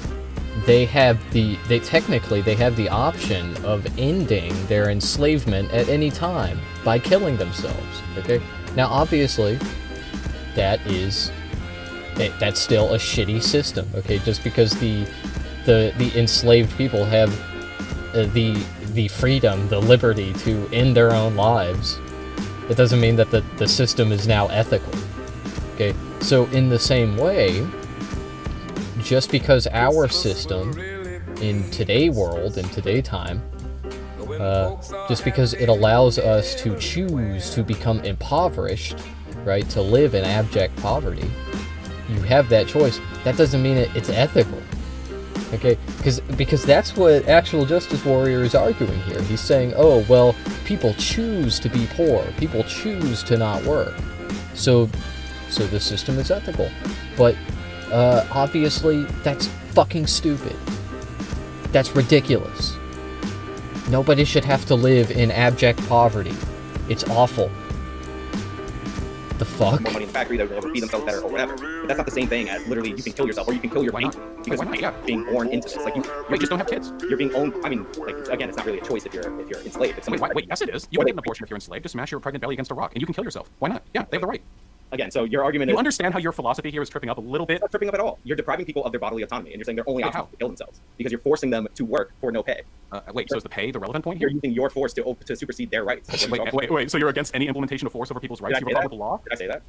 Speaker 1: they have the option of ending their enslavement at any time by killing themselves. Okay. Now, obviously, that's still a shitty system. Okay, just because the enslaved people have the freedom, the liberty to end their own lives, it doesn't mean that the system is now ethical. Okay, so in the same way, just because our system in today world, in today time, just because it allows us to choose to become impoverished, right, to live in abject poverty, you have that choice, that doesn't mean it's ethical. Okay, because that's what Actual Justice Warrior is arguing here. He's saying, oh, well, people choose to be poor. People choose to not work. So the system is ethical. But obviously, that's fucking stupid. That's ridiculous. Nobody should have to live in abject poverty. It's awful. The fuck?
Speaker 3: More money in the factory, they'll feed themselves better or whatever. But that's not the same thing as literally you can kill yourself or you can kill your mate because you're being born into this.
Speaker 4: You just don't have kids.
Speaker 3: You're being owned. I mean, again, it's not really a choice if you're enslaved.
Speaker 4: Wait, yes it is. You would get an abortion if you're enslaved. Just smash your pregnant belly against a rock and you can kill yourself. Why not? Yeah, they have the right.
Speaker 3: again, so your argument
Speaker 4: You
Speaker 3: is
Speaker 4: understand how your philosophy here is tripping up a little bit?
Speaker 3: it's not tripping up at all. You're depriving people of their bodily autonomy, and you're saying their only option is to kill themselves because you're forcing them to work for no pay.
Speaker 4: Wait, so is the pay the relevant point
Speaker 3: You're
Speaker 4: here?
Speaker 3: using your force to supersede their rights. That's what you're talking
Speaker 4: Wait. So you're against any implementation of force over people's rights?
Speaker 3: Did
Speaker 4: You
Speaker 3: I
Speaker 4: have
Speaker 3: say
Speaker 4: a problem with the law?
Speaker 3: Did I say that?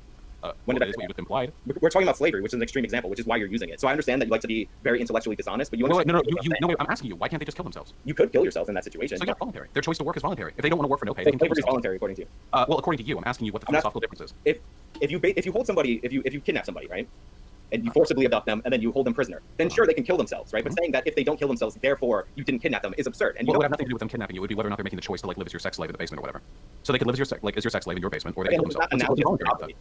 Speaker 4: When did I say what you just implied?
Speaker 3: We're talking about slavery, which is an extreme example, which is why you're using it. So I understand that you like to be very intellectually dishonest, but you
Speaker 4: No,
Speaker 3: understand.
Speaker 4: wait, I'm asking you, why can't they just kill themselves?
Speaker 3: You could kill yourself in that situation.
Speaker 4: So yeah, voluntary. Their choice to work is voluntary. If they don't want to work for no pay, they can kill
Speaker 3: Slavery is
Speaker 4: themselves.
Speaker 3: voluntary, according to you.
Speaker 4: Well, according to you, I'm asking you what the philosophical difference is.
Speaker 3: If you hold somebody, if you kidnap somebody, right, and you forcibly abduct them, and then you hold them prisoner, then sure they can kill themselves, right? But saying that if they don't kill themselves, therefore you didn't kidnap them is absurd. And
Speaker 4: Well, it would have nothing to do with them kidnapping you. It would be whether or not they're making the choice to like live as your sex slave in the basement or whatever. So they could live as your sex slave in your basement, or they can kill themselves.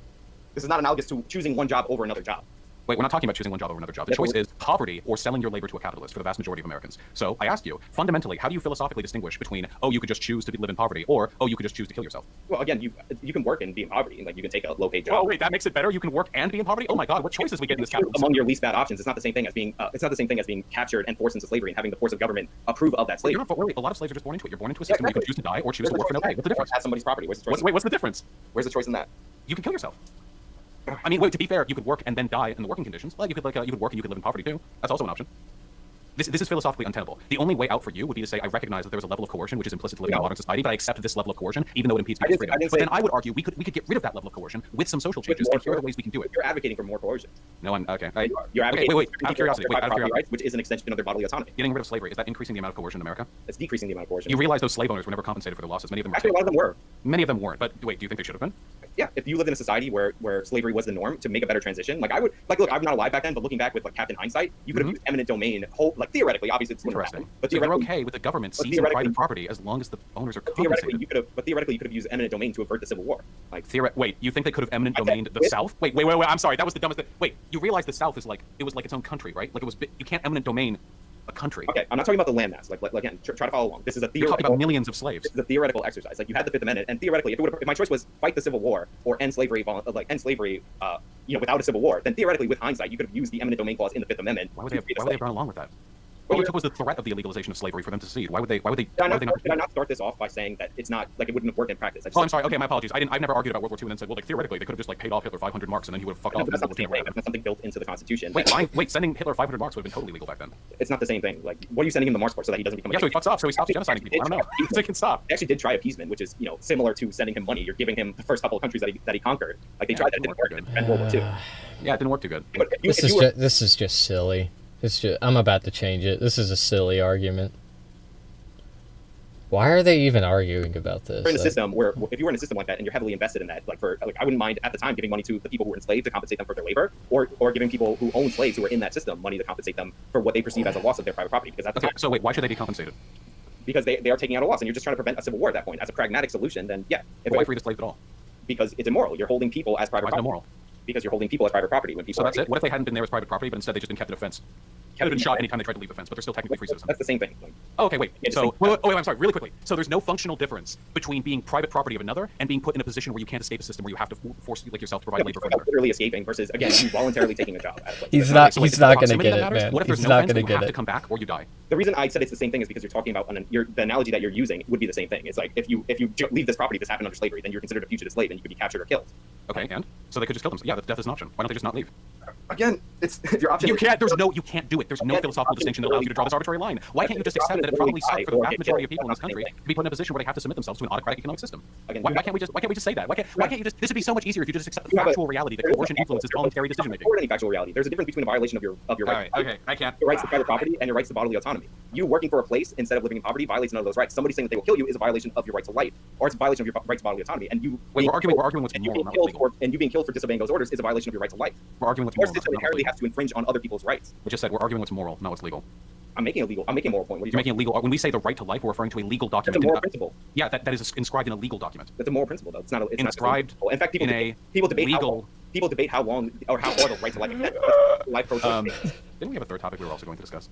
Speaker 3: This is not analogous to choosing one job over another job.
Speaker 4: Wait, we're not talking about choosing one job over another job. The choice is poverty or selling your labor to a capitalist for the vast majority of Americans. So I asked you, fundamentally, how do you philosophically distinguish between, oh, you could just choose to live in poverty, or, oh, you could just choose to kill yourself?
Speaker 3: Well, again, you can work and be in poverty. Like, you can take a low-paid job.
Speaker 4: Oh, wait, that makes it better? You can work and be in poverty? Oh my God, what choices we get in this capitalist
Speaker 3: among your least bad options. It's not the same thing as being captured and forced into slavery and having the force of government approve of that slavery.
Speaker 4: Wait, a lot of slaves are just born into it. You're born into a system where you can choose to die or choose to work for no pay. What's the difference?
Speaker 3: Have somebody's property. Where's the choice?
Speaker 4: What's the difference?
Speaker 3: Where's the choice in that?
Speaker 4: You can kill yourself. I mean, wait, to be fair, you could work and then die in the working conditions. Well, you could you could work and you could live in poverty too. That's also an option. This is philosophically untenable. The only way out for you would be to say, I recognize that there is a level of coercion which is implicit to living in a modern society, but I accept this level of coercion, even though it impedes people's freedom. But then I would argue we could get rid of that level of coercion with some social changes, and here are the ways we can do it.
Speaker 3: You're advocating for more coercion.
Speaker 4: No, I'm okay.
Speaker 3: You're advocating
Speaker 4: wait, out of curiosity.
Speaker 3: Rights, which is an extension of their bodily autonomy.
Speaker 4: Getting rid of slavery, is that increasing the amount of coercion in America?
Speaker 3: It's decreasing the amount of coercion.
Speaker 4: You realize those slave owners were never compensated for their losses. Many of them were.
Speaker 3: Actually, a lot of them were.
Speaker 4: Many of them weren't. But wait, do you think they should have been?
Speaker 3: Yeah, if you lived in a society where slavery was the norm, to make a better transition, like I would, like, look, I'm not alive back then, but looking back with like Captain Hindsight, you could have used eminent domain, like theoretically, obviously it's
Speaker 4: interesting.
Speaker 3: But
Speaker 4: so you're okay with the government seizing private property as long as the owners are compensated.
Speaker 3: Theoretically, you could have used eminent domain to avert the Civil War. Like,
Speaker 4: wait, you think they could have eminent domained the South? Wait, I'm sorry, that was the dumbest thing. Wait, you realize the South is like, it was like its own country, right? Like you can't eminent domain a country.
Speaker 3: Okay, I'm not talking about the landmass. Like again, try to follow along. This is a theoretical.
Speaker 4: You're talking about millions of slaves.
Speaker 3: This is a theoretical exercise. Like, you had the Fifth Amendment, and theoretically, if my choice was fight the Civil War or end slavery, without a Civil War, then theoretically, with hindsight, you could have used the eminent domain clause in the Fifth Amendment.
Speaker 4: Why would they have gone along with that? All it took was the threat of the illegalization of slavery for them to secede. Why would they? Did I
Speaker 3: not start this off by saying that it's not like it wouldn't have worked in practice?
Speaker 4: I'm sorry. Okay, my apologies. I've never argued about World War II and then said, well, like theoretically, they could have just like paid off Hitler 500 marks and then he would have fucked off.
Speaker 3: That's not the same thing. That's not something built into the Constitution.
Speaker 4: Wait, sending Hitler 500 marks would have been totally legal back then.
Speaker 3: It's not the same thing. Like, what are you sending him the marks for? So that he doesn't become?
Speaker 4: Yeah, so he fucks off. So he stops genociding people. I don't know. They can stop.
Speaker 3: They actually did try appeasement, which is similar to sending him money. You're giving him the first couple of countries that he conquered. Like, they tried that, it didn't work in World War II.
Speaker 4: Yeah, it didn't work too good.
Speaker 1: This is just silly. I'm about to change it. This is a silly argument. Why are they even arguing about this?
Speaker 3: You're in a system where, if you were in a system like that and you're heavily invested in that, I wouldn't mind at the time giving money to the people who were enslaved to compensate them for their labor, or giving people who own slaves who are in that system money to compensate them for what they perceive as a loss of their private property. Because that's
Speaker 4: okay. So wait, why should they be compensated?
Speaker 3: Because they are taking out a loss, and you're just trying to prevent a civil war at that point. As a pragmatic solution, then yeah.
Speaker 4: Why free the slave at all?
Speaker 3: Because it's immoral. You're holding people as private property.
Speaker 4: Immoral?
Speaker 3: Because you're holding people as private property when people.
Speaker 4: So that's it. What if they hadn't been there as private property, but instead they just been kept in a fence? Could have been shot anytime they tried to leave the fence, but they're still technically free citizens.
Speaker 3: That's the same thing.
Speaker 4: Oh, okay, wait. So, I'm sorry, really quickly. So there's no functional difference between being private property of another and being put in a position where you can't escape a system where you have to force yourself to provide labor for another.
Speaker 3: Literally escaping versus, again, you voluntarily taking a job.
Speaker 1: He's not going to get it, man.
Speaker 4: What if there's
Speaker 1: he's
Speaker 4: no
Speaker 1: not
Speaker 4: fence
Speaker 1: going
Speaker 4: and
Speaker 1: to
Speaker 4: you
Speaker 1: get
Speaker 4: have
Speaker 1: it.
Speaker 4: to come back or you die?
Speaker 3: The reason I said it's the same thing is because you're talking about the analogy that you're using would be the same thing. It's like if you leave this property, this happened under slavery, then you're considered a fugitive slave and you could be captured or killed.
Speaker 4: Okay, and so they could just kill themselves. Yeah, death is an option. Why don't they just not leave?
Speaker 3: Again, it's your option.
Speaker 4: You can't do it. There's no philosophical distinction that allows you to draw this arbitrary line. Why can't you just accept that it probably sucks for the vast majority of people in this country to be put in a position where they have to submit themselves to an autocratic economic system? Why can't we just say that? Why can't you just? This would be so much easier if you just accept the factual reality that coercion influences voluntary decision making.
Speaker 3: Or any factual reality. There's a difference between a violation of your rights.
Speaker 4: Okay, I can't.
Speaker 3: Your rights to private property and your rights to bodily autonomy. You working for a place instead of living in poverty violates none of those rights. Somebody saying that they will kill you is a violation of your right to life, or it's a violation of your right to bodily autonomy. And you
Speaker 4: we're arguing what's moral, not legal.
Speaker 3: And you being killed for disobeying those orders is a violation of your right to life.
Speaker 4: We're arguing what's moral.
Speaker 3: Your system inherently has to infringe on other people's rights.
Speaker 4: We just said we're arguing what's moral, not what's legal.
Speaker 3: I'm making a moral point.
Speaker 4: You're making a legal. When we say the right to life, we're referring to a legal document.
Speaker 3: That's a moral principle.
Speaker 4: Yeah, that is inscribed in a legal document.
Speaker 3: That's a moral principle, though. It's not. It's
Speaker 4: inscribed.
Speaker 3: Not in fact, people debate how long or how far the right to life extends. Life
Speaker 4: Didn't we have a third topic we were also going to discuss?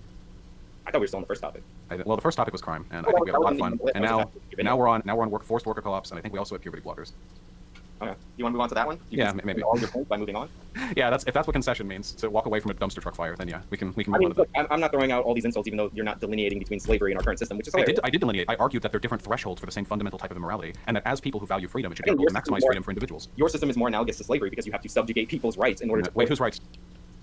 Speaker 3: I thought we were still on the first topic.
Speaker 4: Well, the first topic was crime, and I think we had a lot of fun. And now we're on forced worker co-ops, and I think we also have puberty blockers.
Speaker 3: Okay. You want to move on to that one? You
Speaker 4: Yeah,
Speaker 3: can
Speaker 4: maybe.
Speaker 3: all your points by moving on.
Speaker 4: Yeah, if that's what concession means, to walk away from a dumpster truck fire, then yeah, we can move
Speaker 3: I mean,
Speaker 4: on to
Speaker 3: look, I'm not throwing out all these insults, even though you're not delineating between slavery and our current system, which is hilarious.
Speaker 4: I did delineate. I argued that they're different thresholds for the same fundamental type of immorality, and that as people who value freedom, it should be able to maximize freedom for individuals.
Speaker 3: Your system is more analogous to slavery because you have to subjugate people's rights in order to...
Speaker 4: Wait, whose rights?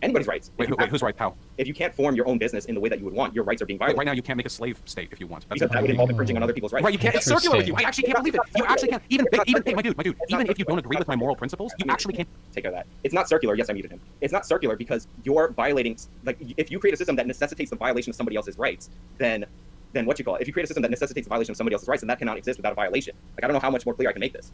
Speaker 3: Anybody's rights.
Speaker 4: Wait, whose right? How?
Speaker 3: If you can't form your own business in the way that you would want, your rights are being violated.
Speaker 4: Right now, you can't make a slave state if you want. That's
Speaker 3: because that would involve infringing on other people's rights.
Speaker 4: Right, you can't. It's circular with you. I actually can't believe it. You actually can't. Even, hey, my dude. Even if you don't agree with my moral principles, you actually can't.
Speaker 3: Take care of that. It's not circular. Yes, I muted him. It's not circular because you're violating. Like, if you create a system that necessitates the violation of somebody else's rights, then what you call it? If you create a system that necessitates the violation of somebody else's rights, then that cannot exist without a violation. Like, I don't know how much more clear I can make this.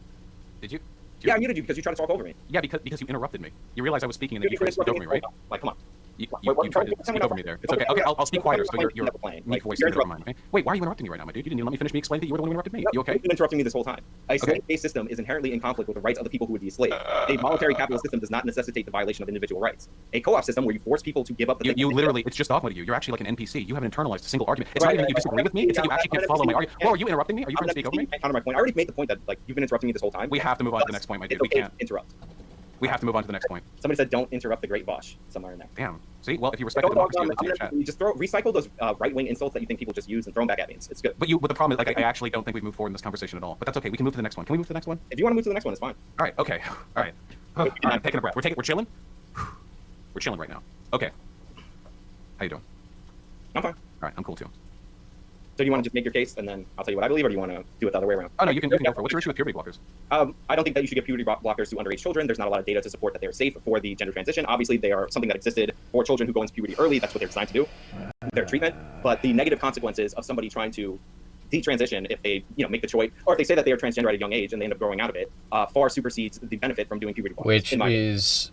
Speaker 4: Did you?
Speaker 3: Yeah, I muted you because you tried to talk over me.
Speaker 4: Yeah, because you interrupted me. You realized I was speaking and then you tried to speak over me, right?
Speaker 3: Like, come on.
Speaker 4: You tried to speak over me there. It's okay. Okay, I'll speak quieter so your unique voice is over mine. Okay? Wait, why are you interrupting me right now, my dude? You didn't even let me finish me explaining that you were the one who interrupted me. You okay?
Speaker 3: You've been interrupting me this whole time. A slave-based system is inherently in conflict with the rights of the people who would be enslaved. A voluntary capitalist system does not necessitate the violation of individual rights. A co-op system where you force people to give up the
Speaker 4: You literally, it's just dogma to you. You're actually like an NPC. You haven't internalized a single argument. It's not even that you disagree with me. It's that you actually can't follow my argument. Well, are you interrupting me? Are you trying to speak over me?
Speaker 3: Counter my point. I already made the point that like you've been interrupting me this whole time.
Speaker 4: We have to move on to the next point, my dude. We can't
Speaker 3: interrupt.
Speaker 4: We have to move on to the next point.
Speaker 3: Somebody said, "Don't interrupt the Great Bosch." Somewhere in there.
Speaker 4: Damn. See, well, if you respect democracy, you'll do chat.
Speaker 3: You just recycle those right-wing insults that you think people just use and throw them back at me. It's good.
Speaker 4: But the problem is, like, I actually don't think we've moved forward in this conversation at all. But that's okay. We can move to the next one. Can we move to the next one?
Speaker 3: If you want to move to the next one, it's fine.
Speaker 4: All right. Okay. All right. I'm taking a breath. We're chilling. We're chilling right now. Okay. How you doing?
Speaker 3: I'm fine.
Speaker 4: All right. I'm cool too.
Speaker 3: So do you want to just make your case and then I'll tell you what I believe, or do you want to do it the other way around?
Speaker 4: Oh no, you can go for it. What's your issue with puberty blockers?
Speaker 3: I don't think that you should give puberty blockers to underage children. There's not a lot of data to support that they're safe for the gender transition. Obviously, they are something that existed for children who go into puberty early. That's what they're designed to do, their treatment. But the negative consequences of somebody trying to detransition, if they make the choice, or if they say that they are transgender at a young age and they end up growing out of it, far supersedes the benefit from doing puberty blockers.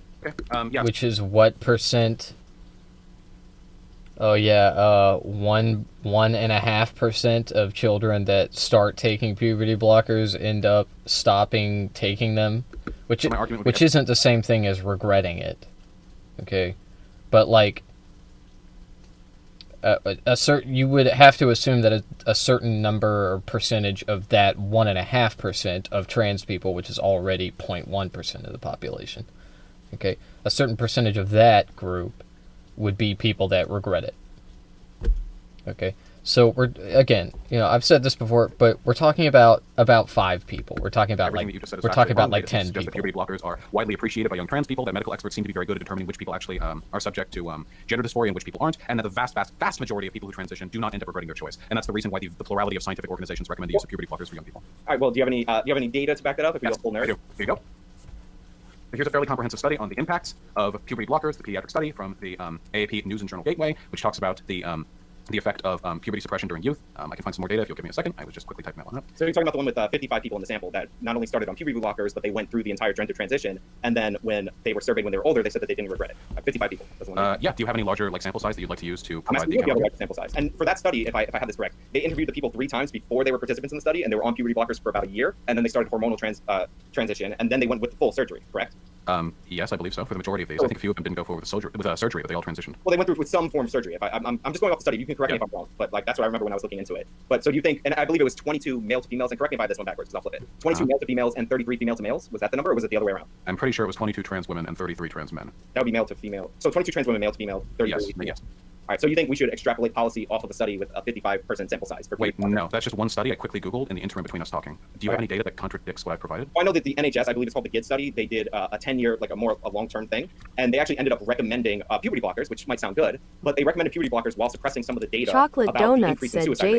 Speaker 1: Which is what percent? Oh yeah, 1.5% of children that start taking puberty blockers end up stopping taking them, which isn't the same thing as regretting it. Okay, but like you would have to assume that a certain number or percentage of that 1.5% of trans people, which is already 0.1% of the population, okay, a certain percentage of that group would be people that regret it. Okay, so we're I've said this before, but we're talking about 5 people. We're talking about like 10 people.
Speaker 4: Puberty blockers are widely appreciated by young trans people. That medical experts seem to be very good at determining which people actually are subject to gender dysphoria and which people aren't, and that the vast majority of people who transition do not end up regretting their choice. And that's the reason why the plurality of scientific organizations recommend the use of puberty blockers for young people.
Speaker 3: All right. Well, do you have any data to back that up? If you have a full narrative.
Speaker 4: Here you go. Here's a fairly comprehensive study on the impacts of puberty blockers, the pediatric study from the AAP News and Journal Gateway, which talks about the effect of puberty suppression during youth. I can find some more data if you'll give me a second. I was just quickly typing that one up.
Speaker 3: So you're talking about the one with 55 people in the sample that not only started on puberty blockers, but they went through the entire gender transition, and then when they were surveyed when they were older, they said that they didn't regret it. 55 people.
Speaker 4: Yeah. Do you have any larger sample size that you'd like to use to provide
Speaker 3: the larger sample size? And for that study, if I have this correct, they interviewed the people 3 times before they were participants in the study, and they were on puberty blockers for about a year, and then they started hormonal transition, and then they went with full surgery. Correct?
Speaker 4: Yes, I believe so. For the majority of these, I think a few of them didn't go forward with surgery, but they all transitioned.
Speaker 3: Well, they went through with some form of surgery. I'm just going off the study. You can correct me if I'm wrong, but like that's what I remember when I was looking into it. But so do you think? And I believe it was 22 male to females. And correct me if I had this one backwards, because I'll flip it. 22 male to females and 33 female to males. Was that the number, or was it the other way around?
Speaker 4: I'm pretty sure it was 22 trans women and 33 trans men.
Speaker 3: That would be male to female. So 22 trans women, male to female, 33 female.
Speaker 4: Yes.
Speaker 3: All right, so you think we should extrapolate policy off of a study with a 55% sample size?
Speaker 4: Wait, no, that's just one study I quickly Googled in the interim between us talking. Do you have any data that contradicts what I've provided?
Speaker 3: Well, I know that the NHS, I believe it's called the GID study, they did a 10-year, like a long-term thing, and they actually ended up recommending puberty blockers, which might sound good, but they recommended puberty blockers while suppressing some of the data
Speaker 2: Chocolate
Speaker 3: about
Speaker 2: Donuts
Speaker 3: the increase in suicide rate,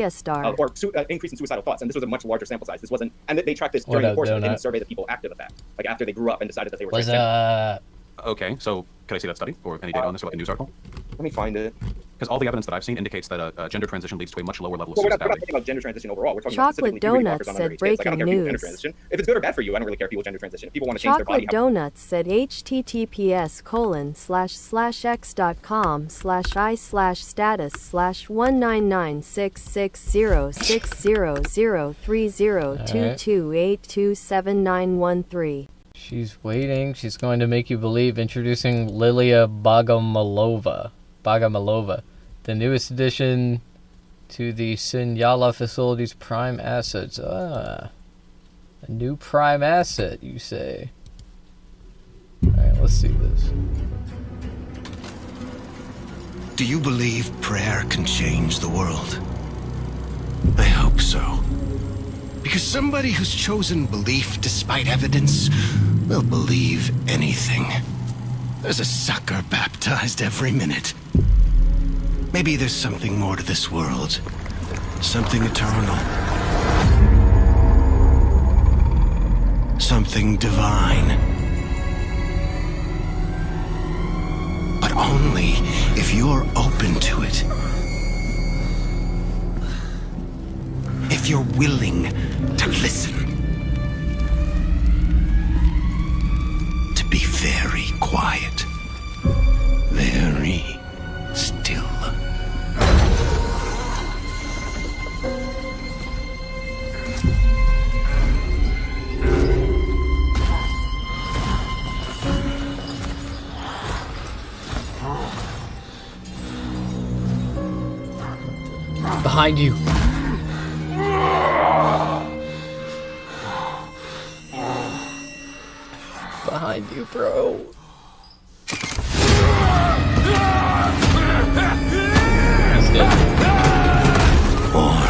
Speaker 3: increase in suicidal thoughts, and this was a much larger sample size. This wasn't, and they tracked this during the course, and they didn't survey the people after the fact, like after they grew up and decided that they were transgender.
Speaker 4: Okay, so can I see that study or any data on this or like a news article?
Speaker 3: Let me find it.
Speaker 4: Because all the evidence that I've seen indicates that gender transition leads to a much lower level of
Speaker 3: suicidality. We're not talking about gender transition overall. We're talking
Speaker 2: Chocolate
Speaker 3: about
Speaker 2: Donuts said breaking news.
Speaker 3: If it's good or bad for you, I don't really care if people gender transition. If people want to change their body.
Speaker 2: Chocolate Donuts said https://x.com/i/status/19966030228279113.
Speaker 1: She's waiting. She's going to make you believe. Introducing Lilia Bogomolova, the newest addition to the Sinyala facility's prime assets. A new prime asset, you say? Alright, let's see this.
Speaker 12: Do you believe prayer can change the world? I hope so. Because somebody who's chosen belief despite evidence will believe anything. There's a sucker baptized every minute. Maybe there's something more to this world. Something eternal. Something divine. But only if you're open to it. If you're willing to listen. To be very quiet. Very still.
Speaker 1: Behind you. Behind you, bro. He's dead.
Speaker 12: Or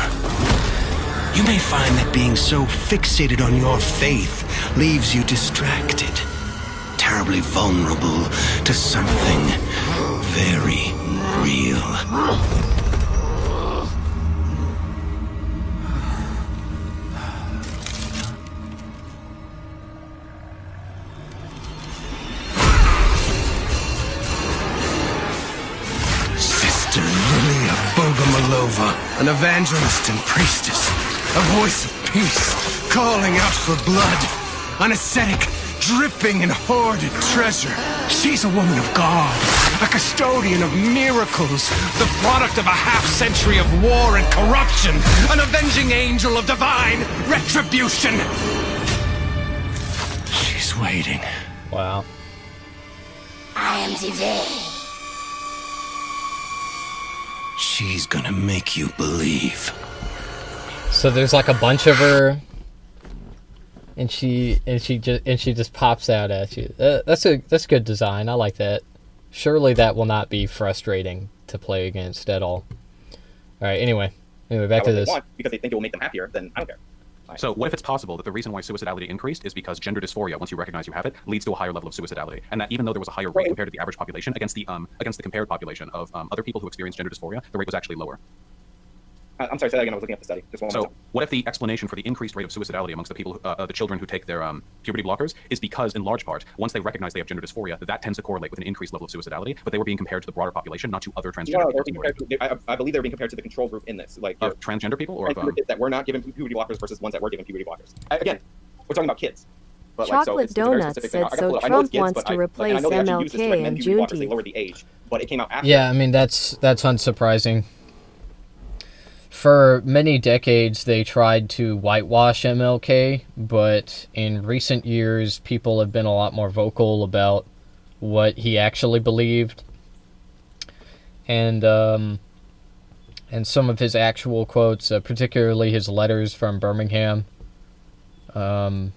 Speaker 12: you may find that being so fixated on your faith leaves you distracted, terribly vulnerable to something very real. Bogomolova, an evangelist and priestess, a voice of peace, calling out for blood, an ascetic dripping in hoarded treasure. She's a woman of God, a custodian of miracles, the product of a half-century of war and corruption, an avenging angel of divine retribution. She's waiting.
Speaker 1: Wow.
Speaker 13: I am today.
Speaker 12: She's gonna make you believe.
Speaker 1: So there's like a bunch of her, and she just pops out at you. That's good design. I like that. Surely that will not be frustrating to play against at all. All right. Anyway, back to this.
Speaker 3: Because they think it will make them happier, then I don't care.
Speaker 4: So what if it's possible that the reason why suicidality increased is because gender dysphoria, once you recognize you have it, leads to a higher level of suicidality, and that even though there was a higher rate compared to the average population against the compared population of other people who experience gender dysphoria, the rate was actually lower.
Speaker 3: I'm sorry, say that again. I was looking at the study. Just one more
Speaker 4: So what if the explanation for the increased rate of suicidality amongst the people, the children who take their puberty blockers, is because, in large part, once they recognize they have gender dysphoria, that tends to correlate with an increased level of suicidality, but they were being compared to the broader population, not to other transgender people.
Speaker 3: I believe they were being compared to the control group in this, like
Speaker 4: of transgender people, or of
Speaker 3: kids that were not given puberty blockers versus ones that were given puberty blockers. Again, we're talking about kids. But
Speaker 2: Chocolate Donuts said so. Trump wants to replace MLK and Juneteenth.
Speaker 3: They lowered the age, but it came out after.
Speaker 1: Yeah, I mean that's unsurprising. For many decades, they tried to whitewash MLK, but in recent years, people have been a lot more vocal about what he actually believed, and some of his actual quotes, particularly his letters from Birmingham, when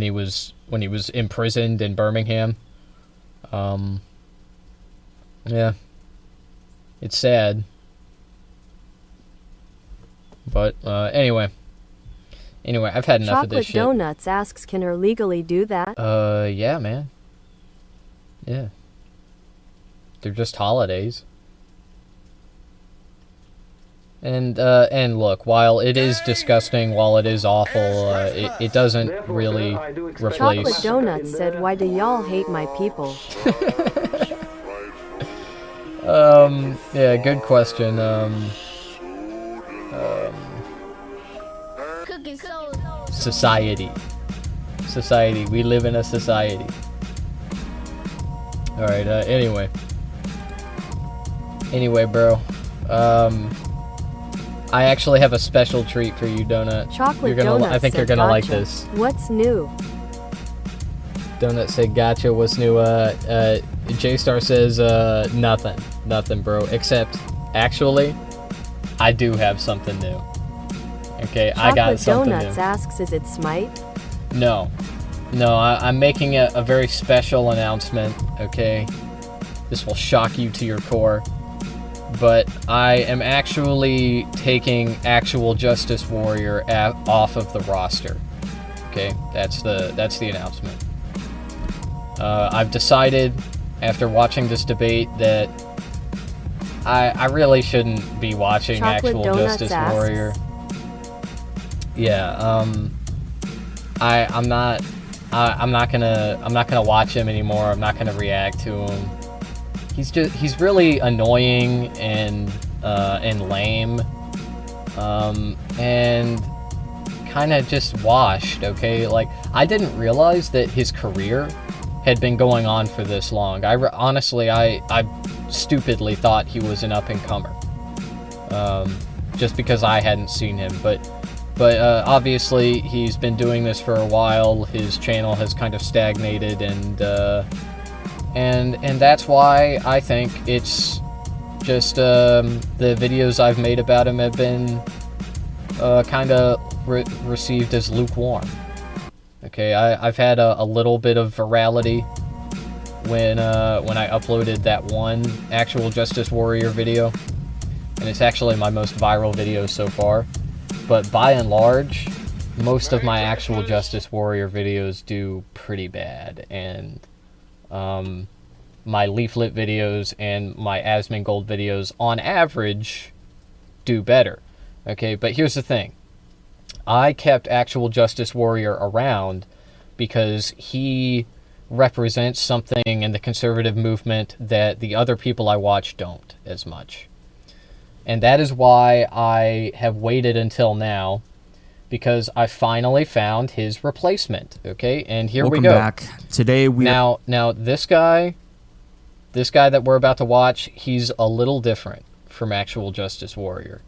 Speaker 1: he was imprisoned in Birmingham. Yeah, it's sad. But anyway, I've had enough of this shit.
Speaker 2: Chocolate Donuts asks, can her legally do that?
Speaker 1: Yeah, man. Yeah. They're just holidays. And look, while it is disgusting, while it is awful, it doesn't really replace...
Speaker 2: Chocolate Donuts said, why do y'all hate my people?
Speaker 1: Yeah, good question. Society. We live in a society. Alright, anyway, bro. I actually have a special treat for you, Donut.
Speaker 2: Chocolate Donut
Speaker 1: I think you're gonna like this.
Speaker 2: What's new?
Speaker 1: Donut said, gotcha, what's new? J-Star says, nothing, bro. Except, actually, I do have something new. Okay, I got something
Speaker 2: Donuts
Speaker 1: new.
Speaker 2: asks, is it Smite?
Speaker 1: No. No, I'm making a very special announcement, okay? This will shock you to your core. But I am actually taking Actual Justice Warrior off of the roster. Okay, that's the announcement. I've decided, after watching this debate, that I really shouldn't be watching Actual Justice Warrior. Yeah, I'm not gonna watch him anymore. I'm not gonna react to him. He's really annoying and lame, and kind of just washed. Okay, like I didn't realize that his career had been going on for this long. Honestly, I stupidly thought he was an up-and-comer, just because I hadn't seen him. But obviously he's been doing this for a while. His channel has kind of stagnated, and that's why I think it's just the videos I've made about him have been kind of received as lukewarm. Okay, I've had a little bit of virality when I uploaded that one Actual Justice Warrior video, and it's actually my most viral video so far. But by and large, most of my Actual Justice Warrior videos do pretty bad, and my Leaflet videos and my Asmongold videos, on average, do better. Okay, but here's the thing. I kept Actual Justice Warrior around because he represents something in the conservative movement that the other people I watch don't as much. And that is why I have waited until now, because I finally found his replacement. Okay, and here we go.
Speaker 14: Welcome back. Today we
Speaker 1: now this guy that we're about to watch, he's a little different from Actual Justice Warrior.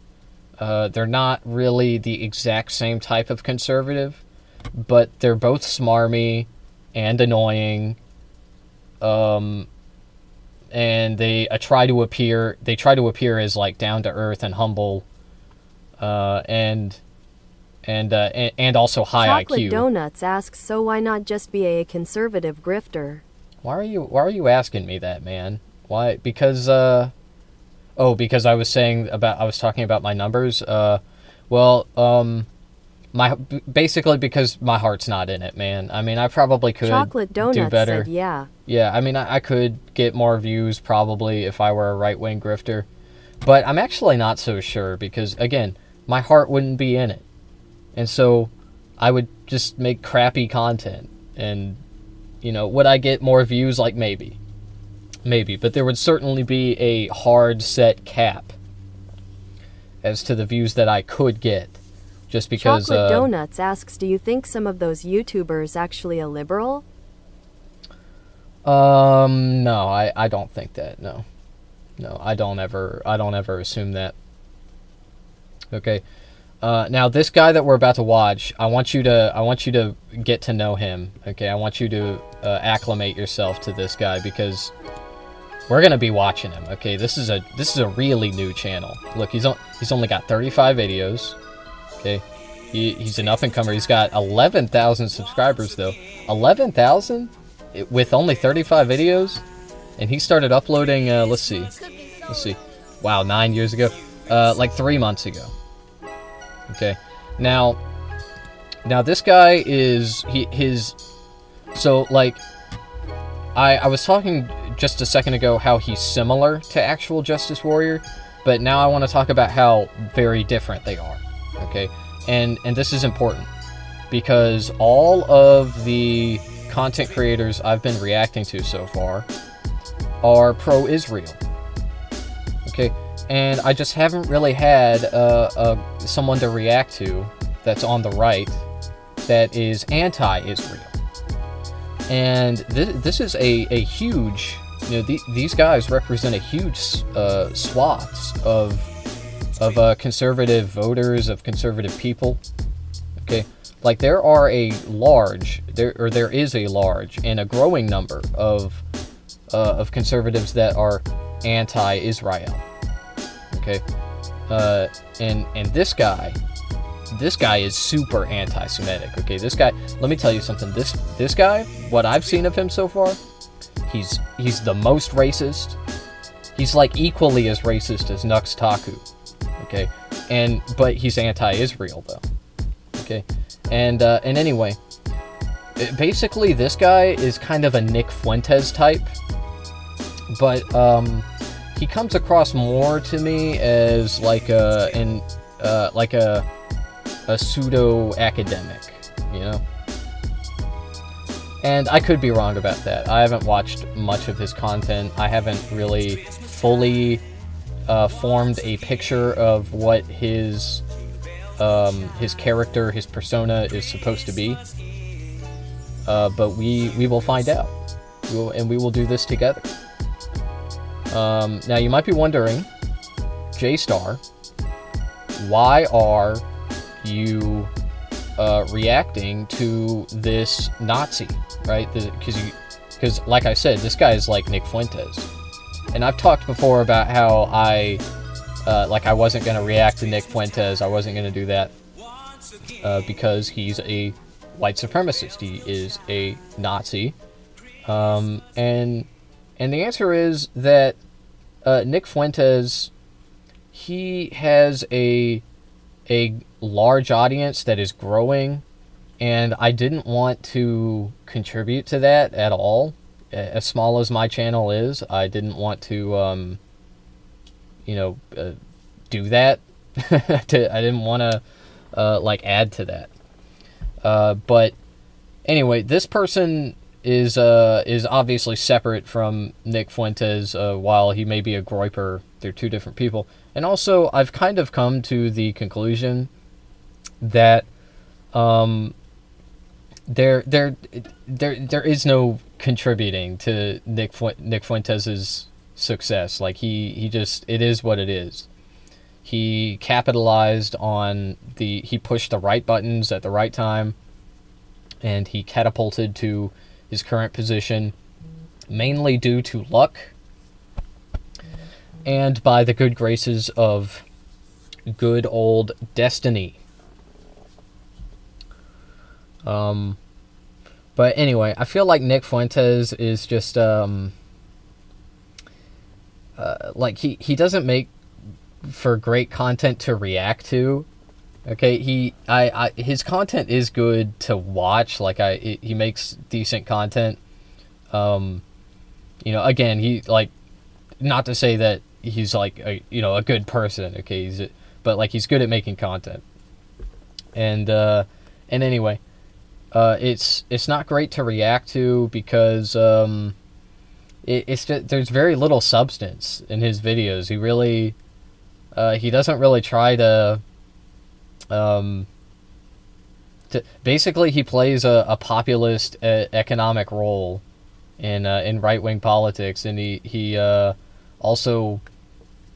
Speaker 1: They're not really the exact same type of conservative, but they're both smarmy and annoying. And they try to appear as like down to earth and humble, and also high
Speaker 2: Chocolate
Speaker 1: IQ.
Speaker 2: Donuts asks, so why not just be a conservative grifter?
Speaker 1: Why are you asking me that, man? Why? Because because I was talking about my numbers. Basically because my heart's not in it, man. I mean, I probably could
Speaker 2: Chocolate Donuts
Speaker 1: do better.
Speaker 2: said yeah.
Speaker 1: Yeah, I mean, I could get more views probably if I were a right-wing grifter. But I'm actually not so sure because, again, my heart wouldn't be in it. And so I would just make crappy content. And, would I get more views? Like, maybe. Maybe. But there would certainly be a hard set cap as to the views that I could get. Just because...
Speaker 2: Chocolate Donuts asks, do you think some of those YouTubers actually a liberal?
Speaker 1: No, I don't think that. No, I don't ever assume that. Okay, now this guy that we're about to watch, I want you to get to know him. Okay, I want you to acclimate yourself to this guy because we're gonna be watching him. Okay, this is a really new channel. Look, he's only got 35 videos. Okay, he's an up-and-comer. He's got 11,000 subscribers though. 11,000 with only 35 videos, and he started uploading. Let's see. Wow, 9 years ago. Like 3 months ago. Okay, now this guy is so like I was talking just a second ago how he's similar to Actual Justice Warrior, but now I want to talk about how very different they are. Okay, and this is important because all of the content creators I've been reacting to so far are pro-Israel. Okay, and I just haven't really had someone to react to that's on the right that is anti-Israel. And this is a huge, these guys represent a huge swaths of conservative voters, of conservative people. Okay, like there is a large and a growing number of conservatives that are anti-Israel. Okay, and this guy this guy is super anti-Semitic. Okay, this guy. Let me tell you something. This guy, what I've seen of him so far, he's the most racist. He's like equally as racist as Nux Taku. Okay, but he's anti-Israel though. Okay, and anyway, basically this guy is kind of a Nick Fuentes type, but he comes across more to me as like a pseudo academic, you know. And I could be wrong about that. I haven't watched much of his content. I haven't really fully formed a picture of what his character, his persona is supposed to be. But we will find out. We will do this together. Now you might be wondering, J-Star, why are you reacting to this Nazi, right? Because like I said, this guy is like Nick Fuentes. And I've talked before about how I wasn't going to react to Nick Fuentes. I wasn't going to do that because he's a white supremacist. He is a Nazi. And the answer is that Nick Fuentes, he has a large audience that is growing, and I didn't want to contribute to that at all. As small as my channel is, I didn't want to, do that. I didn't want to, add to that. But anyway, this person is obviously separate from Nick Fuentes. While he may be a groyper, they're two different people. And also, I've kind of come to the conclusion that there is no contributing to Nick Fuentes' success. Like he just, it is what it is. He capitalized on he pushed the right buttons at the right time, and he catapulted to his current position mainly due to luck and by the good graces of good old destiny. But anyway, I feel like Nick Fuentes is just he doesn't make for great content to react to. Okay, his content is good to watch. He makes decent content. Again, he not to say that he's a good person. Okay, but he's good at making content. And anyway, it's not great to react to because it's just, there's very little substance in his videos. He really he doesn't really try to basically he plays a populist economic role in right-wing politics, and he also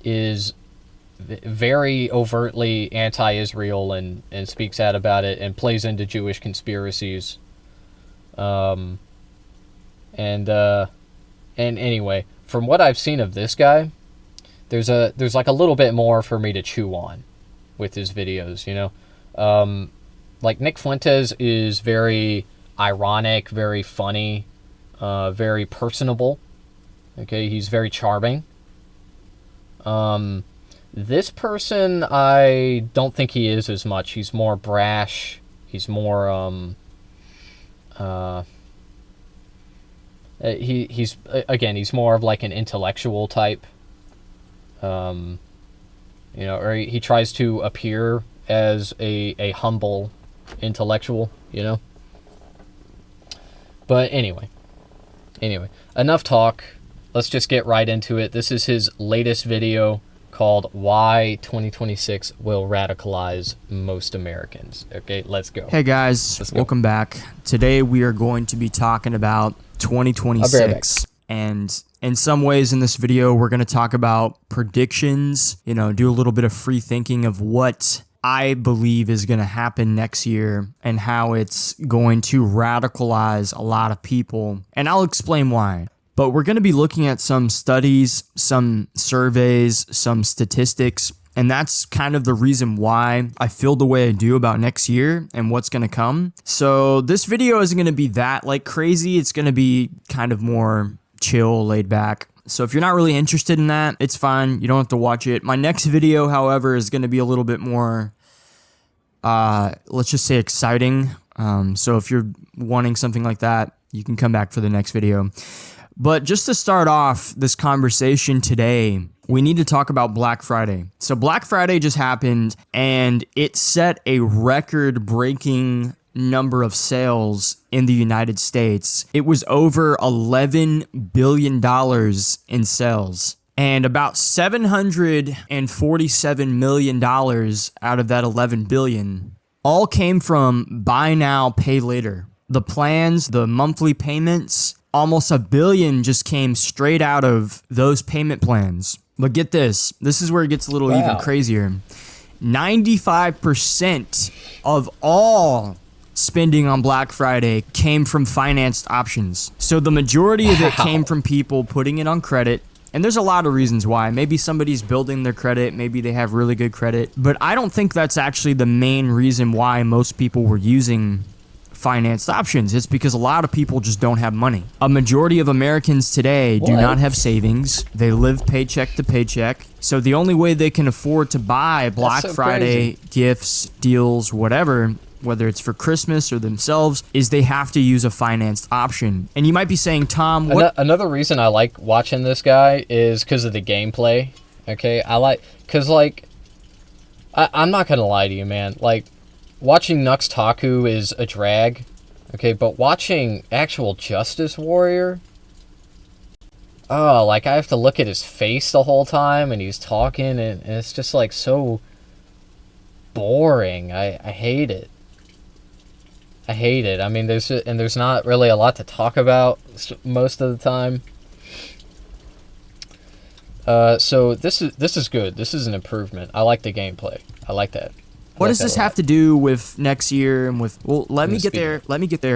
Speaker 1: is very overtly anti-Israel and speaks out about it and plays into Jewish conspiracies. And anyway, from what I've seen of this guy, there's a little bit more for me to chew on with his videos, Nick Fuentes is very ironic, very funny, very personable. Okay, he's very charming. This person, I don't think he is as much. He's more brash. He's more, he's more of an intellectual type. Or he tries to appear as a humble intellectual, But anyway, enough talk. Let's just get right into it. This is his latest video called Why 2026 Will Radicalize Most Americans. Okay, let's go.
Speaker 14: Hey guys, welcome back. Today we are going to be talking about 2026. And in some ways in this video, we're going to talk about predictions, do a little bit of free thinking of what I believe is going to happen next year and how it's going to radicalize a lot of people. And I'll explain why. But we're going to be looking at some studies, some surveys, some statistics, And that's kind of the reason why I feel the way I do about next year and what's going to come. So this video isn't going to be that like crazy. It's going to be kind of more chill, laid back. So if you're not really interested in that, it's fine. You don't have to watch it. My next video, however, is going to be a little bit more, let's just say exciting. So if you're wanting something like that, you can come back for the next video. But just to start off this conversation today, we need to talk about Black Friday. So Black Friday just happened, and it set a record-breaking number of sales in the United States. It was over $11 billion in sales. And about $747 million out of that $11 billion all came from buy now, pay later. The plans, the monthly payments, almost $1 billion just came straight out of those payment plans. But get this. This is where it gets a little even crazier. 95% of all spending on Black Friday came from financed options. So the majority of it came from people putting it on credit. And there's a lot of reasons why. Maybe somebody's building their credit. Maybe they have really good credit. But I don't think that's actually the main reason why most people were using financed options. It's because a lot of people just don't have money. A majority of Americans today do not have savings. They live paycheck to paycheck. So the only way they can afford to buy Black Friday gifts, deals, whatever, whether it's for Christmas or themselves, is they have to use a financed option. And you might be saying, Tom, what?
Speaker 1: Another reason I like watching this guy is because of the gameplay. Okay, because I'm not gonna lie to you, man. Like, watching Nux Taku is a drag, okay, but watching actual Justice Warrior, like I have to look at his face the whole time, and he's talking, and it's just like so boring. I hate it. I hate it. I mean, there's not really a lot to talk about most of the time. So this is good. This is an improvement. I like the gameplay. I like that.
Speaker 14: What does this have to do with next year and with, well, let me get there,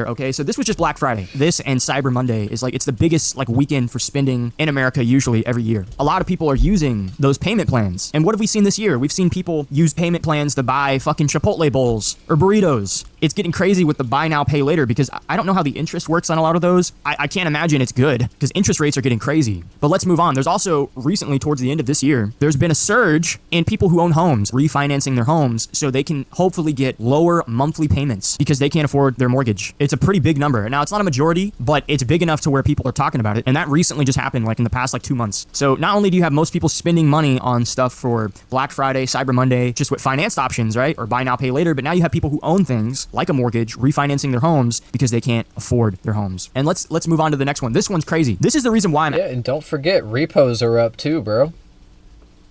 Speaker 14: okay? So this was just Black Friday. This and Cyber Monday is like, it's the biggest like weekend for spending in America usually every year. A lot of people are using those payment plans. And what have we seen this year? We've seen people use payment plans to buy fucking Chipotle bowls or burritos. It's getting crazy with the buy now, pay later because I don't know how the interest works on a lot of those. I can't imagine it's good because interest rates are getting crazy. But let's move on. There's also recently towards the end of this year, there's been a surge in people who own homes refinancing their homes so they can hopefully get lower monthly payments because they can't afford their mortgage. It's a pretty big number. Now, it's not a majority, but it's big enough to where people are talking about it. And that recently just happened like in the past like 2 months. So not only do you have most people spending money on stuff for Black Friday, Cyber Monday, just with financed options, right? Or buy now, pay later. But now you have people who own things like a mortgage refinancing their homes because they can't afford their homes. And let's move on to the next one. This one's crazy. This is the reason why
Speaker 1: Yeah, and don't forget, repos are up too, bro.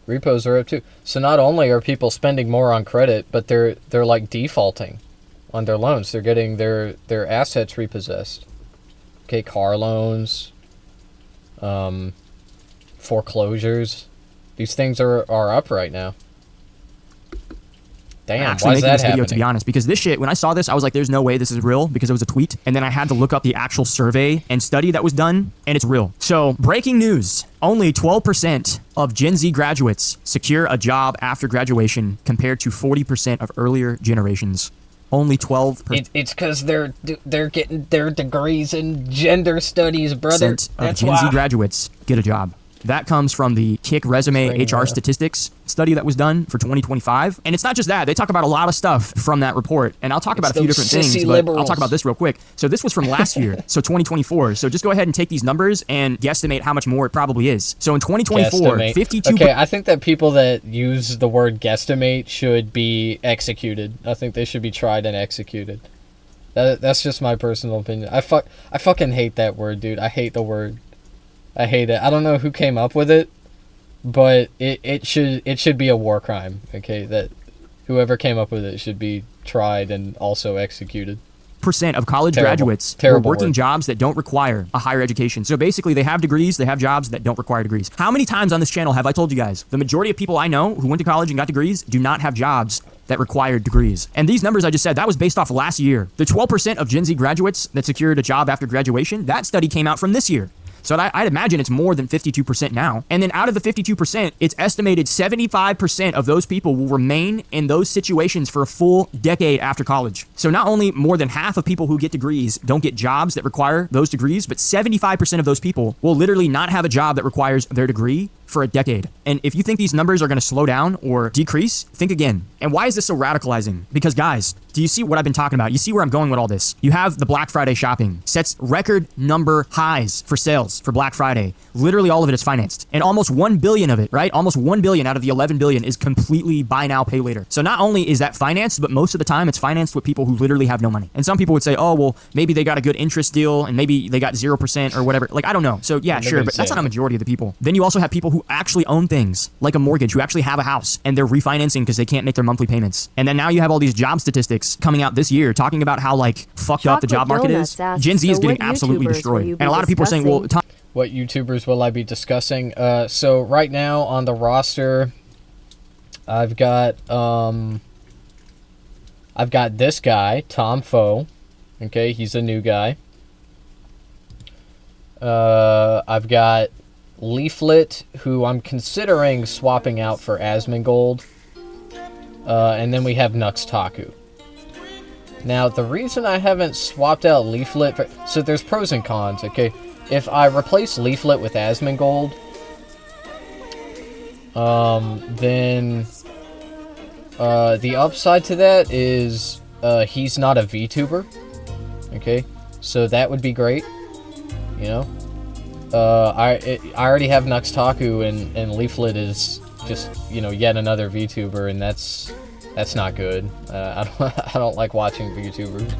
Speaker 1: Repos are up too. So not only are people spending more on credit, but they're like defaulting on their loans. They're getting their assets repossessed. Okay, car loans, foreclosures. These things are up right now. Damn,
Speaker 14: actually
Speaker 1: why is
Speaker 14: making
Speaker 1: that
Speaker 14: this video,
Speaker 1: happening?
Speaker 14: to be honest, because this shit, when I saw this, I was like, there's no way this is real because it was a tweet. And then I had to look up the actual survey and study that was done, and it's real. So, breaking news. Only 12% of Gen Z graduates secure a job after graduation compared to 40% of earlier generations. Only 12%.
Speaker 1: It's because they're getting their degrees in gender studies, brother.
Speaker 14: Of Gen Z graduates get a job. That comes from the Kick Resume HR Statistics study that was done for 2025. And it's not just that. They talk about a lot of stuff from that report. And I'll talk about a few different things, but I'll talk about this real quick. So this was from last year, so 2024. So just go ahead and take these numbers and guesstimate how much more it probably is. So in 2024, 52...
Speaker 1: Okay, I think that people that use the word guesstimate should be executed. I think they should be tried and executed. That's just my personal opinion. I fucking hate that word, dude. I hate the word. I hate it. I don't know who came up with it, but it should be a war crime, okay? That whoever came up with it should be tried and also executed.
Speaker 14: % of college graduates were working jobs that don't require a higher education. So basically, they have degrees, they have jobs that don't require degrees. How many times on this channel have I told you guys, the majority of people I know who went to college and got degrees do not have jobs that required degrees. And these numbers I just said, that was based off last year. The 12% of Gen Z graduates that secured a job after graduation, that study came out from this year. So I'd imagine it's more than 52% now. And then out of the 52%, it's estimated 75% of those people will remain in those situations for a full decade after college. So not only more than half of people who get degrees don't get jobs that require those degrees, but 75% of those people will literally not have a job that requires their degree for a decade. And if you think these numbers are going to slow down or decrease, think again. And why is this so radicalizing? Because guys, do you see what I've been talking about? You see where I'm going with all this? You have the Black Friday shopping, sets record number highs for sales for Black Friday. Literally all of it is financed. And almost 1 billion of it, right? Almost 1 billion out of the 11 billion is completely buy now, pay later. So not only is that financed, but most of the time it's financed with people who literally have no money. And some people would say, oh, well, maybe they got a good interest deal and maybe they got 0% or whatever. Like, I don't know. So yeah, sure, but that's not a majority of the people. Then you also have people who actually own things like a mortgage, who actually have a house and they're refinancing because they can't make their monthly payments. And then now you have all these job statistics coming out this year talking about how like fucked up the job market is. Gen Z is getting absolutely destroyed. And a lot of people are saying, well,
Speaker 1: what YouTubers will I be discussing? So right now on the roster, I've got this guy, Tom Foe. Okay, he's a new guy. I've got Leaflet, who I'm considering swapping out for Asmongold. And then we have Nuxtaku. Now, the reason I haven't swapped out Leaflet for... So there's pros and cons, okay? If I replace Leaflet with Asmongold, then the upside to that is he's not a VTuber, okay? So that would be great, you know? I already have Nuxtaku, and Leaflet is just, you know, yet another VTuber, and that's not good. I don't like watching VTubers.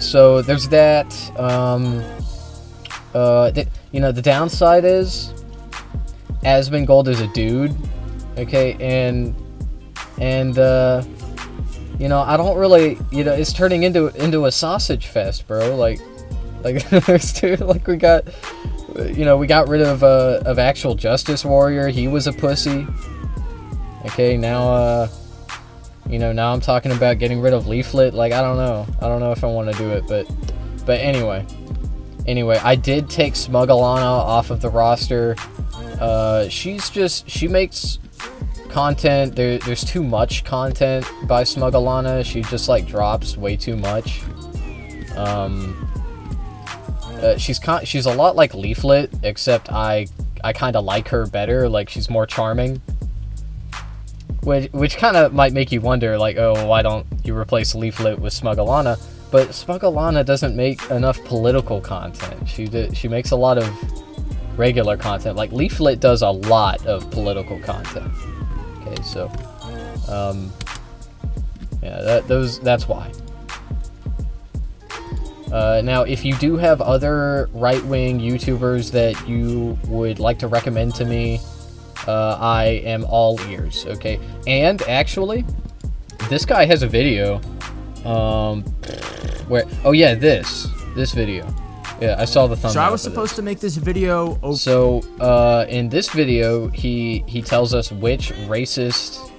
Speaker 1: So there's that. You know, the downside is Asmongold is a dude, okay, and you know, I don't really, you know, it's turning into a sausage fest, bro. Like there's two, like we got, you know, we got rid of Actual Justice Warrior. He was a pussy. Okay, now you know, now I'm talking about getting rid of Leaflet. Like, I don't know if I want to do it, but anyway, I did take Smuggalana off of the roster. She makes content. There's too much content by Smuggalana. She just like drops way too much. She's a lot like Leaflet, except I kind of like her better. Like, she's more charming. Which kind of might make you wonder, like, oh, why don't you replace Leaflet with Smuggalana? But Smuggalana doesn't make enough political content. She makes a lot of regular content. Like, Leaflet does a lot of political content. Okay, so, yeah, that's why. Now, if you do have other right-wing YouTubers that you would like to recommend to me, I am all ears, okay? And actually, this guy has a video, where, oh yeah, this video. Yeah, I saw the thumbnail.
Speaker 14: So I was supposed to make this video.
Speaker 1: So, in this video, he tells us which racist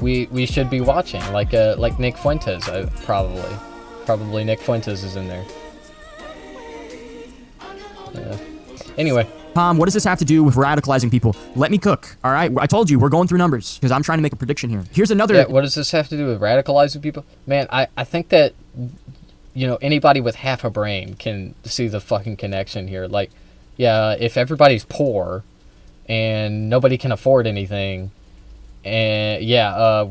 Speaker 1: we should be watching, like Nick Fuentes, probably Nick Fuentes is in there. Yeah. Anyway.
Speaker 14: Tom, what does this have to do with radicalizing people? Let me cook, all right? I told you, we're going through numbers, because I'm trying to make a prediction here. Here's another...
Speaker 1: Yeah, what does this have to do with radicalizing people? Man, I think that, you know, anybody with half a brain can see the fucking connection here. Like, yeah, if everybody's poor, and nobody can afford anything, and yeah,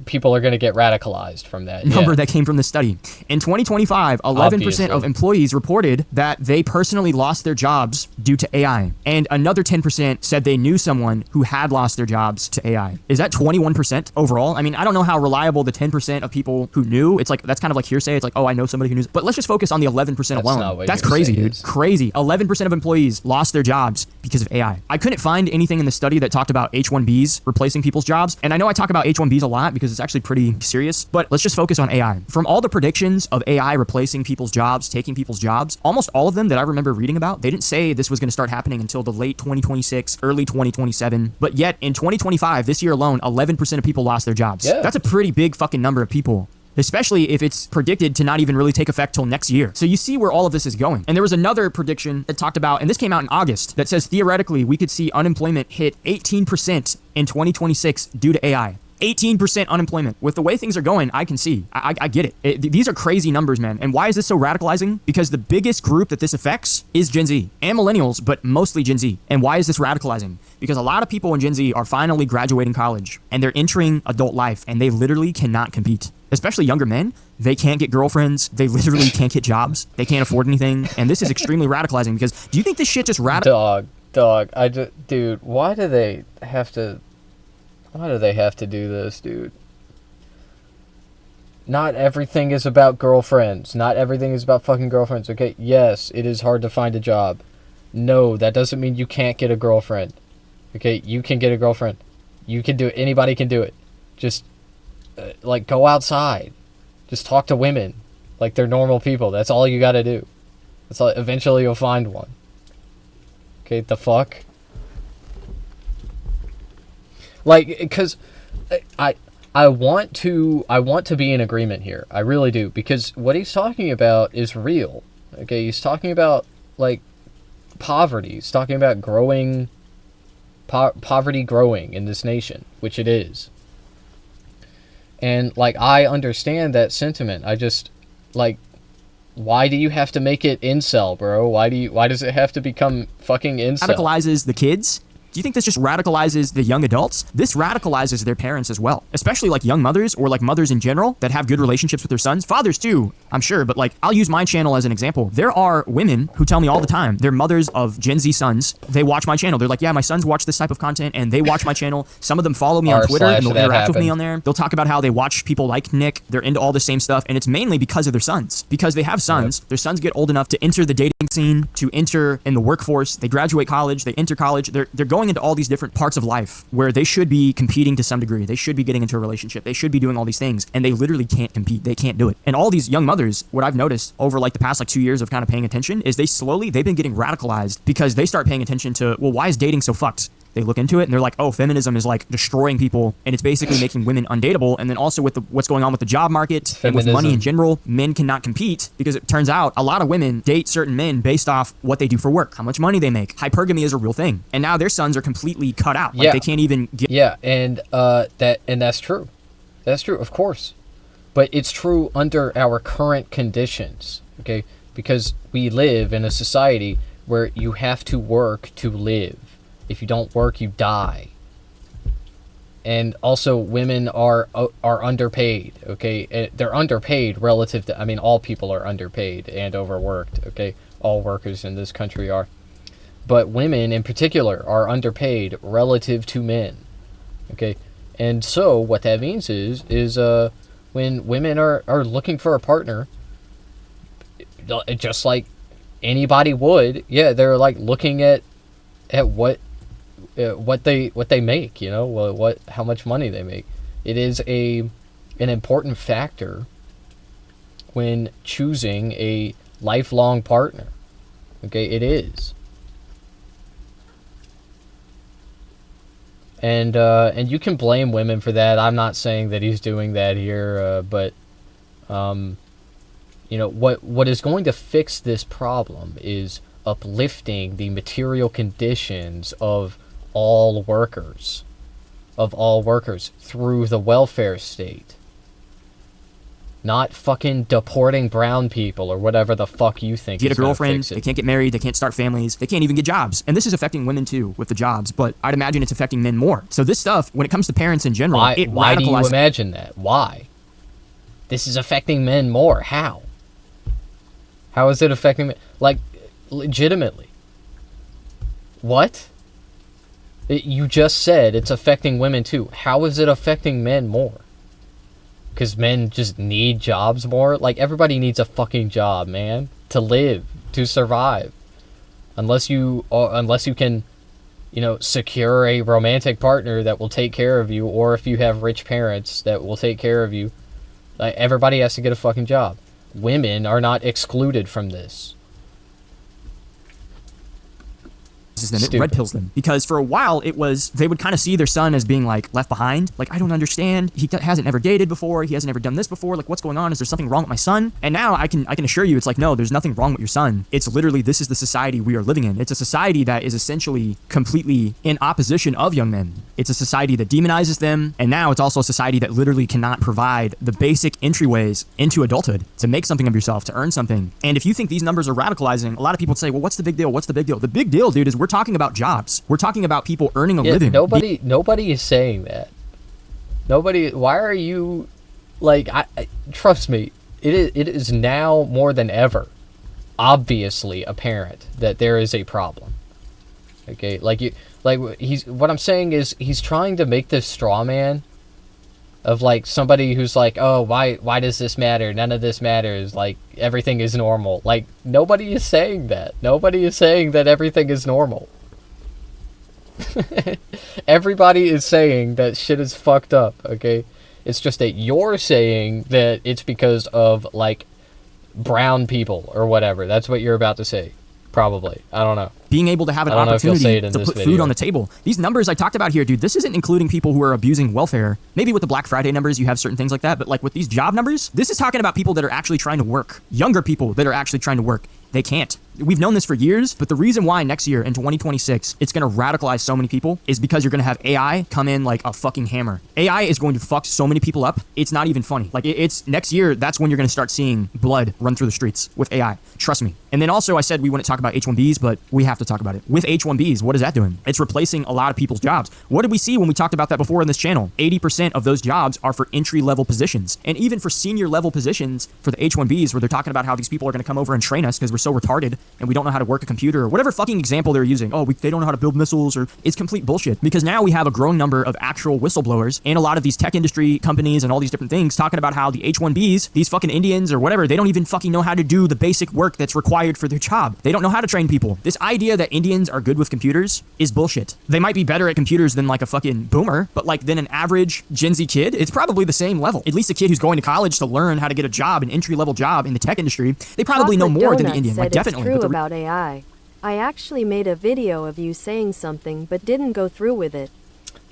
Speaker 1: people are gonna get radicalized from that
Speaker 14: number that came from the study. In 2025, 11% of employees reported that they personally lost their jobs due to AI, and another 10% said they knew someone who had lost their jobs to AI. Is that 21% overall? I mean, I don't know how reliable the 10% of people who knew. It's like, that's kind of like hearsay. It's like, oh, I know somebody who knew. But let's just focus on the 11% alone. That's crazy, dude. Crazy. 11% of employees lost their jobs because of AI. I couldn't find anything in the study that talked about H-1Bs replacing people's jobs. And I know I talk about H-1Bs a lot because it's actually pretty serious, but let's just focus on AI. From all the predictions of AI replacing people's jobs, taking people's jobs, almost all of them that I remember reading about, they didn't say this was going to start happening until the late 2026, early 2027. But yet in 2025, this year alone, 11% of people lost their jobs. Yeah. That's a pretty big fucking number of people. especially if it's predicted to not even really take effect till next year. So you see where all of this is going. And there was another prediction that talked about, and this came out in August, that says theoretically we could see unemployment hit 18% in 2026 due to AI. 18% unemployment. With the way things are going, I can see. I get it. These are crazy numbers, man. And why is this so radicalizing? Because the biggest group that this affects is Gen Z and millennials, but mostly Gen Z. And why is this radicalizing? Because a lot of people in Gen Z are finally graduating college and they're entering adult life and they literally cannot compete. Especially younger men, they can't get girlfriends. They literally can't get jobs. They can't afford anything. And this is extremely radicalizing because do you think this shit just
Speaker 1: Dog, dude, why do they have to do this, dude? Not everything is about girlfriends. Not everything is about fucking girlfriends, okay? Yes, it is hard to find a job. No, that doesn't mean you can't get a girlfriend. Okay, you can get a girlfriend. You can do it. Anybody can do it. Just, like, go outside. Just talk to women like they're normal people. That's all you gotta do. That's all. Eventually you'll find one. Okay, the fuck? Like, because I want to be in agreement here. I really do, because what he's talking about is real. Okay, he's talking about, like, poverty. He's talking about growing, poverty growing in this nation, which it is. And, like, I understand that sentiment. I just, like, why do you have to make it incel, bro? Why does it have to become fucking incel?
Speaker 14: Radicalizes the kids. Do you think this just radicalizes the young adults? This radicalizes their parents as well, especially like young mothers or like mothers in general that have good relationships with their sons. Fathers too, I'm sure, but like I'll use my channel as an example. There are women who tell me all the time, they're mothers of Gen Z sons. They watch my channel. They're like, yeah, my sons watch this type of content and they watch my channel. Some of them follow me on Twitter and they'll interact with me on there. They'll talk about how they watch people like Nick. They're into all the same stuff. And it's mainly because of their sons. Because they have sons. Their sons get old enough to enter the dating scene, to enter in the workforce. They graduate college. They enter college. They're going into all these different parts of life where they should be competing to some degree. They should be getting into a relationship. They should be doing all these things and they literally can't compete. They can't do it. And all these young mothers, what I've noticed over like the past like 2 years of kind of paying attention is they've been getting radicalized because they start paying attention to, well, why is dating so fucked? They look into it and they're like, oh, feminism is like destroying people and it's basically making women undateable. And then also with what's going on with the job market and with money in general, men cannot compete because it turns out a lot of women date certain men based off what they do for work, how much money they make. Hypergamy is a real thing. And now their sons are completely cut out. Like they can't even get...
Speaker 1: Yeah, and that's true. That's true, of course. But it's true under our current conditions, okay? Because we live in a society where you have to work to live. If you don't work, you die. And also, women are underpaid, okay? They're underpaid relative to... I mean, all people are underpaid and overworked, okay? All workers in this country are. But women, in particular, are underpaid relative to men, okay? And so, what that means is when women are looking for a partner, just like anybody would, yeah, they're, like, looking at what they make, you know, how much money they make. It is an important factor when choosing a lifelong partner. Okay, it is. And you can blame women for that. I'm not saying that he's doing that here, but you know, what is going to fix this problem is uplifting the material conditions of all workers through the welfare state. Not fucking deporting brown people or whatever the fuck you think.
Speaker 14: Get a girlfriend, they can't get married, they can't start families, they can't even get jobs. And this is affecting women too with the jobs, but I'd imagine it's affecting men more. So this stuff, when it comes to parents in general,
Speaker 1: why do you imagine that? Why? This is affecting men more. How? How is it affecting men? Like, legitimately. What? You just said it's affecting women too. How is it affecting men more? Because men just need jobs more? Like, everybody needs a fucking job, man. To live. To survive. Unless you can, you know, secure a romantic partner that will take care of you, or if you have rich parents that will take care of you. Like, everybody has to get a fucking job. Women are not excluded from this.
Speaker 14: demonizes them. It red pills them. Because for a while, it was, they would kind of see their son as being like left behind. Like, I don't understand. He hasn't ever dated before. He hasn't ever done this before. Like, what's going on? Is there something wrong with my son? And now I can assure you, it's like, no, there's nothing wrong with your son. It's literally, this is the society we are living in. It's a society that is essentially completely in opposition of young men. It's a society that demonizes them. And now it's also a society that literally cannot provide the basic entryways into adulthood to make something of yourself, to earn something. And if you think these numbers are radicalizing, a lot of people say, well, what's the big deal? What's the big deal? The big deal, dude, is we're talking about jobs. We're talking about people earning a living.
Speaker 1: Nobody is saying that. Nobody. Why are you, like? Trust me. It is now more than ever, obviously apparent that there is a problem. Okay, what I'm saying is he's trying to make this straw man of like somebody who's like, oh, why does this matter? None of this matters. Like, everything is normal. Like, nobody is saying that. Nobody is saying that everything is normal. Everybody is saying that shit is fucked up, okay? It's just that you're saying that it's because of, like, brown people or whatever. That's what you're about to say. Probably. I don't know.
Speaker 14: Being able to have an opportunity to put food on the table. These numbers I talked about here, dude, this isn't including people who are abusing welfare. Maybe with the Black Friday numbers, you have certain things like that. But like with these job numbers, this is talking about people that are actually trying to work. Younger people that are actually trying to work. They can't. We've known this for years, but the reason why next year in 2026 it's going to radicalize so many people is because you're going to have AI come in like a fucking hammer. AI is going to fuck so many people up. It's not even funny. Like, it's next year, that's when you're going to start seeing blood run through the streets with AI. Trust me. And then also I said we wouldn't talk about H-1Bs, but we have to talk about it. With H-1Bs, what is that doing? It's replacing a lot of people's jobs. What did we see when we talked about that before in this channel? 80% of those jobs are for entry-level positions. And even for senior-level positions for the H-1Bs, where they're talking about how these people are going to come over and train us because we're so retarded and we don't know how to work a computer or whatever fucking example they're using. Oh, they don't know how to build missiles, or it's complete bullshit. Because now we have a growing number of actual whistleblowers and a lot of these tech industry companies and all these different things talking about how the H-1Bs, these fucking Indians or whatever, they don't even fucking know how to do the basic work that's required for their job. They don't know how to train people. This idea that Indians are good with computers is bullshit. They might be better at computers than like a fucking boomer, but like than an average Gen Z kid, it's probably the same level. At least a kid who's going to college to learn how to get a job, an entry-level job in the tech industry, they probably know more than the Indian. Like, definitely.
Speaker 2: It's true about AI. I actually made a video of you saying something but didn't go through with it.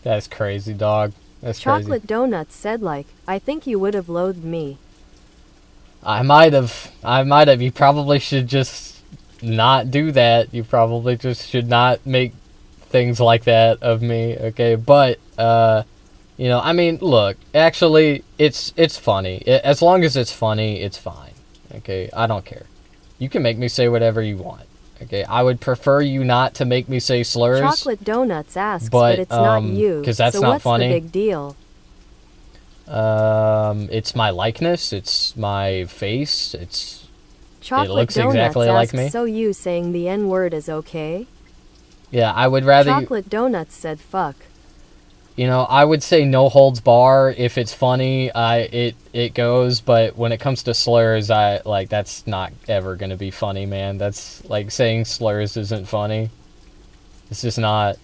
Speaker 1: That's crazy, dog. That's crazy.
Speaker 2: Chocolate Donuts said like, I think you would have loathed me.
Speaker 1: I might have. You probably should just not do that. You probably just should not make things like that of me, okay? But, you know, I mean, look, actually, it's funny. As long as it's funny, it's fine, okay? I don't care. You can make me say whatever you want. Okay, I would prefer you not to make me say slurs.
Speaker 2: Chocolate Donuts asks, but it's not you.
Speaker 1: Because that's
Speaker 2: so
Speaker 1: not
Speaker 2: what's
Speaker 1: funny.
Speaker 2: The big deal?
Speaker 1: It's my likeness. It's my face.
Speaker 2: Chocolate
Speaker 1: it looks
Speaker 2: Donuts
Speaker 1: exactly
Speaker 2: asks,
Speaker 1: like me.
Speaker 2: So you saying the N-word is okay?
Speaker 1: Yeah, I would rather.
Speaker 2: Chocolate Donuts said fuck.
Speaker 1: You know, I would say no holds bar. If it's funny, it goes. But when it comes to slurs, that's not ever gonna be funny, man. That's like saying slurs isn't funny. It's just not,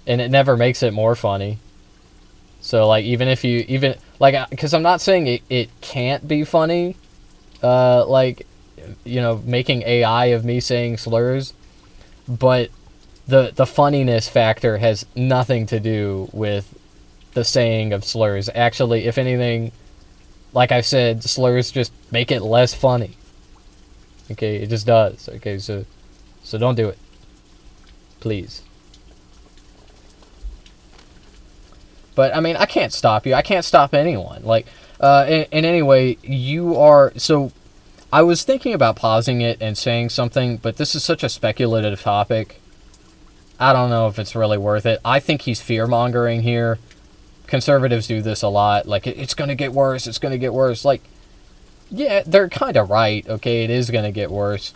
Speaker 1: and it never makes it more funny. So like, because I'm not saying it can't be funny. Like, you know, making AI of me saying slurs, but the funniness factor has nothing to do with the saying of slurs. Actually, if anything, like I said, slurs just make it less funny. Okay, it just does. Okay, so don't do it. Please. But, I mean, I can't stop you. I can't stop anyone. Like, in any way, you are... So, I was thinking about pausing it and saying something, but this is such a speculative topic. I don't know if it's really worth it. I think he's fear-mongering here. Conservatives do this a lot. Like, it's going to get worse. It's going to get worse. Like, yeah, they're kind of right. Okay, it is going to get worse.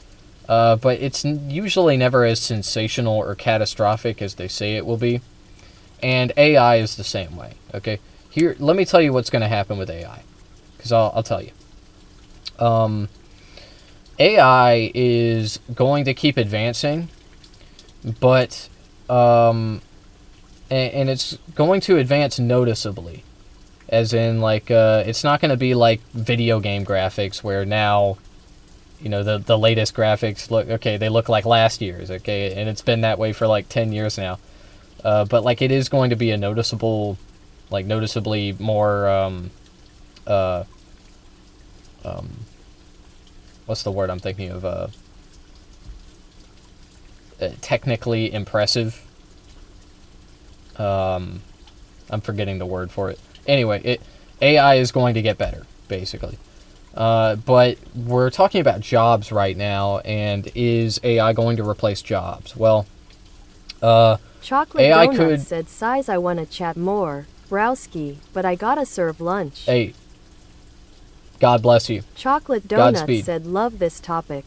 Speaker 1: But it's usually never as sensational or catastrophic as they say it will be. And AI is the same way. Okay, here, let me tell you what's going to happen with AI. Because I'll tell you. AI is going to keep advancing. But, and it's going to advance noticeably. As in, like, it's not going to be like video game graphics where now, you know, the latest graphics look, okay, they look like last year's, okay, and it's been that way for like 10 years now. But like it is going to be a noticeably more, what's the word I'm thinking of? Technically impressive. I'm forgetting the word for it. Anyway, AI is going to get better, basically. But we're talking about jobs right now, and is AI going to replace jobs? Well,
Speaker 2: Chocolate
Speaker 1: AI
Speaker 2: Donut
Speaker 1: could...
Speaker 2: said, "Size, I wanna chat more, Browski, but I gotta serve lunch."
Speaker 1: Hey, God bless you.
Speaker 2: Chocolate Donut
Speaker 1: Godspeed.
Speaker 2: said, "Love this topic."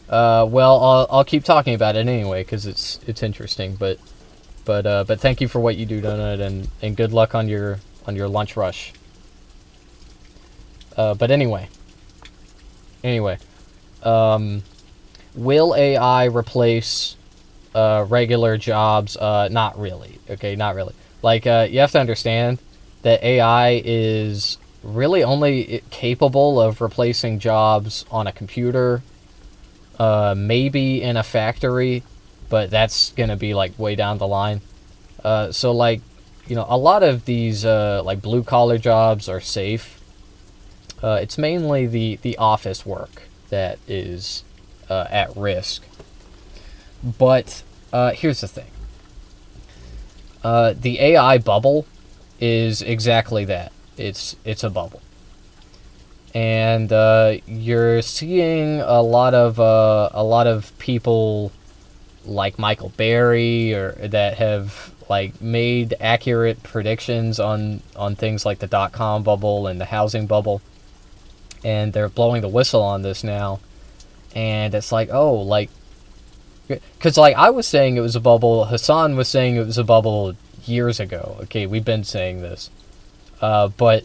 Speaker 1: Well, I'll keep talking about it anyway because it's interesting. But thank you for what you do, Donut, and good luck on your lunch rush. But anyway, will AI replace regular jobs? Not really. Okay, not really. Like you have to understand that AI is really only capable of replacing jobs on a computer. Maybe in a factory, but that's gonna be like way down the line. So like, you know, a lot of these like blue collar jobs are safe. It's mainly the office work that is at risk. But here's the thing. The AI bubble is exactly that. It's a bubble. And you're seeing a lot of people like Michael Berry or that have like made accurate predictions on things like the .com bubble and the housing bubble, and they're blowing the whistle on this now. And it's like, oh, like, because like I was saying it was a bubble, Hassan was saying it was a bubble years ago. Okay, we've been saying this, but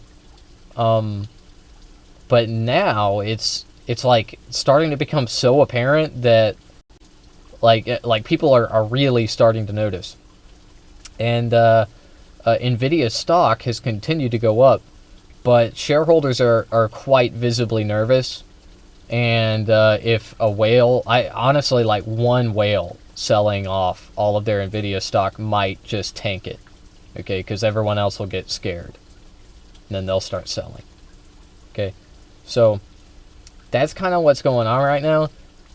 Speaker 1: now it's like starting to become so apparent that like people are really starting to notice. And Nvidia's stock has continued to go up, but shareholders are quite visibly nervous. And if a whale, I honestly, like one whale selling off all of their Nvidia stock might just tank it, okay, because everyone else will get scared, and then they'll start selling. Okay, so that's kind of what's going on right now.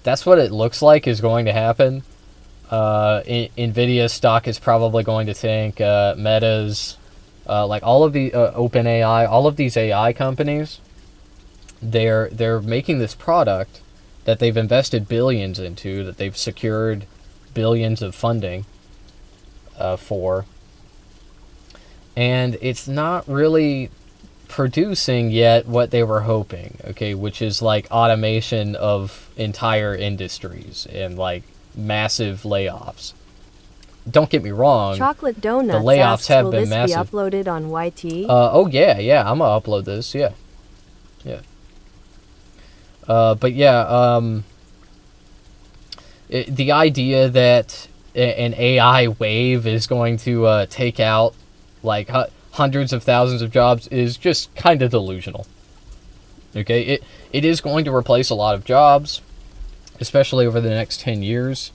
Speaker 1: That's what it looks like is going to happen. Nvidia's stock is probably going to tank. Meta's, like all of the OpenAI, all of these AI companies, they're making this product that they've invested billions into, that they've secured billions of funding for, and it's not really producing yet what they were hoping, okay, which is like automation of entire industries and like massive layoffs. Don't get me wrong,
Speaker 2: Chocolate Donuts
Speaker 1: the layoffs
Speaker 2: asks,
Speaker 1: have
Speaker 2: will
Speaker 1: been
Speaker 2: this
Speaker 1: massive.
Speaker 2: be uploaded on YT?
Speaker 1: Oh yeah, I'm gonna upload this, yeah. But yeah, the idea that an AI wave is going to take out like hundreds of thousands of jobs is just kind of delusional. Okay, it is going to replace a lot of jobs, especially over the next 10 years.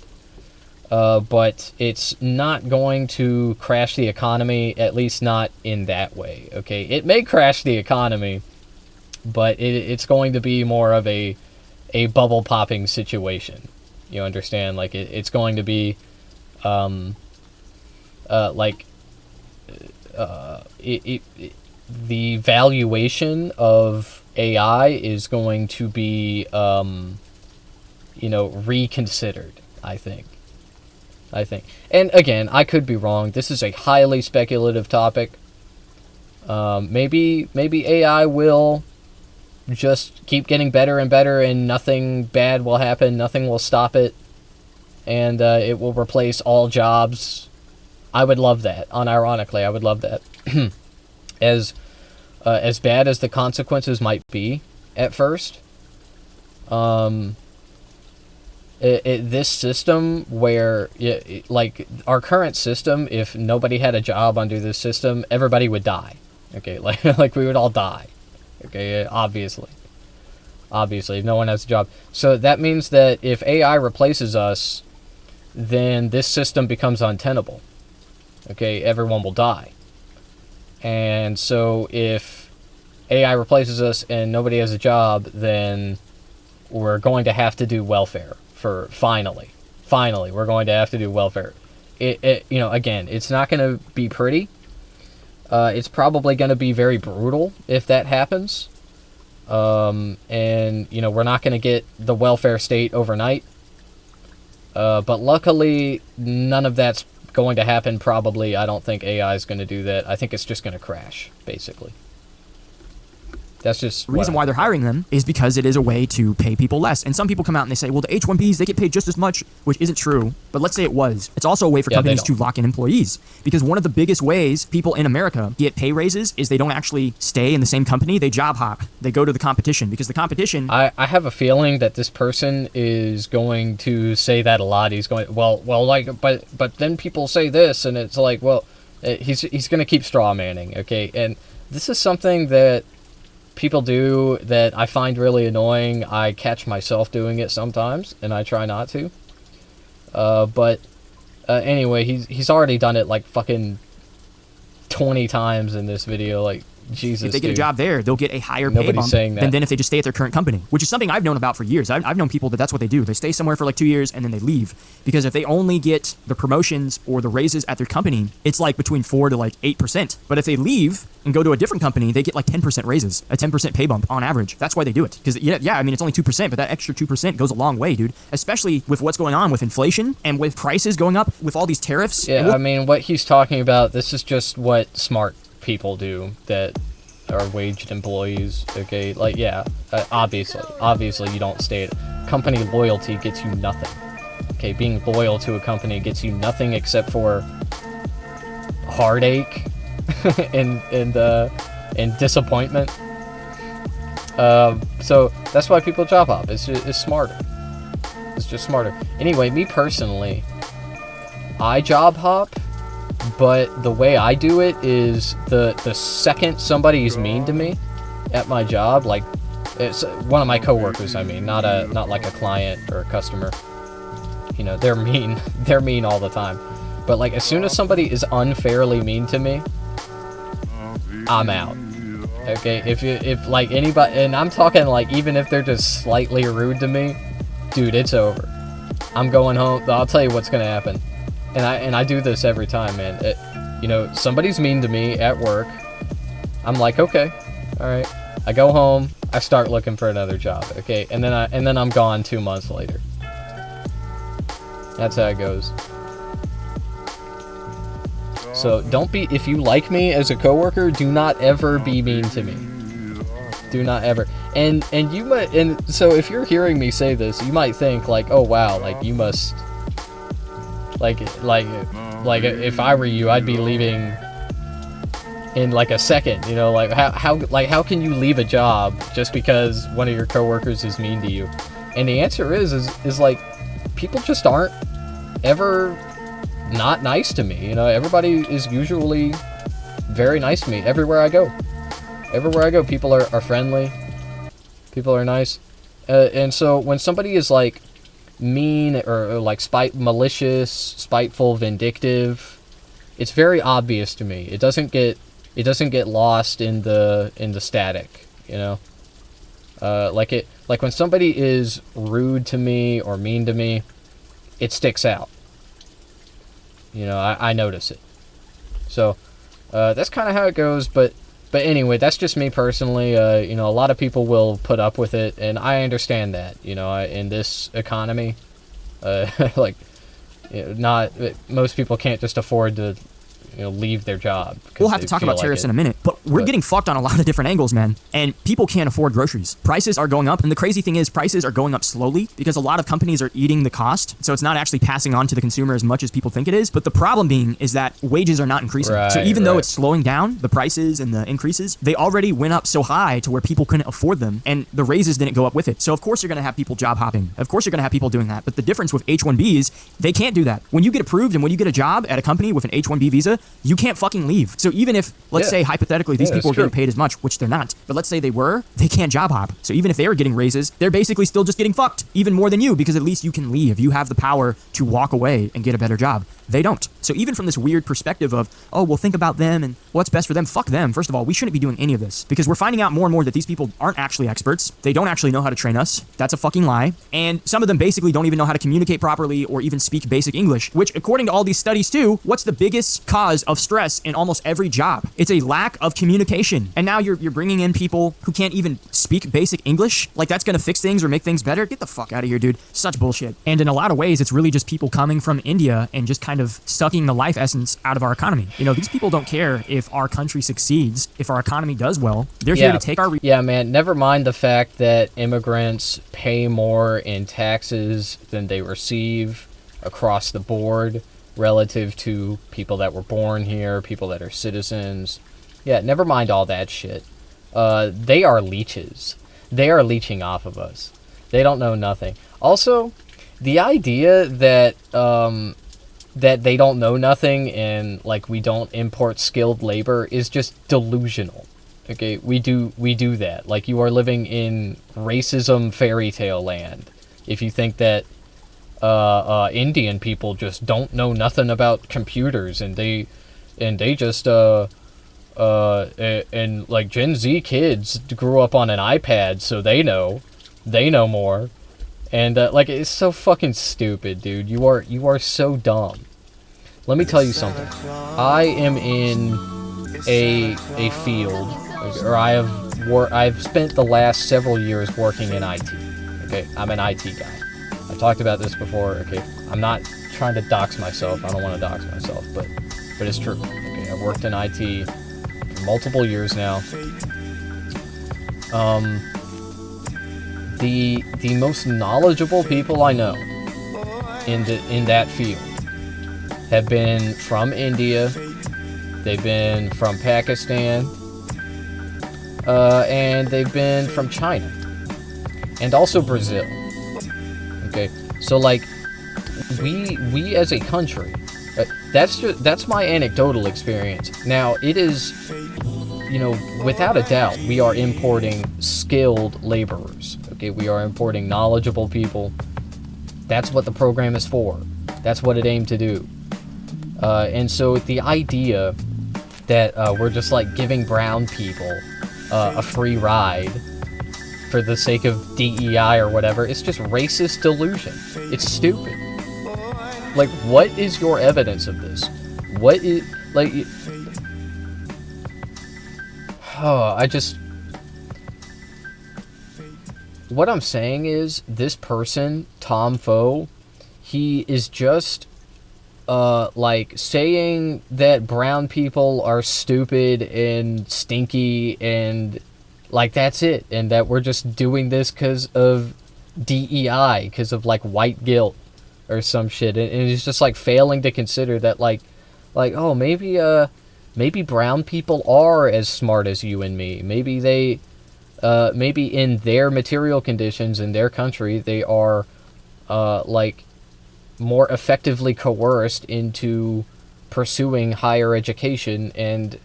Speaker 1: But it's not going to crash the economy, at least not in that way. Okay, it may crash the economy, but it's going to be more of a bubble popping situation. You understand? Like it's going to be the valuation of AI is going to be reconsidered, I think. And again, I could be wrong. This is a highly speculative topic. Maybe AI will just keep getting better and better, and nothing bad will happen. Nothing will stop it, and it will replace all jobs. I would love that. Unironically, I would love that. As bad as the consequences might be at first, this system where, like our current system, if nobody had a job under this system, everybody would die. Okay, like we would all die. Okay, obviously. obviously, if no one has a job. So that means that if AI replaces us, then this system becomes untenable. Okay, everyone will die. And so if AI replaces us and nobody has a job, then we're going to have to do welfare for finally, we're going to have to do welfare. Again, it's not going to be pretty. It's probably going to be very brutal if that happens. And, we're not going to get the welfare state overnight. But luckily, none of that's going to happen probably. I don't think AI is going to do that. I think it's just going to crash, basically. That's just
Speaker 14: the reason why they're hiring them is because it is a way to pay people less. And some people come out and they say, well, the H-1Bs, they get paid just as much, which isn't true. But let's say it was. It's also a way for companies to lock in employees. Because one of the biggest ways people in America get pay raises is they don't actually stay in the same company. They job hop. They go to the competition because the competition...
Speaker 1: I have a feeling that this person is going to say that a lot. He's going, but then people say this, and it's like, well, he's going to keep straw manning, okay? And this is something that people do that I find really annoying. I catch myself doing it sometimes, and I try not to. Anyway, he's already done it like fucking 20 times in this video. Like, Jesus,
Speaker 14: if they get a job there, they'll get a higher pay bump than if they just stay at their current company, which is something I've known about for years. I've known people that's what they do. They stay somewhere for like 2 years and then they leave, because if they only get the promotions or the raises at their company, it's like between 4 to like 8%. But if they leave and go to a different company, they get like 10% raises, a 10% pay bump on average. That's why they do it. Because I mean, it's only 2%, but that extra 2% goes a long way, dude. Especially with what's going on with inflation and with prices going up with all these tariffs.
Speaker 1: Yeah, I mean, what he's talking about, this is just what smart people do that are waged employees, okay? Like, yeah, obviously you don't stay at... Company loyalty gets you nothing, okay? Being loyal to a company gets you nothing except for heartache and disappointment. So that's why people job hop. It's smarter. It's just smarter. Anyway, me personally, I job hop, but the way I do it is the second somebody is mean to me at my job, like it's one of my coworkers, I mean, not like a client or a customer. You know, they're mean all the time. But like as soon as somebody is unfairly mean to me, I'm out. Okay, if like anybody, and I'm talking like even if they're just slightly rude to me, dude, it's over. I'm going home. I'll tell you what's gonna happen. And I do this every time, man. Somebody's mean to me at work. I'm like, okay, all right. I go home. I start looking for another job. Okay, and then I'm gone 2 months later. That's how it goes. So don't be. If you like me as a coworker, do not ever be mean to me. Do not ever. And you might. And so if you're hearing me say this, you might think like, oh wow, like you must. Like if I were you, I'd be leaving in like a second, like how can you leave a job just because one of your coworkers is mean to you? And the answer is like people just aren't ever not nice to me. Everybody is usually very nice to me everywhere I go. Everywhere I go, people are friendly. People are nice. And so when somebody is like mean or like malicious, spiteful, vindictive, it's very obvious to me. It doesn't get lost in the static, like when somebody is rude to me or mean to me, it sticks out. I notice it. So that's kind of how it goes. But anyway, that's just me personally. A lot of people will put up with it, and I understand that. In this economy, most people can't just afford to leave their job.
Speaker 14: We'll have to talk about tariffs in a minute, but we're getting fucked on a lot of different angles, man. And people can't afford groceries. Prices are going up, and the crazy thing is prices are going up slowly because a lot of companies are eating the cost, so it's not actually passing on to the consumer as much as people think it is. But the problem being is that wages are not increasing. So even though it's slowing down, the prices and the increases, they already went up so high to where people couldn't afford them, and the raises didn't go up with it. So of course you're going to have people job hopping. Of course you're going to have people doing that. But the difference with H-1Bs, they can't do that. When you get approved and when you get a job at a company with an H-1B visa, you can't fucking leave. So even if, let's say hypothetically, these people are getting
Speaker 1: true.
Speaker 14: paid as much, which they're not, but let's say they were, they can't job hop. So even if they were getting raises, they're basically still just getting fucked, even more than you, because at least you can leave. You have the power to walk away and get a better job. They don't. So even from this weird perspective of, oh, well, think about them and what's best for them, fuck them. First of all, we shouldn't be doing any of this, because we're finding out more and more that these people aren't actually experts. They don't actually know how to train us. That's a fucking lie. And some of them basically don't even know how to communicate properly or even speak basic English, which according to all these studies too, what's the biggest cause of stress in almost every job? It's a lack of communication. And now you're bringing in people who can't even speak basic English? Like that's gonna fix things or make things better? Get the fuck out of here, dude. Such bullshit. And in a lot of ways, it's really just people coming from India and just kind of sucking the life essence out of our economy. You know, these people don't care if our country succeeds, if our economy does well. They're here to take our...
Speaker 1: Yeah, man, never mind the fact that immigrants pay more in taxes than they receive across the board relative to people that were born here, people that are citizens. Yeah, never mind all that shit. They are leeches. They are leeching off of us. They don't know nothing. Also, the idea that that they don't know nothing and like we don't import skilled labor is just delusional. Okay, we do that. Like, you are living in racism fairy tale land if you think that Indian people just don't know nothing about computers and they just and like Gen Z kids grew up on an iPad, so they know more. And like, it's so fucking stupid, dude. You are so dumb. Let me tell you something. I am in a field, or I've spent the last several years working in IT. Okay, I'm an IT guy. I've talked about this before. Okay, I'm not trying to dox myself. I don't want to dox myself, but it's true. Okay, I've worked in IT for multiple years now. The most knowledgeable people I know in that field have been from India. They've been from Pakistan, and they've been from China, and also Brazil. Okay, so like, we as a country, that's my anecdotal experience. Now, it is, you know, without a doubt, we are importing skilled laborers. Okay, we are importing knowledgeable people. That's what the program is for. That's what it aimed to do. And so the idea that we're just like giving brown people a free ride for the sake of DEI or whatever, it's just racist delusion. It's stupid. Like, what is your evidence of this? What is, like, what I'm saying is, this person, Tom Foe, he is just like saying that brown people are stupid and stinky and like that's it, and that we're just doing this because of DEI, because of like white guilt or some shit, and he's just like failing to consider that like oh, maybe brown people are as smart as you and me. Maybe they maybe in their material conditions in their country they are like more effectively coerced into pursuing higher education, and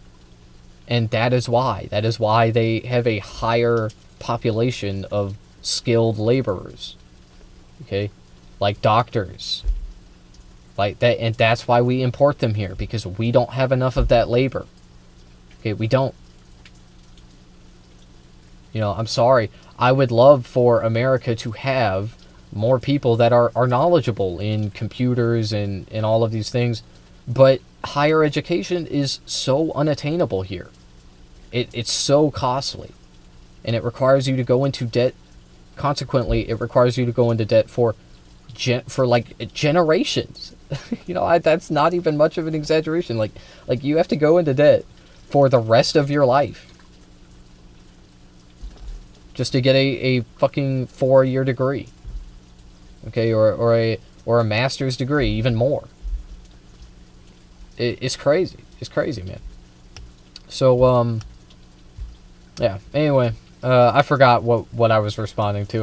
Speaker 1: that is why they have a higher population of skilled laborers. Okay, like doctors, like that, and that's why we import them here, because we don't have enough of that labor. Okay, we don't. You know, I'm sorry. I would love for America to have more people that are knowledgeable in computers and all of these things, but higher education is so unattainable here. It's so costly, and it requires you to go into debt. Consequently, it requires you to go into debt for like generations. You know, that's not even much of an exaggeration. Like you have to go into debt for the rest of your life just to get a fucking 4-year degree. Okay, or a master's degree, even more. It's crazy. It's crazy, man. So, yeah. Anyway, I forgot what I was responding to.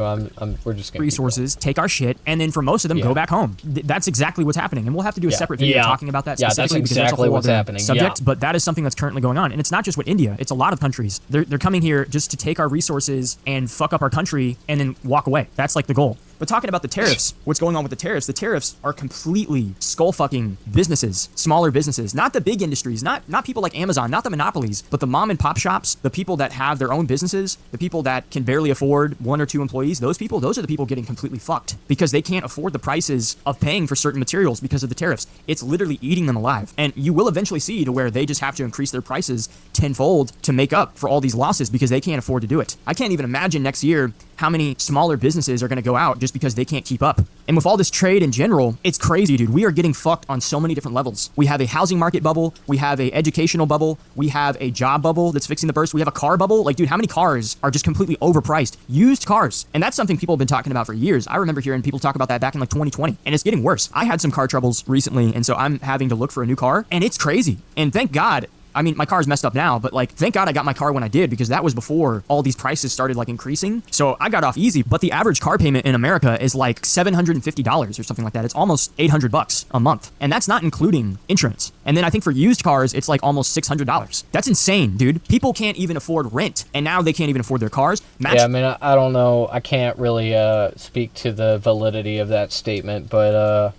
Speaker 1: We're just gonna
Speaker 14: resources, take our shit, and then for most of them, go back home. That's exactly what's happening, and we'll have to do a separate video talking about that specifically because that's a whole other subject. But that is something that's currently going on, and it's not just with India. It's a lot of countries. They're coming here just to take our resources and fuck up our country and then walk away. That's like the goal. But talking about the tariffs, what's going on with the tariffs are completely skull-fucking businesses, smaller businesses, not the big industries, not people like Amazon, not the monopolies, but the mom and pop shops, the people that have their own businesses, the people that can barely afford 1 or 2 employees, those are the people getting completely fucked because they can't afford the prices of paying for certain materials because of the tariffs. It's literally eating them alive. And you will eventually see to where they just have to increase their prices tenfold to make up for all these losses because they can't afford to do it. I can't even imagine next year how many smaller businesses are going to go out just because they can't keep up. And with all this trade in general, it's crazy, dude. We are getting fucked on so many different levels. We have a housing market bubble. We have a educational bubble. We have a job bubble that's fixing to burst. We have a car bubble. Like, dude, how many cars are just completely overpriced? Used cars. And that's something people have been talking about for years. I remember hearing people talk about that back in like 2020. And it's getting worse. I had some car troubles recently, and so I'm having to look for a new car. And it's crazy. And thank God, I mean, my car's messed up now, but like, thank God I got my car when I did because that was before all these prices started like increasing. So I got off easy, but the average car payment in America is like $750 or something like that. It's almost $800 a month. And that's not including insurance. And then I think for used cars, it's like almost $600. That's insane, dude. People can't even afford rent, and now they can't even afford their cars.
Speaker 1: Yeah, I mean, I don't know. I can't really speak to the validity of that statement, but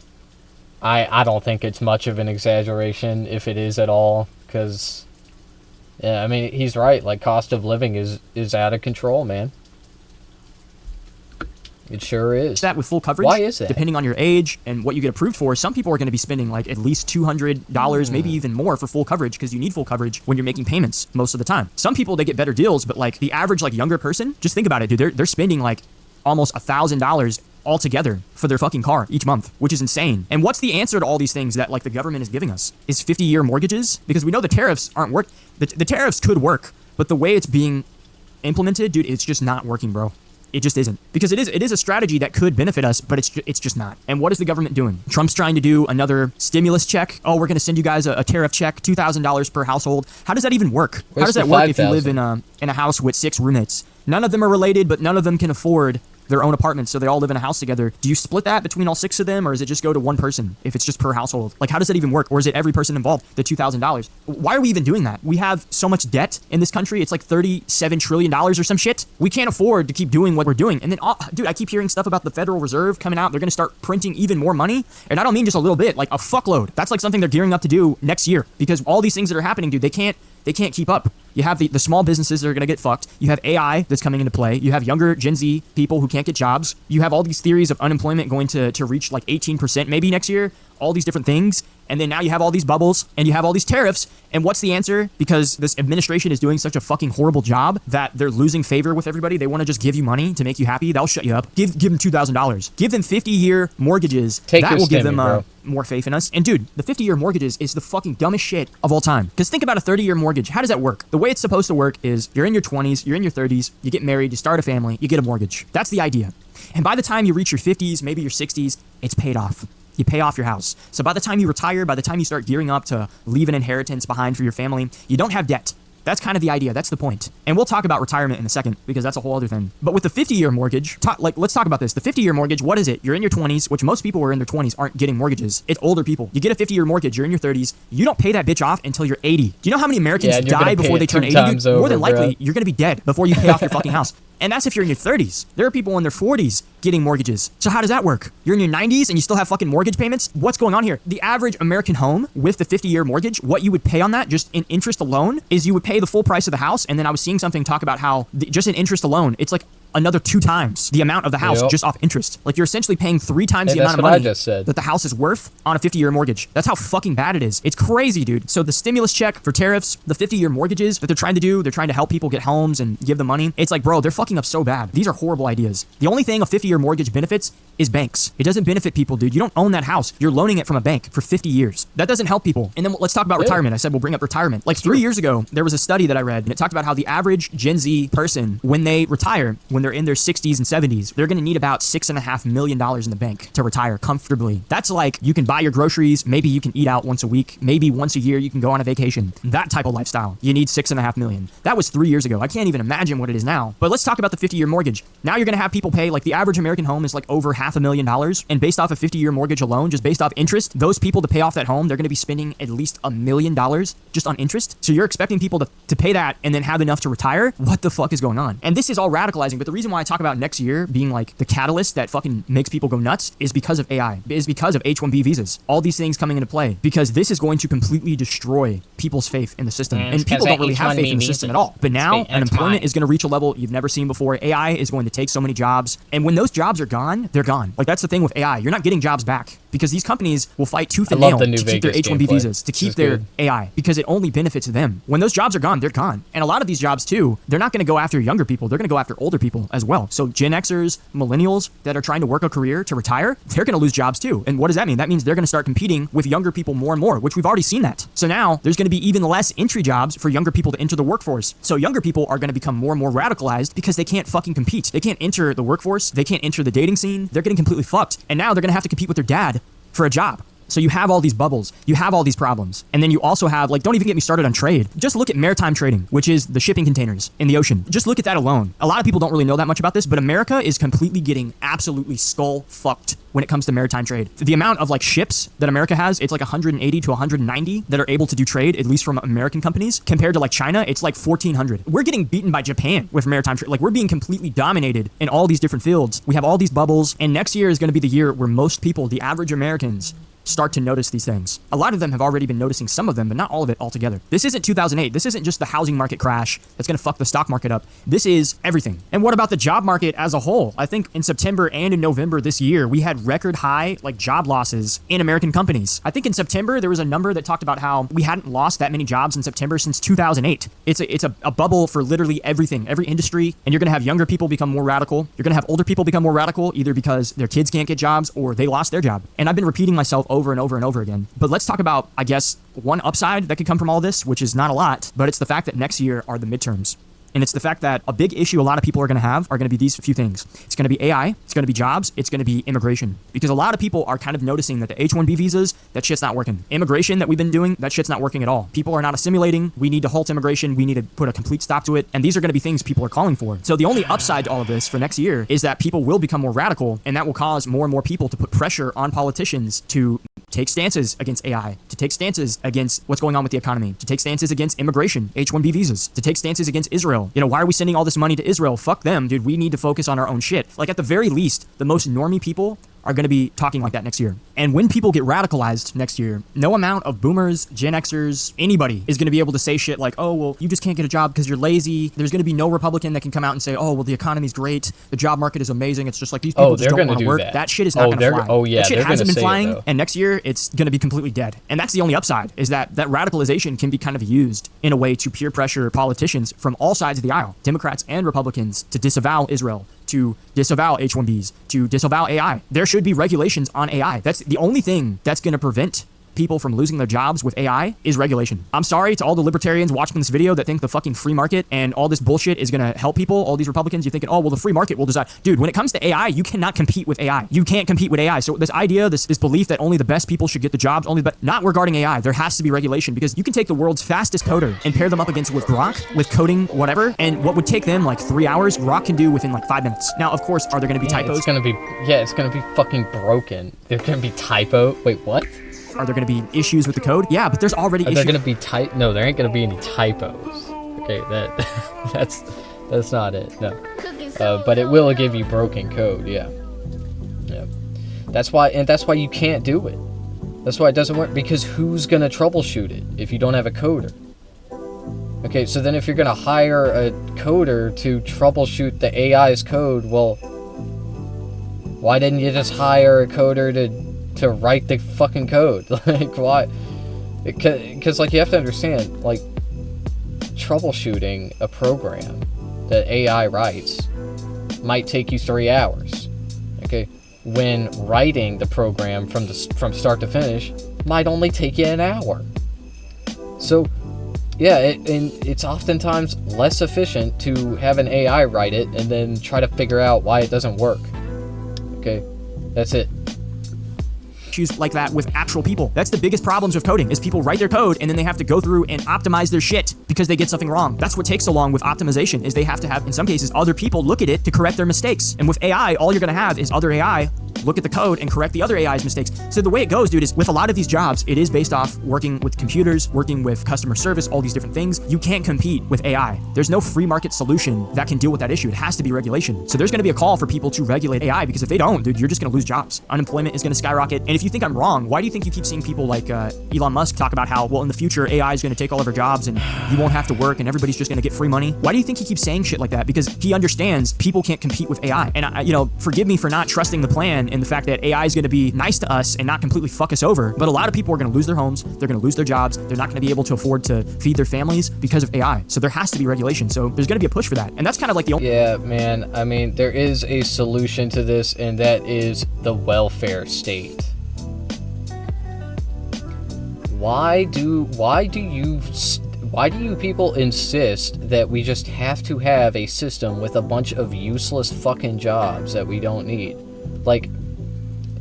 Speaker 1: I don't think it's much of an exaggeration, if it is at all. Because, yeah, I mean, he's right. Like, cost of living is out of control, man. It sure is.
Speaker 14: That with full coverage.
Speaker 1: Why is that?
Speaker 14: Depending on your age and what you get approved for, some people are going to be spending like at least $200, maybe even more for full coverage because you need full coverage when you're making payments most of the time. Some people, they get better deals, but like the average like younger person, just think about it, dude. They're spending like almost $1,000 altogether for their fucking car each month, which is insane. And what's the answer to all these things that like the government is giving us? Is 50-year mortgages? Because we know the tariffs aren't work. The tariffs could work, but the way it's being implemented, dude, it's just not working, bro. It just isn't. Because it is a strategy that could benefit us, but it's just not. And what is the government doing? Trump's trying to do another stimulus check. Oh, we're going to send you guys a tariff check, $2,000 per household. How does that even work? How does that work if you live in a house with 6 roommates? None of them are related, but none of them can afford their own apartments, so they all live in a house together. Do you split that between all 6 of them, or does it just go to one person if it's just per household? Like, how does that even work? Or is it every person involved, the $2,000? Why are we even doing that? We have so much debt in this country. It's like $37 trillion or some shit. We can't afford to keep doing what we're doing. And then, dude, I keep hearing stuff about the Federal Reserve coming out. They're going to start printing even more money. And I don't mean just a little bit, like a fuckload. That's like something they're gearing up to do next year because all these things that are happening, dude, they can't keep up. You have the small businesses that are going to get fucked. You have AI that's coming into play. You have younger Gen Z people who can't get jobs. You have all these theories of unemployment going to reach like 18% maybe next year. All these different things. And then now you have all these bubbles and you have all these tariffs. And what's the answer? Because this administration is doing such a fucking horrible job that they're losing favor with everybody. They want to just give you money to make you happy. That'll shut you up. Give them $2,000. Give them 50-year mortgages. That will give them more faith in us. And dude, the 50-year mortgages is the fucking dumbest shit of all time. Because think about a 30-year mortgage. How does that work? The way it's supposed to work is you're in your 20s, you're in your 30s, you get married, you start a family, you get a mortgage. That's the idea. And by the time you reach your 50s, maybe your 60s, it's paid off. You pay off your house. So by the time you retire, by the time you start gearing up to leave an inheritance behind for your family, you don't have debt. That's kind of the idea. That's the point. And we'll talk about retirement in a second because that's a whole other thing. But with the 50-year mortgage, let's talk about this. The 50-year mortgage, what is it? You're in your 20s, which most people who are in their 20s aren't getting mortgages. It's older people. You get a 50-year mortgage, you're in your 30s. You don't pay that bitch off until you're 80. Do you know how many Americans die before they turn 80? More than likely, you're going to be dead before you pay off your fucking house. And that's if you're in your 30s. There are people in their 40s getting mortgages. So how does that work? You're in your 90s and you still have fucking mortgage payments? What's going on here? The average American home with the 50-year mortgage, what you would pay on that just in interest alone is you would pay the full price of the house. And then I was seeing something talk about how just in interest alone, it's like another 2 times the amount of the house just off interest. Like you're essentially paying 3 times the amount of money that the house is worth on a 50-year mortgage. That's how fucking bad it is. It's crazy, dude. So the stimulus check for tariffs, the 50-year mortgages that they're trying to do, they're trying to help people get homes and give them money. It's like, bro, they're fucking up so bad. These are horrible ideas. The only thing a 50-year mortgage benefits is banks. It doesn't benefit people, dude. You don't own that house. You're loaning it from a bank for 50 years. That doesn't help people. And then let's talk about retirement. I said we'll bring up retirement. Like 3 years ago, there was a study that I read and it talked about how the average Gen Z person, when they retire, when when they're in their 60s and 70s, they're going to need about $6.5 million in the bank to retire comfortably. That's like you can buy your groceries, maybe you can eat out once a week, maybe once a year you can go on a vacation. That type of lifestyle. You need $6.5 million. That was 3 years ago. I can't even imagine what it is now. But let's talk about the 50-year mortgage. Now you're going to have people pay, like the average American home is like over $500,000. And based off a 50-year mortgage alone, just based off interest, those people to pay off that home, they're going to be spending at least $1 million just on interest. So you're expecting people to pay that and then have enough to retire? What the fuck is going on? And this is all radicalizing, but the reason why I talk about next year being like the catalyst that fucking makes people go nuts is because of AI, is because of H-1B visas. All these things coming into play, because this is going to completely destroy people's faith in the system. And people don't really have faith in the system at all. But now unemployment is going to reach a level you've never seen before. AI is going to take so many jobs. And when those jobs are gone, they're gone. Like that's the thing with AI. You're not getting jobs back because these companies will fight tooth and nail to keep their H-1B visas, to keep their AI, because it only benefits them. When those jobs are gone, they're gone. And a lot of these jobs too, they're not going to go after younger people. They're going to go after older people as well. So Gen Xers, millennials that are trying to work a career to retire, they're going to lose jobs too. And what does that mean? That means they're going to start competing with younger people more and more, which we've already seen that. So now there's going to be even less entry jobs for younger people to enter the workforce. So younger people are going to become more and more radicalized because they can't fucking compete. They can't enter the workforce. They can't enter the dating scene. They're getting completely fucked. And now they're going to have to compete with their dad for a job. So you have all these bubbles, you have all these problems. And then you also have, like, don't even get me started on trade. Just look at maritime trading, which is the shipping containers in the ocean. Just look at that alone. A lot of people don't really know that much about this, but America is completely getting absolutely skull fucked when it comes to maritime trade. The amount of like ships that America has, it's like 180 to 190 that are able to do trade, at least from American companies, compared to like China, it's like 1,400. We're getting beaten by Japan with maritime trade. Like we're being completely dominated in all these different fields. We have all these bubbles, and next year is going to be the year where most people, the average Americans, start to notice these things. A lot of them have already been noticing some of them, but not all of it altogether. This isn't 2008. This isn't just the housing market crash that's going to fuck the stock market up. This is everything. And what about the job market as a whole? I think in September and in November this year, we had record high like job losses in American companies. I think in September, there was a number that talked about how we hadn't lost that many jobs in September since 2008. It's a bubble for literally everything, every industry. And you're going to have younger people become more radical. You're going to have older people become more radical, either because their kids can't get jobs or they lost their job. And I've been repeating myself over and over and over again. But let's talk about, I guess, one upside that could come from all this, which is not a lot, but it's the fact that next year are the midterms. And it's the fact that a big issue a lot of people are going to have are going to be these few things. It's going to be AI, it's going to be jobs, it's going to be immigration. Because a lot of people are kind of noticing that the H-1B visas, that shit's not working. Immigration that we've been doing, that shit's not working at all. People are not assimilating. We need to halt immigration. We need to put a complete stop to it. And these are going to be things people are calling for. So the only upside to all of this for next year is that people will become more radical, and that will cause more and more people to put pressure on politicians to take stances against AI, to take stances against what's going on with the economy, to take stances against immigration, H-1B visas, to take stances against Israel. You know, why are we sending all this money to Israel? Fuck them, dude. We need to focus on our own shit. Like, at the very least, the most normie people are going to be talking like that next year. And when people get radicalized next year, no amount of boomers, Gen Xers, anybody is going to be able to say shit like, oh, well, you just can't get a job because you're lazy. There's going to be no Republican that can come out and say, oh, well, the economy's great. The job market is amazing. It's just like these people just don't want to work. That shit is not going to fly.
Speaker 1: Oh, yeah,
Speaker 14: that shit hasn't been flying. And next year, it's going to be completely dead. And that's the only upside, is that radicalization can be kind of used in a way to peer pressure politicians from all sides of the aisle, Democrats and Republicans, to disavow Israel, to disavow H-1Bs, to disavow AI. There should be regulations on AI. That's the only thing that's going to prevent people from losing their jobs with AI is regulation. I'm sorry to all the libertarians watching this video that think the fucking free market and all this bullshit is going to help people. All these Republicans, you're thinking, oh, well, the free market will decide. Dude, when it comes to AI, you cannot compete with AI. You can't compete with AI. So this idea, this belief that only the best people should get the jobs, not regarding AI. There has to be regulation, because you can take the world's fastest coder and pair them up against with Grok, with coding, whatever, and what would take them like 3 hours, Grok can do within like 5 minutes. Now, of course, are there going to be typos?
Speaker 1: It's going to be fucking broken. There's going to be typo. Wait, what?
Speaker 14: Are there going to be issues with the code? Yeah, but there's already issues.
Speaker 1: Are there going to be No, there ain't going to be any typos. Okay, that's not it. No. But it will give you broken code. Yeah. Yeah. That's why you can't do it. That's why it doesn't work, because who's going to troubleshoot it if you don't have a coder? Okay, so then if you're going to hire a coder to troubleshoot the AI's code, well, why didn't you just hire a coder to write the fucking code? Like, why? Because, like, you have to understand, like, troubleshooting a program that AI writes might take you 3 hours, okay? When writing the program from start to finish might only take you an hour. So Yeah, and it's oftentimes less efficient to have an AI write it and then try to figure out why it doesn't work. Okay, that's it.
Speaker 14: Issues like that with actual people. That's the biggest problems with coding, is people write their code and then they have to go through and optimize their shit because they get something wrong. That's what takes so long with optimization, is they have to have, in some cases, other people look at it to correct their mistakes. And with AI, all you're gonna have is other AI look at the code and correct the other AI's mistakes. So the way it goes, dude, is with a lot of these jobs, it is based off working with computers, working with customer service, all these different things. You can't compete with AI. There's no free market solution that can deal with that issue. It has to be regulation. So there's gonna be a call for people to regulate AI, because if they don't, dude, you're just gonna lose jobs. Unemployment is gonna skyrocket. And if you think I'm wrong, why do you think you keep seeing people like Elon Musk talk about how, well, in the future, AI is gonna take all of our jobs and you won't have to work and everybody's just gonna get free money? Why do you think he keeps saying shit like that? Because he understands people can't compete with AI. And forgive me for not trusting the plan and the fact that AI is going to be nice to us and not completely fuck us over, but a lot of people are going to lose their homes, they're going to lose their jobs, they're not going to be able to afford to feed their families because of AI. So there has to be regulation. So there's going to be a push for that. And that's kind of like the only—
Speaker 1: Yeah, man. I mean, there is a solution to this, and that is the welfare state. Why do you people insist that we just have to have a system with a bunch of useless fucking jobs that we don't need? Like,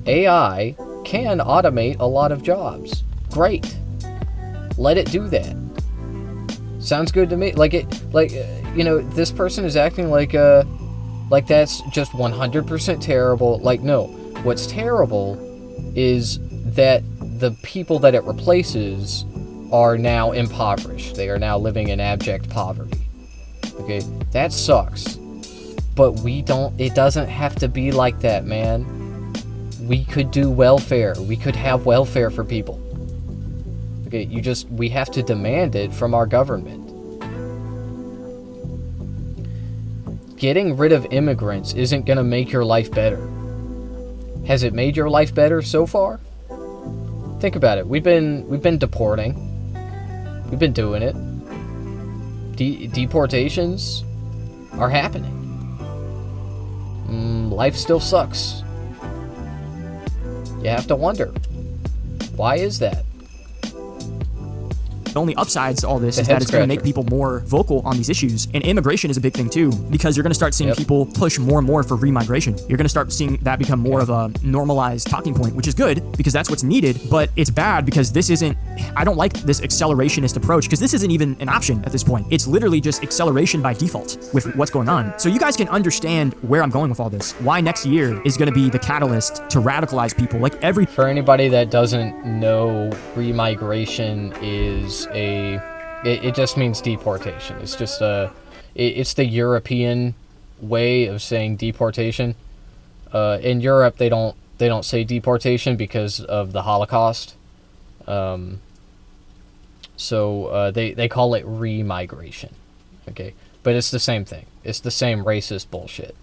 Speaker 1: AI can automate a lot of jobs. Great. Let it do that. Sounds good to me. This person is acting like that's just 100% terrible. Like, no. What's terrible is that the people that it replaces are now impoverished. They are now living in abject poverty. Okay? That sucks. But it doesn't have to be like that, man. We could do welfare. We could have welfare for people. Okay, we have to demand it from our government. Getting rid of immigrants isn't gonna make your life better. Has it made your life better so far? Think about it. We've been deporting. We've been doing it. Deportations are happening. Life still sucks. You have to wonder, why is that?
Speaker 14: The only upsides to all this is that it's going to make people more vocal on these issues. And immigration is a big thing too, because you're going to start seeing people push more and more for remigration. You're going to start seeing that become more of a normalized talking point, which is good because that's what's needed. But it's bad because I don't like this accelerationist approach, because this isn't even an option at this point. It's literally just acceleration by default with what's going on. So you guys can understand where I'm going with all this. Why next year is going to be the catalyst to radicalize people.
Speaker 1: For anybody that doesn't know, remigration is it just means deportation. It's just it's the European way of saying deportation. In Europe, they don't say deportation because of the Holocaust. So they call it remigration. Okay, but it's the same thing. It's the same racist bullshit.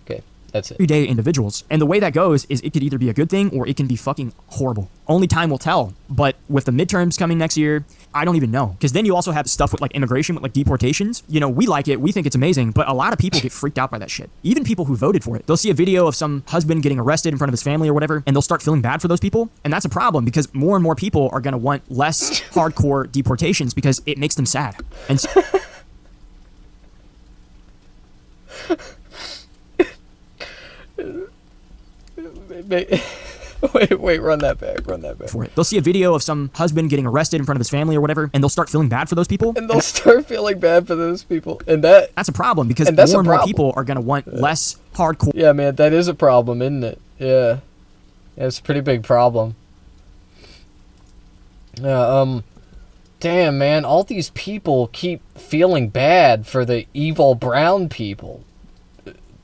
Speaker 1: Okay, that's it.
Speaker 14: Everyday individuals. And the way that goes is it could either be a good thing or it can be fucking horrible. Only time will tell. But with the midterms coming next year, I don't even know. Because then you also have stuff with immigration, with deportations. We like it, we think it's amazing, but a lot of people get freaked out by that shit. Even people who voted for it. They'll see a video of some husband getting arrested in front of his family or whatever, and they'll start feeling bad for those people. And that's a problem, because more and more people are going to want less hardcore deportations because it makes them sad. And so
Speaker 1: Wait, run that back.
Speaker 14: For it. They'll see a video of some husband getting arrested in front of his family or whatever, and they'll start feeling bad for those people.
Speaker 1: And that's
Speaker 14: a problem, because more and more people are going to want less hardcore.
Speaker 1: Yeah, man, that is a problem, isn't it? Yeah, it's a pretty big problem. Damn, man, all these people keep feeling bad for the evil brown people.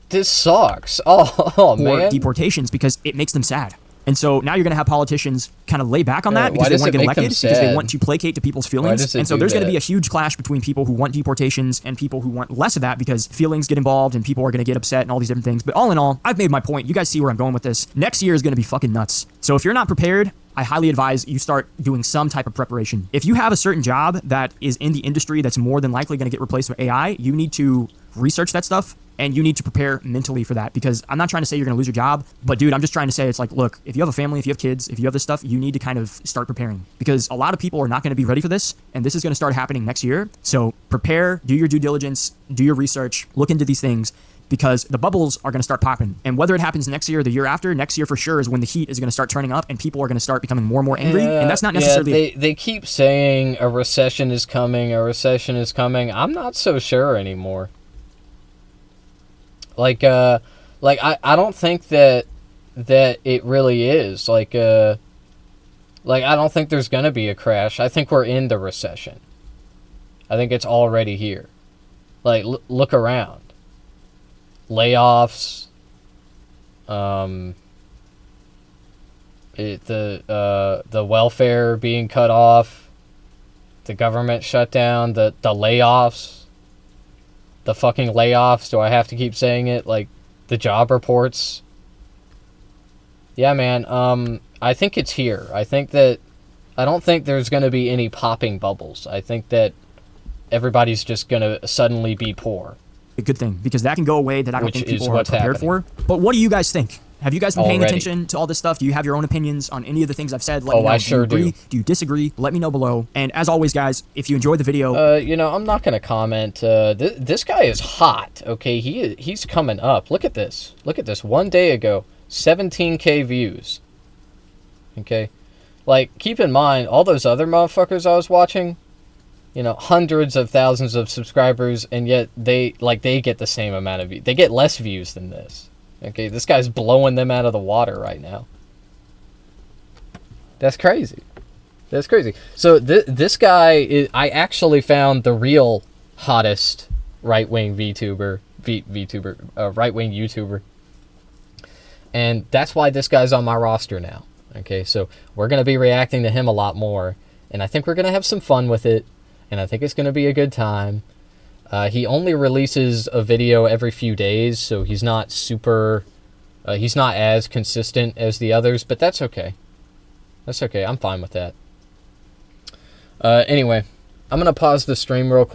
Speaker 1: This sucks. Oh man.
Speaker 14: Deportations, because it makes them sad. And so now you're going to have politicians kind of lay back on that because they want to get elected, because they want to placate to people's feelings. And so there's going to be a huge clash between people who want deportations and people who want less of that, because feelings get involved and people are going to get upset and all these different things. But all in all, I've made my point. You guys see where I'm going with this. Next year is going to be fucking nuts. So if you're not prepared, I highly advise you start doing some type of preparation. If you have a certain job that is in the industry that's more than likely going to get replaced with AI, you need to research that stuff And you need to prepare mentally for that, because I'm not trying to say you're going to lose your job, but dude, I'm just trying to say it's like, look, if you have a family, if you have kids, if you have this stuff, you need to kind of start preparing, because a lot of people are not going to be ready for this, and this is going to start happening next year. So prepare, do your due diligence, do your research, look into these things, because the bubbles are going to start popping. And whether it happens next year or the year after, next year for sure is when the heat is going to start turning up and people are going to start becoming more and more angry. And that's not necessarily...
Speaker 1: They keep saying a recession is coming, a recession is coming. I'm not so sure anymore. Like I don't think that it really is. Like I don't think there's going to be a crash. I think we're in the recession. I think it's already here. Like, look around. Layoffs, the welfare being cut off, the government shutdown, the layoffs, the fucking layoffs. Do I have to keep saying it? Like, the job reports. Yeah, man. I think it's here. I don't think there's gonna be any popping bubbles. I think that everybody's just gonna suddenly be poor.
Speaker 14: A good thing, because that can go away that I don't think people are prepared for. But what do you guys think? Have you guys been paying attention to all this stuff? Do you have your own opinions on any of the things I've said? Let me know.
Speaker 1: I sure do.
Speaker 14: Do you disagree? Let me know below. And as always, guys, if you enjoyed the video...
Speaker 1: I'm not going to comment. This guy is hot, okay? He's coming up. Look at this. Look at this. 1 day ago, 17K views. Okay? Like, keep in mind, all those other motherfuckers I was watching... hundreds of thousands of subscribers, and yet they get the same amount of views. They get less views than this. Okay, this guy's blowing them out of the water right now. That's crazy. That's crazy. So this guy, I actually found the real hottest right-wing VTuber, right-wing YouTuber. And that's why this guy's on my roster now. Okay, so we're going to be reacting to him a lot more, and I think we're going to have some fun with it. And I think it's going to be a good time. He only releases a video every few days, so he's not he's not as consistent as the others, but that's okay. That's okay. I'm fine with that. Anyway, I'm going to pause the stream real quick.